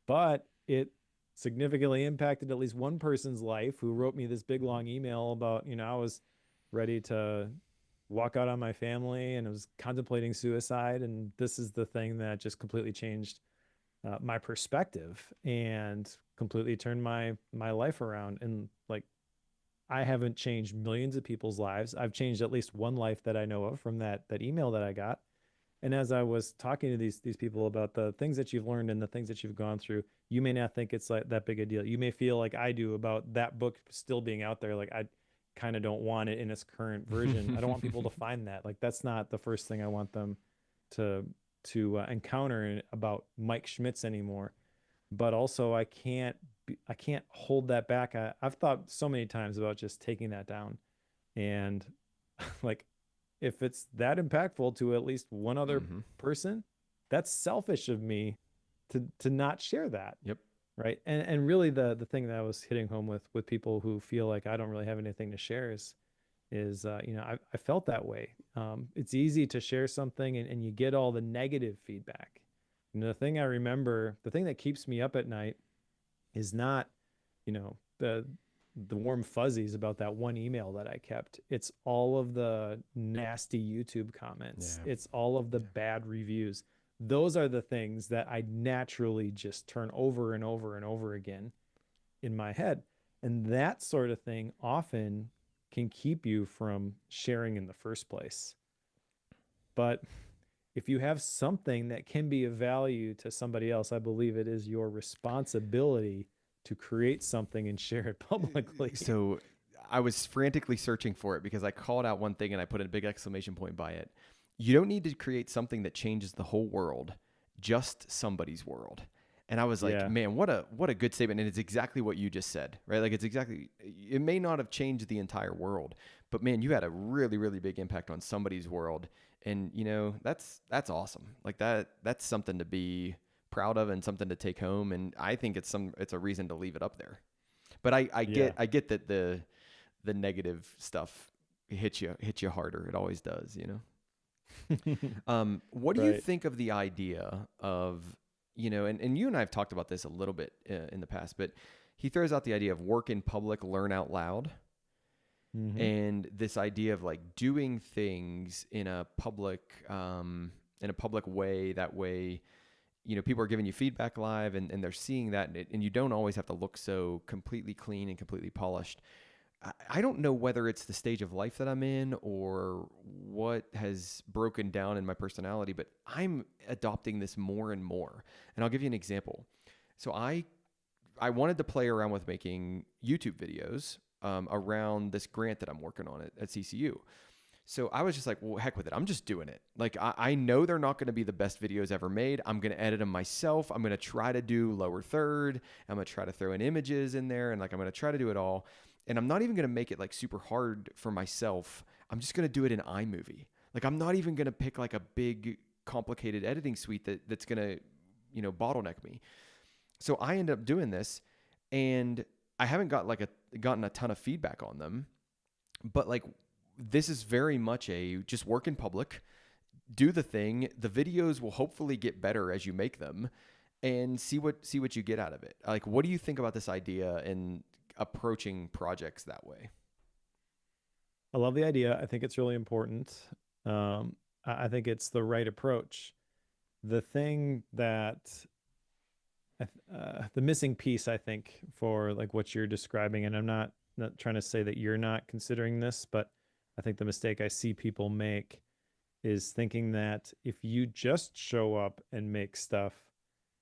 S2: But it significantly impacted at least one person's life who wrote me this big long email about, I was ready to walk out on my family and I was contemplating suicide, and this is the thing that just completely changed my perspective and completely turned my life around. And like, I haven't changed millions of people's lives. I've changed at least one life that I know of from that email that I got. And as I was talking to these people about the things that you've learned and the things that you've gone through, you may not think it's like that big a deal. You may feel like I do about that book still being out there. Like, I kind of don't want it in its current version. I don't want people to find that. Like, that's not the first thing I want them to encounter about Mike Schmitz anymore. But also, I can't hold that back. I've thought so many times about just taking that down, and like, if it's that impactful to at least one other
S1: Hmm.
S2: person, that's selfish of me to not share that.
S1: Yep.
S2: Right. And really the thing that I was hitting home with people who feel like I don't really have anything to share is I felt that way. It's easy to share something and you get all the negative feedback. And the thing I remember, the thing that keeps me up at night is not, the warm fuzzies about that one email that I kept. It's all of the nasty YouTube comments.
S1: Yeah.
S2: It's all of the
S1: Yeah.
S2: bad reviews. Those are the things that I naturally just turn over and over and over again in my head. And that sort of thing often can keep you from sharing in the first place. But if you have something that can be of value to somebody else, I believe it is your responsibility to create something and share it publicly.
S1: So I was frantically searching for it because I called out one thing and I put a big exclamation point by it. You don't need to create something that changes the whole world, just somebody's world. And I was like,
S2: Yeah.
S1: man, what a good statement. And it's exactly what you just said, right? Like, it may not have changed the entire world, but man, you had a really, really big impact on somebody's world. And that's awesome. Like that's something to be proud of and something to take home. And I think it's a reason to leave it up there. But
S2: Yeah.
S1: I get that the negative stuff hits you harder. It always does. What do you
S2: Right.
S1: think of the idea of, and you and I have talked about this a little bit in the past, but he throws out the idea of work in public, learn out loud,
S2: Hmm.
S1: and this idea of like doing things in a public way. That way, people are giving you feedback live and they're seeing that, and you don't always have to look so completely clean and completely polished. I don't know whether it's the stage of life that I'm in or what has broken down in my personality, but I'm adopting this more and more. And I'll give you an example. So I wanted to play around with making YouTube videos around this grant that I'm working on at CCU. So I was just like, well, heck with it. I'm just doing it. Like, I know they're not going to be the best videos ever made. I'm going to edit them myself. I'm going to try to do lower third. I'm going to try to throw in images in there. And like, I'm going to try to do it all. And I'm not even going to make it like super hard for myself. I'm just going to do it in iMovie. Like, I'm not even going to pick like a big complicated editing suite that's going to, bottleneck me. So I end up doing this and I haven't gotten a ton of feedback on them, but like, this is very much a just work in public, do the thing. The videos will hopefully get better as you make them and see what you get out of it. Like, what do you think about this idea and approaching projects that way?
S2: I love the idea. I think it's really important. I think it's the right approach. The thing that the missing piece, I think, for like what you're describing, and I'm not trying to say that you're not considering this, but I think the mistake I see people make is thinking that if you just show up and make stuff,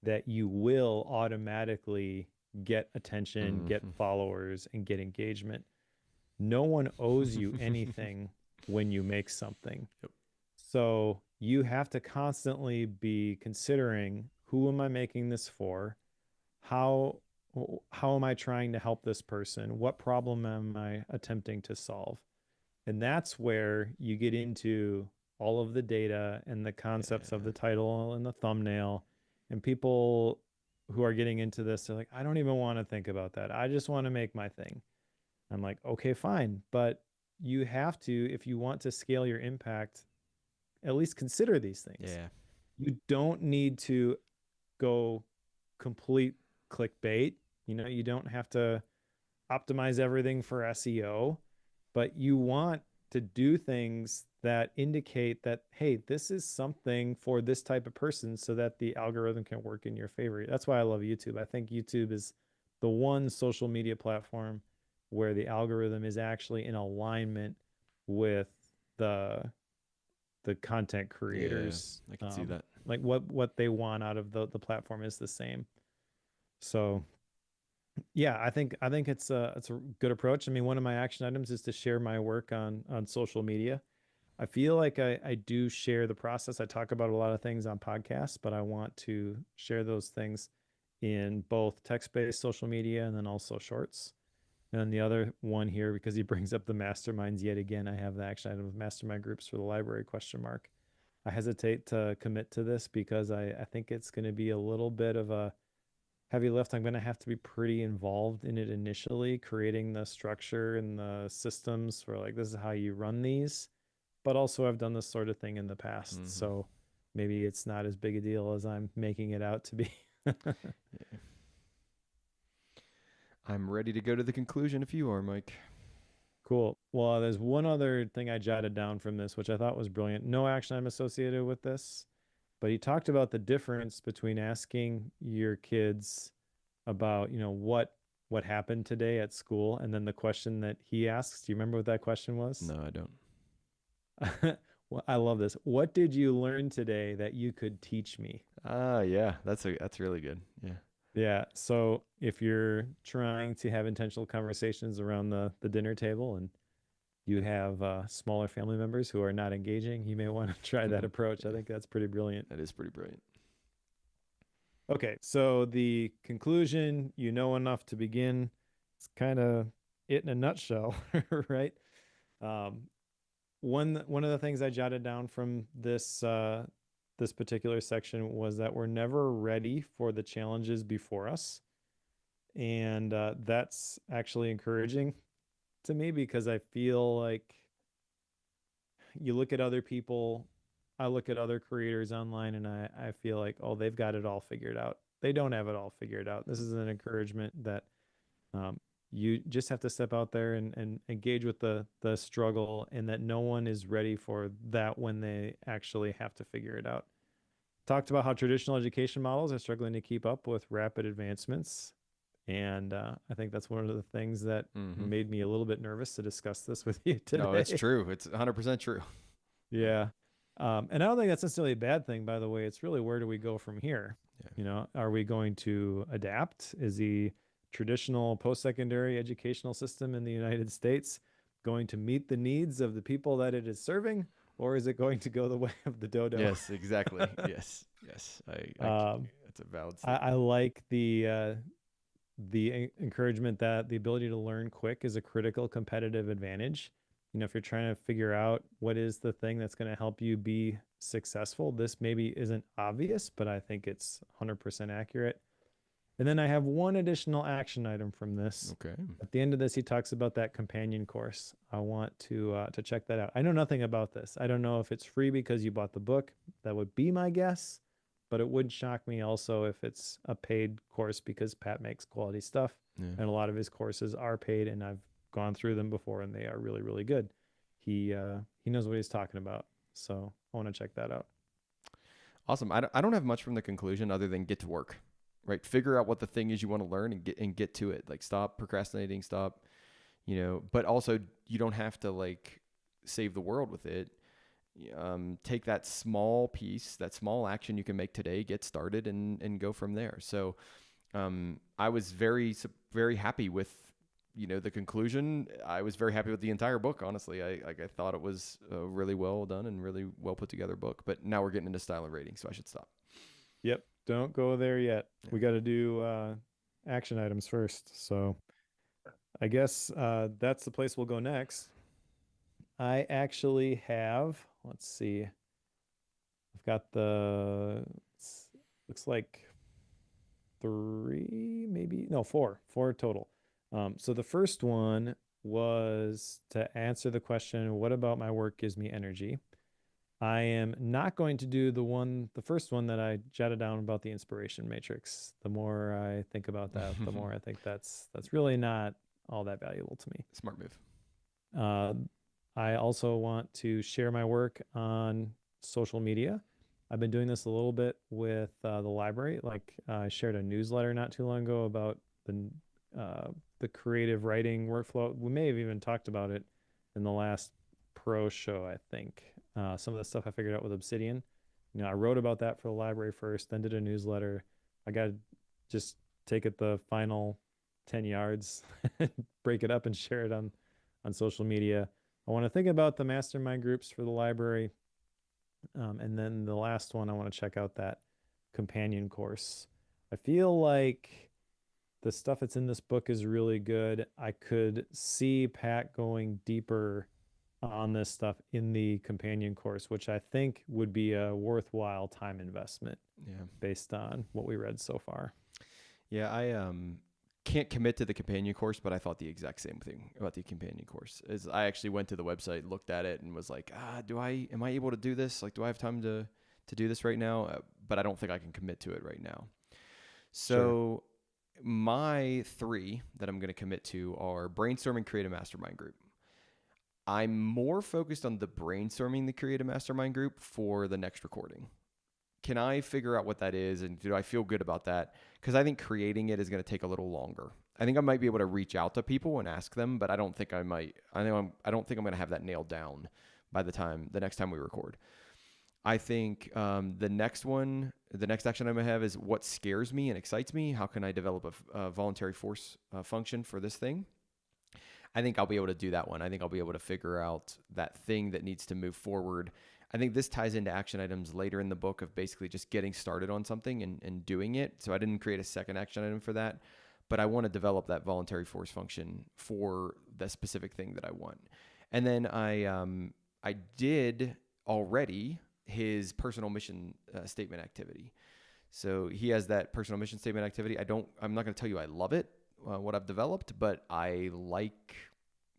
S2: that you will automatically get attention, get
S1: Mm-hmm.
S2: followers, and get engagement. No one owes you anything when you make something.
S1: Yep.
S2: So you have to constantly be considering, who am I making this for? How how am I trying to help this person? What problem am I attempting to solve? And that's where you get into all of the data and the concepts of
S1: Yeah.
S2: the title and the thumbnail. And people who are getting into this, they're like, I don't even want to think about that. I just want to make my thing. I'm like, okay, fine. But you have to, if you want to scale your impact, at least consider these things.
S1: Yeah.
S2: You don't need to go complete clickbait. You don't have to optimize everything for SEO, but you want to do things that indicate that, hey, this is something for this type of person so that the algorithm can work in your favor. That's why I love YouTube. I think YouTube is the one social media platform where the algorithm is actually in alignment with the the content
S1: Yeah.
S2: creators.
S1: I can see that.
S2: Like what they want out of the platform is the same. So yeah, I think it's a good approach. I mean, one of my action items is to share my work on social media. I feel like I do share the process. I talk about a lot of things on podcasts, but I want to share those things in both text-based social media and then also shorts. And then the other one here, because he brings up the masterminds yet again, I have the action item of mastermind groups for the library question mark. I hesitate to commit to this because I think it's going to be a little bit of a heavy lift. I'm going to have to be pretty involved in it initially, creating the structure and the systems for like, this is how you run these. But also, I've done this sort of thing in the past.
S1: Hmm.
S2: So maybe it's not as big a deal as I'm making it out to be.
S1: Yeah. I'm ready to go to the conclusion if you are, Mike.
S2: Cool. Well, there's one other thing I jotted down from this, which I thought was brilliant. No action item associated with this, but he talked about the difference between asking your kids about, what happened today at school, and then the question that he asks. Do you remember what that question was?
S1: No, I don't.
S2: Well, I love this. What did you learn today that you could teach me?
S1: Ah, yeah. That's really good. Yeah.
S2: Yeah. So if you're trying to have intentional conversations around the dinner table and you have smaller family members who are not engaging, you may want to try that approach. I
S1: Yeah.
S2: think that's pretty brilliant.
S1: That is pretty brilliant.
S2: Okay, so the conclusion, you know enough to begin. It's kind of it in a nutshell, right? Um, one of the things I jotted down from this particular section was that we're never ready for the challenges before us, and that's actually encouraging to me because I feel like you look at other people, I look at other creators online, and I feel like, oh, they've got it all figured out. They don't have it all figured out. This is an encouragement that um, you just have to step out there and engage with the struggle, and that no one is ready for that when they actually have to figure it out. Talked about how traditional education models are struggling to keep up with rapid advancements. And I think that's one of the things that
S1: Hmm.
S2: made me a little bit nervous to discuss this with you
S1: No, it's
S2: today.
S1: true. It's 100% true.
S2: Yeah. And I don't think that's necessarily a bad thing, by the way. It's really, where do we go from here?
S1: Yeah.
S2: Are we going to adapt? Is the traditional post-secondary educational system in the United States going to meet the needs of the people that it is serving, or is it going to go the way of the dodo?
S1: Yes, exactly. Yes. Yes.
S2: um,
S1: That's a valid
S2: I
S1: statement.
S2: like the encouragement that the ability to learn quick is a critical competitive advantage. If you're trying to figure out what is the thing that's going to help you be successful, this maybe isn't obvious, but I think it's 100% accurate. And then I have one additional action item from this.
S1: Okay.
S2: At the end of this, he talks about that companion course. I want to check that out. I know nothing about this. I don't know if it's free because you bought the book. That would be my guess, but it would shock me also if it's a paid course because Pat makes quality stuff,
S1: Yeah.
S2: and a lot of his courses are paid, and I've gone through them before, and they are really, really good. He knows what he's talking about, so I want to check that out.
S1: Awesome. I don't have much from the conclusion other than get to work, right? Figure out what the thing is you want to learn and get to it. Like stop procrastinating, but also you don't have to like save the world with it. Take that small piece, that small action you can make today, get started and go from there. So I was very happy with the conclusion. I was very happy with the entire book. Honestly, I thought it was a really well done and really well put together book. But now we're getting into style and rating, so I should stop.
S2: Yep, don't go there yet.
S1: Yeah.
S2: We got to do action items first. So I guess that's the place we'll go next. I actually have, let's see, I've got looks like three, maybe, no, four total. So the first one was to answer the question, what about my work gives me energy? I am not going to do the first one that I jotted down about the inspiration matrix. The more I think about that, the more I think that's really not all that valuable to me.
S1: Smart move.
S2: Uh, I also want to share my work on social media. I've been doing this a little bit with the library. Like I shared a newsletter not too long ago about the creative writing workflow. We may have even talked about it in the last pro show, I think. Some of the stuff I figured out with Obsidian. I wrote about that for the library first, then did a newsletter. I got to just take it the final 10 yards, break it up and share it on social media. I want to think about the mastermind groups for the library. And then the last one, I want to check out that companion course. I feel like the stuff that's in this book is really good. I could see Pat going deeper on this stuff in the companion course, which I think would be a worthwhile time investment.
S1: Yeah.
S2: Based on what we read so far.
S1: Yeah, I can't commit to the companion course, but I thought the exact same thing about the companion course. Is I actually went to the website, looked at it, and was like, am I able to do this? Like, do I have time to do this right now? But I don't think I can commit to it right now. So sure. My three that I'm going to commit to are brainstorming, create a mastermind group. I'm more focused on the brainstorming the creative mastermind group for the next recording. Can I figure out what that is, and do I feel good about that? Because I think creating it is going to take a little longer. I think I might be able to reach out to people and ask them, but I don't think I might. I don't think I'm going to have that nailed down by the next time we record. I think the next action I'm going to have is what scares me and excites me. How can I develop a voluntary force function for this thing? I think I'll be able to do that one. I think I'll be able to figure out that thing that needs to move forward. I think this ties into action items later in the book of basically just getting started on something and doing it. So I didn't create a second action item for that, but I want to develop that voluntary force function for the specific thing that I want. And then I did already his personal mission statement activity. So he has that personal mission statement activity. I'm not going to tell you I love it, what I've developed, but I like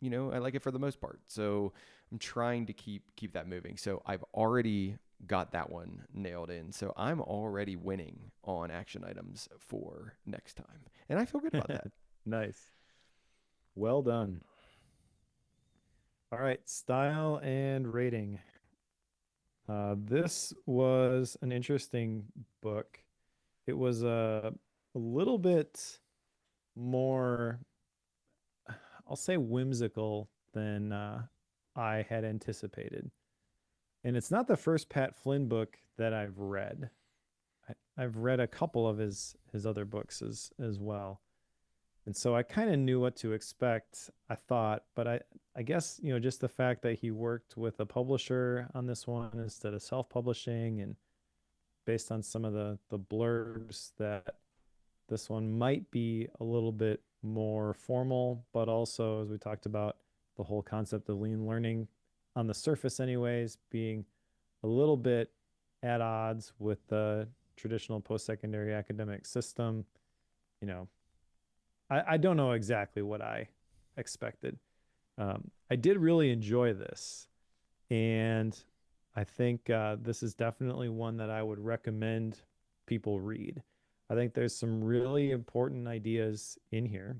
S1: it for the most part. So I'm trying to keep that moving. So I've already got that one nailed in. So I'm already winning on action items for next time. And I feel good about that.
S2: Nice. Well done. All right, style and rating. This was an interesting book. It was a little bit more, I'll say, whimsical than I had anticipated. And it's not the first Pat Flynn book that I've read. I've read a couple of his other books as well. And so I kind of knew what to expect, I thought, but I guess, just the fact that he worked with a publisher on this one instead of self-publishing, and based on some of the blurbs, that this one might be a little bit more formal, but also, as we talked about, the whole concept of lean learning on the surface anyways, being a little bit at odds with the traditional post-secondary academic system. I don't know exactly what I expected. I did really enjoy this, and I think this is definitely one that I would recommend people read. I think there's some really important ideas in here.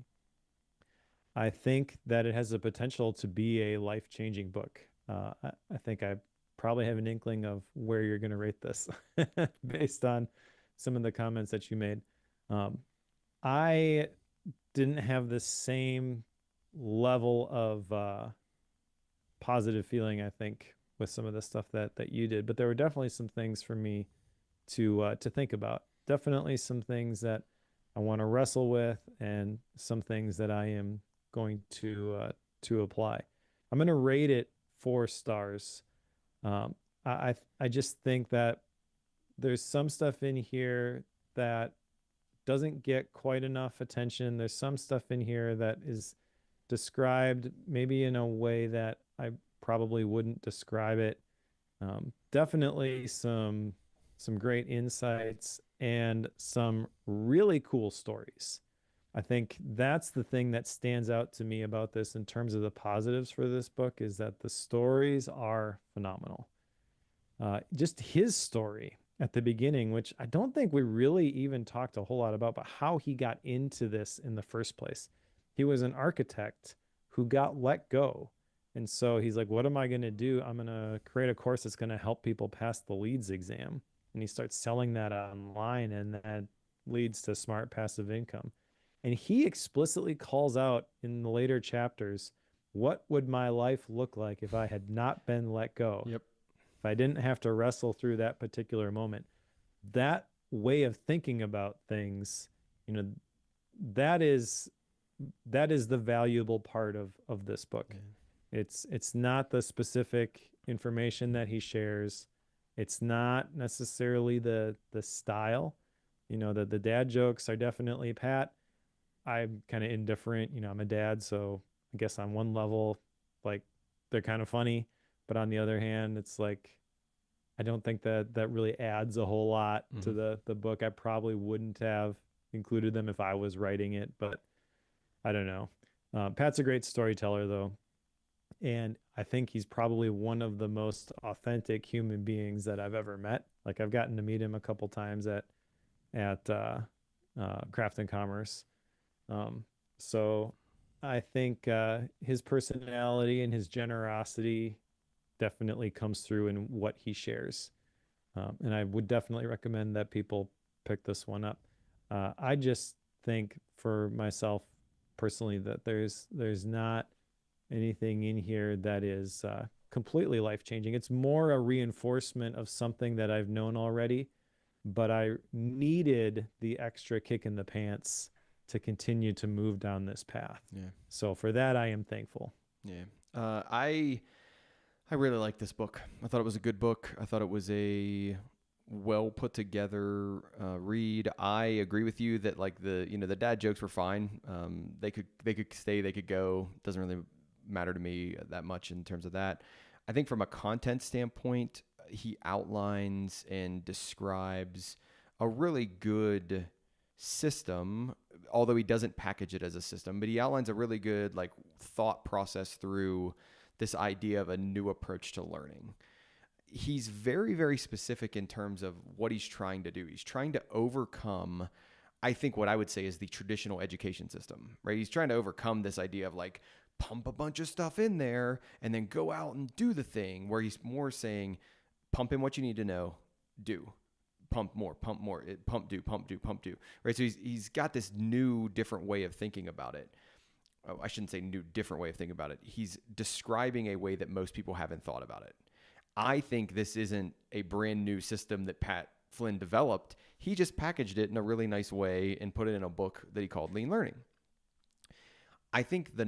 S2: I think that it has the potential to be a life-changing book. I think I probably have an inkling of where you're going to rate this based on some of the comments that you made. I didn't have the same level of positive feeling, I think, with some of the stuff that you did, but there were definitely some things for me to think about. Definitely some things that I want to wrestle with, and some things that I am going to apply. I'm going to rate it 4 stars. I just think that there's some stuff in here that doesn't get quite enough attention. There's some stuff in here that is described maybe in a way that probably wouldn't describe it. Definitely some great insights and some really cool stories. I think that's the thing that stands out to me about this in terms of the positives for this book is that the stories are phenomenal. Just his story at the beginning, which I don't think we really even talked a whole lot about, but how he got into this in the first place. He was an architect who got let go. And so he's like, what am I going to do? I'm going to create a course that's going to help people pass the leads exam. And he starts selling that online, and that leads to smart passive income. And he explicitly calls out in the later chapters, what would my life look like if I had not been let go?
S1: Yep.
S2: If I didn't have to wrestle through that particular moment. That way of thinking about things, you know, that is the valuable part of this book. Yeah. It's not the specific information that he shares. It's not necessarily the style. You know, the dad jokes are definitely Pat. I'm kind of indifferent. You know, I'm a dad, so I guess on one level, like, they're kind of funny, but on the other hand, it's like I don't think that really adds a whole lot to the book. I probably wouldn't have included them if I was writing it, but I don't know. Pat's a great storyteller, though, and I think he's probably one of the most authentic human beings that I've ever met. Like, I've gotten to meet him a couple times at Craft and Commerce. So I think his personality and his generosity definitely comes through in what he shares. And I would definitely recommend that people pick this one up. I just think for myself personally that there's not anything in here that is completely life-changing. It's more a reinforcement of something that I've known already, but I needed the extra kick in the pants to continue to move down this path.
S1: Yeah.
S2: So for that, I am thankful.
S1: Yeah. I really like this book. I thought it was a good book. I thought it was a well put together read. I agree with you that like the dad jokes were fine. They could stay, they could go. Doesn't really matter to me that much in terms of that. I think from a content standpoint, he outlines and describes a really good system, although he doesn't package it as a system, but he outlines a really good like thought process through this idea of a new approach to learning. He's very, very specific in terms of what he's trying to do. He's trying to overcome, I think what I would say is the traditional education system, right? He's trying to overcome this idea of like pump a bunch of stuff in there and then go out and do the thing, where he's more saying, pump in what you need to know, do. Pump more, pump more, pump, do, right? So he's got this new, different way of thinking about it. Oh, I shouldn't say new, different way of thinking about it. He's describing a way that most people haven't thought about it. I think this isn't a brand new system that Pat Flynn developed. He just packaged it in a really nice way and put it in a book that he called Lean Learning. I think the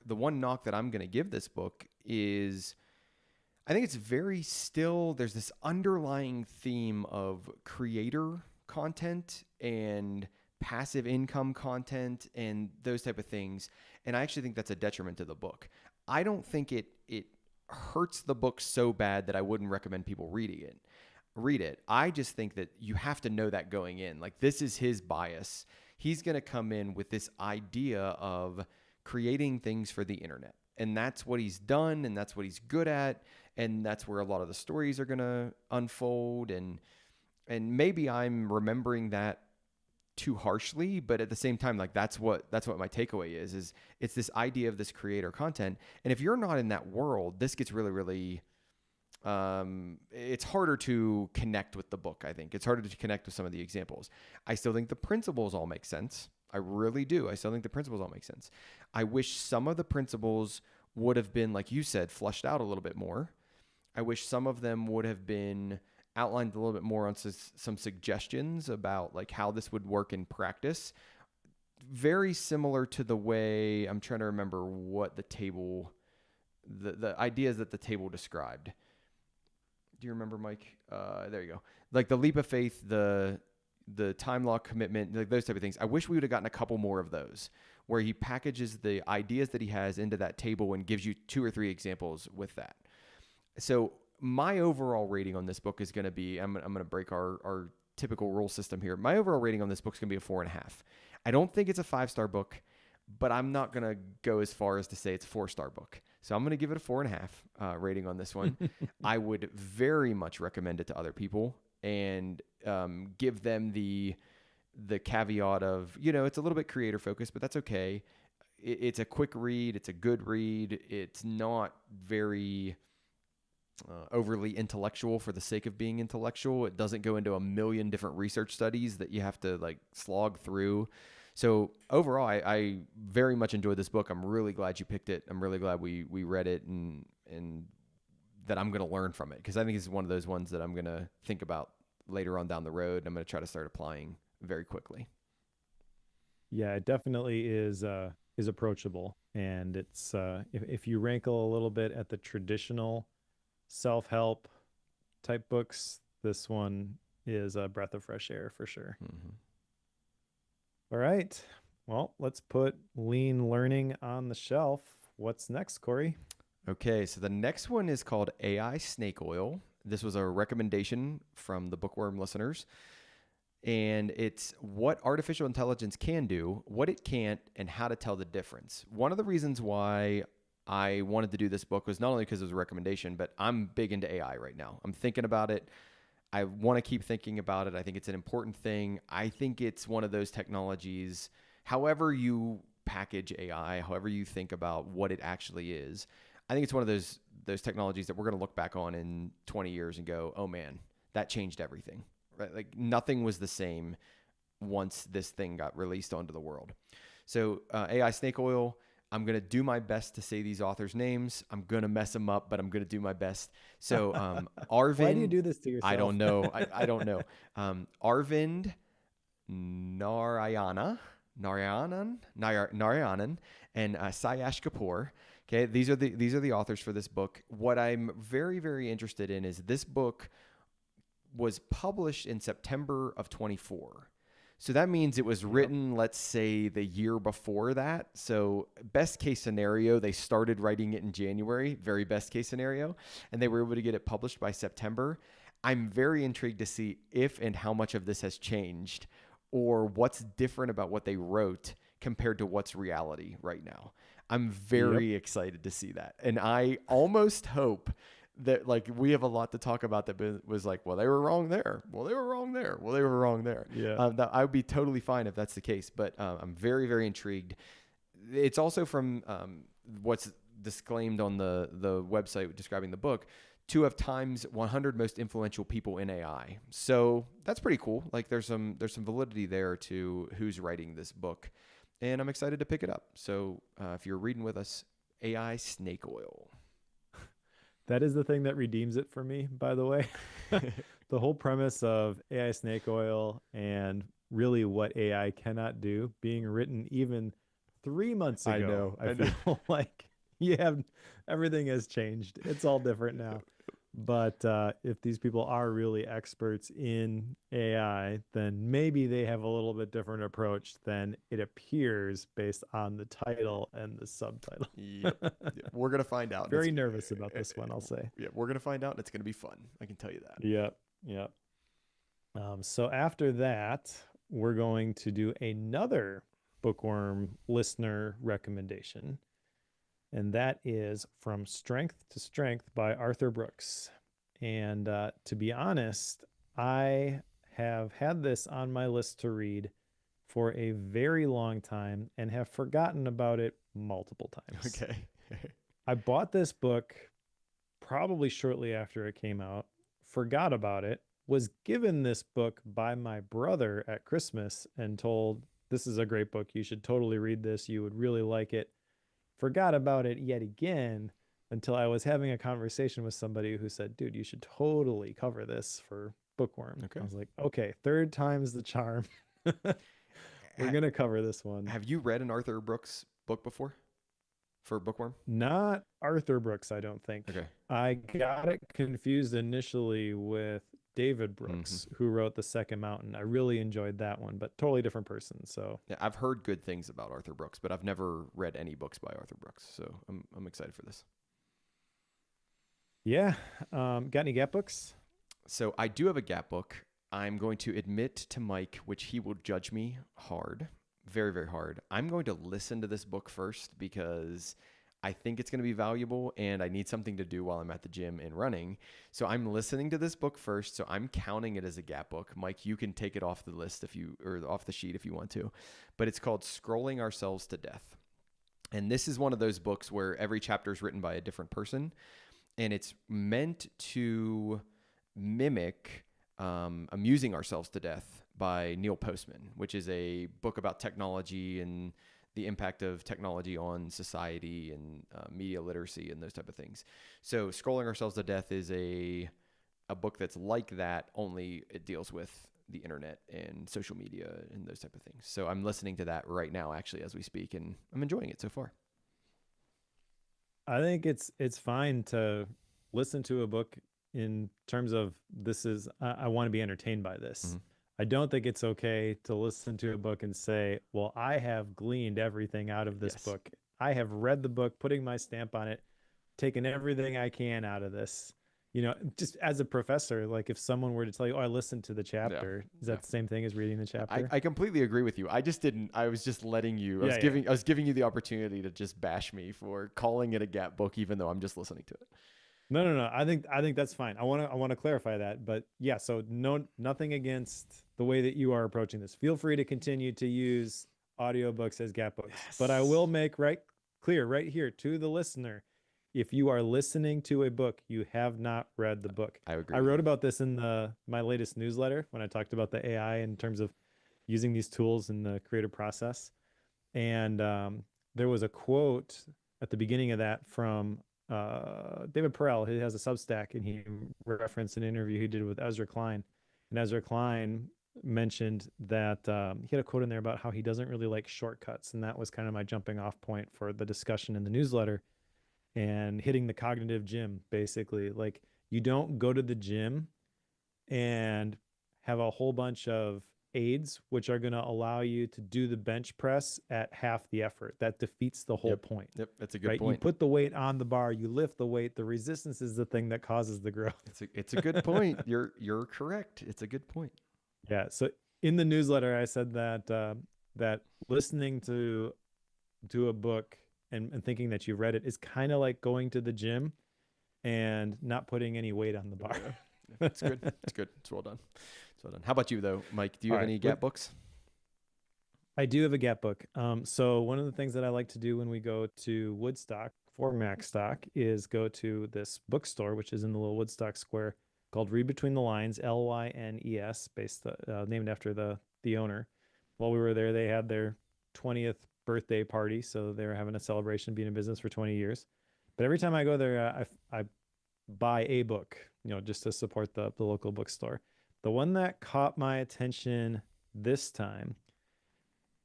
S1: one knock that I'm going to give this book is, I think it's very still, there's this underlying theme of creator content and passive income content and those type of things. And I actually think that's a detriment to the book. I don't think it hurts the book so bad that I wouldn't recommend people read it. I just think that you have to know that going in. Like, this is his bias. He's going to come in with this idea of creating things for the internet. And that's what he's done, and that's what he's good at, and that's where a lot of the stories are going to unfold. And maybe I'm remembering that too harshly, but at the same time, like, that's what my takeaway is it's this idea of this creator content. And if you're not in that world, this gets really, really, it's harder to connect with the book. I think it's harder to connect with some of the examples. I still think the principles all make sense. I really do. I still think the principles all make sense. I wish some of the principles would have been, like you said, fleshed out a little bit more. I wish some of them would have been outlined a little bit more on some suggestions about like how this would work in practice. Very similar to the way, I'm trying to remember what the ideas that the table described. Do you remember, Mike? There you go. Like the leap of faith, the time lock commitment, like those type of things. I wish we would have gotten a couple more of those, where he packages the ideas that he has into that table and gives you 2 or 3 examples with that. So my overall rating on this book is going to be, I'm going to break our typical rule system here. My overall rating on this book is going to be a 4.5. I don't think it's a 5-star book, but I'm not going to go as far as to say it's a 4-star book. So I'm going to give it a 4.5 rating on this one. I would very much recommend it to other people and give them the caveat of, it's a little bit creator focused, but that's okay. It's a quick read. It's a good read. It's not very overly intellectual for the sake of being intellectual. It doesn't go into a million different research studies that you have to like slog through. So overall, I very much enjoyed this book. I'm really glad you picked it. I'm really glad we read it and that I'm going to learn from it, because I think it's one of those ones that I'm going to think about later on down the road. And I'm going to try to start applying very quickly.
S2: Yeah, it definitely is approachable, and it's if you rankle a little bit at the traditional self-help type books, this one is a breath of fresh air for sure.
S1: Mm-hmm.
S2: All right. Well, let's put Lean Learning on the shelf. What's next, Cory?
S1: Okay, so the next one is called AI Snake Oil. This was a recommendation from the Bookworm listeners. And it's what artificial intelligence can do, what it can't, and how to tell the difference. One of the reasons why I wanted to do this book was not only because it was a recommendation, but I'm big into AI right now. I'm thinking about it. I want to keep thinking about it. I think it's an important thing. I think it's one of those technologies, however you package AI, however you think about what it actually is, I think it's one of those technologies that we're going to look back on in 20 years and go, oh man, that changed everything. Right? Like nothing was the same once this thing got released onto the world. So AI Snake Oil, I'm going to do my best to say these authors' names. I'm going to mess them up, but I'm going to do my best. So Arvind.
S2: Why do you do this to yourself?
S1: I don't know. I don't know. Arvind Narayanan, and Sayash Kapoor. Okay, these are the authors for this book. What I'm very, very interested in is this book was published in September of 24. So that means it was written, let's say, the year before that. So best case scenario, they started writing it in January, very best case scenario, and they were able to get it published by September. I'm very intrigued to see if and how much of this has changed or what's different about what they wrote compared to what's reality right now. I'm very excited to see that. And I almost hope that like we have a lot to talk about that was like, well, they were wrong there. Well, they were wrong there. Well, they were wrong there.
S2: Yeah.
S1: That I would be totally fine if that's the case. But I'm very, very intrigued. It's also from what's disclaimed on the website describing the book, 2 of Time's 100 most influential people in AI. So that's pretty cool. Like there's some validity there to who's writing this book. And I'm excited to pick it up. So if you're reading with us, AI Snake Oil.
S2: That is the thing that redeems it for me, by the way. The whole premise of AI Snake Oil and really what AI cannot do being written even 3 months ago. I feel like everything has changed. It's all different now. But if these people are really experts in AI, then maybe they have a little bit different approach than it appears based on the title and the subtitle.
S1: Yep. We're going to find out.
S2: Very nervous about this one, I'll say.
S1: Yeah, we're going to find out. And it's going to be fun. I can tell you that.
S2: Yep. So after that, we're going to do another Bookworm listener recommendation. And that is From Strength to Strength by Arthur Brooks. And to be honest, I have had this on my list to read for a very long time and have forgotten about it multiple times.
S1: Okay.
S2: I bought this book probably shortly after it came out, forgot about it, was given this book by my brother at Christmas and told, this is a great book. You should totally read this. You would really like it. Forgot about it yet again until I was having a conversation with somebody who said, dude, you should totally cover this for Bookworm. Okay. I was like, okay, 3rd time's the charm. We're going to cover this one.
S1: Have you read an Arthur Brooks book before for Bookworm?
S2: Not Arthur Brooks, I don't think.
S1: Okay.
S2: I got it confused initially with David
S1: Hmm.
S2: Brooks, who wrote The Second Mountain. I really enjoyed that one, but totally different person. So
S1: Yeah, I've heard good things about Arthur Brooks, but I've never read any books by Arthur Brooks, so I'm excited for this.
S2: yeah, got any Gap books?
S1: So I do have a Gap book. I'm going to admit to Mike, which he will judge me hard, very, very hard. I'm going to listen to this book first because I think it's going to be valuable and I need something to do while I'm at the gym and running. So I'm listening to this book first. So I'm counting it as a Gap book. Mike, you can take it off the list if you, or off the sheet if you want to. But it's called Scrolling Ourselves to Death. And this is one of those books where every chapter is written by a different person and it's meant to mimic Amusing Ourselves to Death by Neil Postman, which is a book about technology and the impact of technology on society and media literacy and those type of things. So Scrolling Ourselves to Death is a book that's like that, only it deals with the internet and social media and those type of things. So I'm listening to that right now, actually, as we speak, and I'm enjoying it so far.
S2: I think it's fine to listen to a book in terms of this is I want to be entertained by this.
S1: Mm-hmm.
S2: I don't think it's okay to listen to a book and say, "Well, I have gleaned everything out of this
S1: Yes.
S2: book. I have read the book, putting my stamp on it, taken everything I can out of this." Just as a professor, like if someone were to tell you, "Oh, I listened to the
S1: Yeah.
S2: chapter," is
S1: Yeah.
S2: that the same thing as reading the chapter?
S1: I completely agree with you. I just didn't. I was just letting you.
S2: Yeah, yeah.
S1: I was giving you the opportunity to just bash me for calling it a Gap book, even though I'm just listening to it.
S2: No, no, no. I think that's fine. I want to clarify that. But yeah, so no nothing against the way that you are approaching this. Feel free to continue to use audiobooks as gap books. But I will
S1: Yes.
S2: make right clear right here to the listener, if you are listening to a book, you have not read the book.
S1: I agree
S2: I
S1: with
S2: wrote
S1: you.
S2: about this in the my latest newsletter when I talked about the AI in terms of using these tools in the creative process. And there was a quote at the beginning of that from David Perel. He has a Substack, and he referenced an interview he did with Ezra Klein. And Ezra Klein mentioned that he had a quote in there about how he doesn't really like shortcuts. And that was kind of my jumping off point for the discussion in the newsletter and hitting the cognitive gym, basically. Like, you don't go to the gym and have a whole bunch of aids which are going to allow you to do the bench press at half the effort. That defeats the whole
S1: Yep.
S2: point,
S1: Yep. That's a good
S2: right? You
S1: point.
S2: put the weight on the bar, you lift the weight, the resistance is the thing that causes the growth.
S1: It's a good point. You're correct. It's a good point.
S2: Yeah, so in the newsletter I said that that listening to a book and thinking that you read it is kind of like going to the gym and not putting any weight on the bar.
S1: Yeah. It's good. It's good. It's well done. It's well done. How about you though, Mike? Do you
S2: All
S1: have
S2: right,
S1: any Gap books?
S2: I do have a Gap book. So one of the things that I like to do when we go to Woodstock for Macstock is go to this bookstore, which is in the little Woodstock Square, called Read Between the Lines, Lynes, based named after the owner. While we were there, they had their 20th birthday party, so they were having a celebration, being in business for 20 years. But every time I go there, I buy a book, just to support the local bookstore. The one that caught my attention this time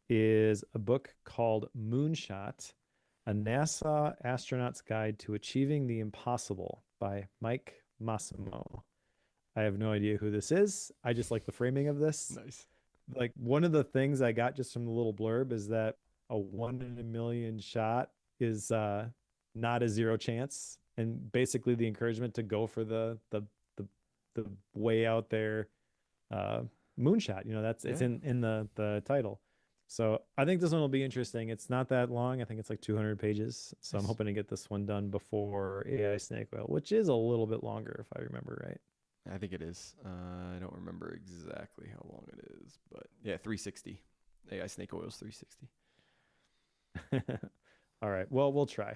S2: is a book called Moonshot, a NASA astronaut's guide to achieving the impossible by Mike Massimo. I have no idea who this is. I just like the framing of this.
S1: Nice.
S2: Like, one of the things I got just from the little blurb is that a 1 in a million shot is not a zero chance, and basically the encouragement to go for the the way out there uh moonshot. That's it's
S1: Yeah.
S2: in the title. So I think this one will be interesting. It's not that long. I think it's like 200 pages. So I'm
S1: Nice.
S2: hoping to get this one done before AI Snake Oil, which is a little bit longer if I remember right.
S1: I think it is. I don't remember exactly how long it is, but yeah, 360. AI Snake Oil's 360.
S2: All right. Well, we'll try.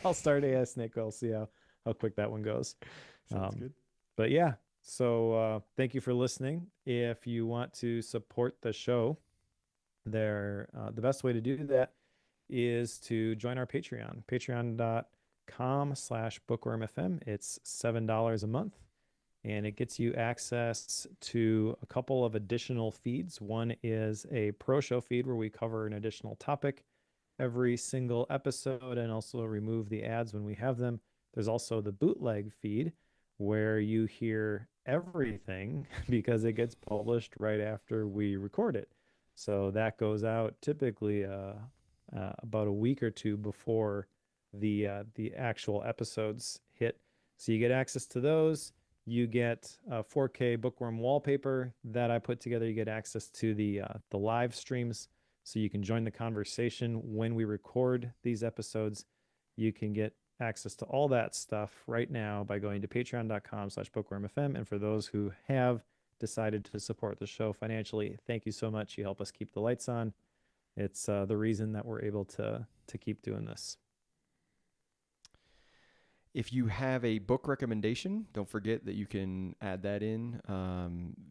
S2: I'll start AI Snake Oil, see how quick that one goes.
S1: Sounds
S2: Um,
S1: good.
S2: but yeah, so thank you for listening. If you want to support the show, the best way to do that is to join our Patreon, patreon.com/bookwormfm. It's $7 a month, and it gets you access to a couple of additional feeds. One is a pro show feed where we cover an additional topic every single episode and also remove the ads when we have them. There's also the bootleg feed where you hear everything because it gets published right after we record it. So that goes out typically about a week or two before the actual episodes hit. So you get access to those. You get 4K Bookworm wallpaper that I put together. You get access to the live streams, so you can join the conversation when we record these episodes. You can get access to all that stuff right now by going to patreon.com/bookwormfm. And for those who have decided to support the show financially, thank you so much. You help us keep the lights on. It's the reason that we're able to keep doing this.
S1: If you have a book recommendation, don't forget that you can add that in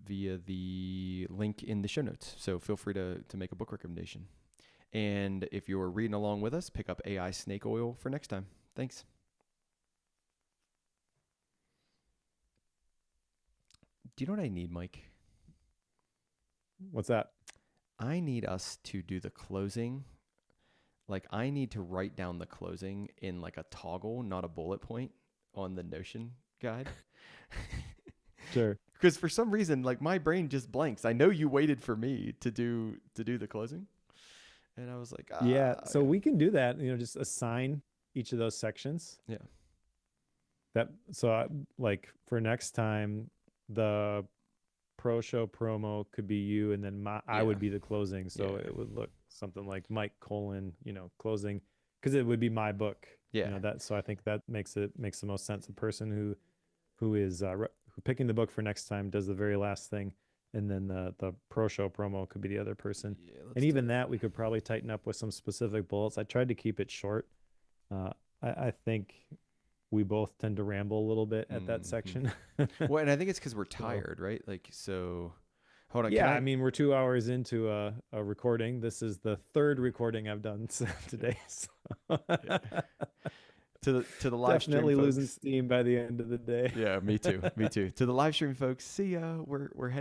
S1: via the link in the show notes. So feel free to make a book recommendation. And if you're reading along with us, pick up AI Snake Oil for next time. Thanks. Do you know what I need, Mike?
S2: What's that?
S1: I need us to do the closing. Like, I need to write down the closing in like a toggle, not a bullet point on the Notion guide.
S2: Sure.
S1: Because for some reason, like, my brain just blanks. I know you waited for me to do the closing. And I was like,
S2: yeah. So we can do that, just assign each of those sections.
S1: Yeah.
S2: Like for next time, the pro show promo could be you, and then I would be the closing. So it would look something like Mike : closing, because it would be my book.
S1: Yeah.
S2: So I think that makes the most sense. A person who is picking the book for next time does the very last thing, and then the pro show promo could be the other person. And even that we could probably tighten up with some specific bullets. I tried to keep it short. I think we both tend to ramble a little bit at that section.
S1: Well, and I think it's because we're tired, right? Like, so hold on.
S2: Yeah, I mean, we're 2 hours into a recording. This is the third recording I've done today. So.
S1: Yeah. To the live stream,
S2: definitely
S1: folks.
S2: losing steam by the end of the day.
S1: Yeah, me too. To the live stream folks, see ya. We're heading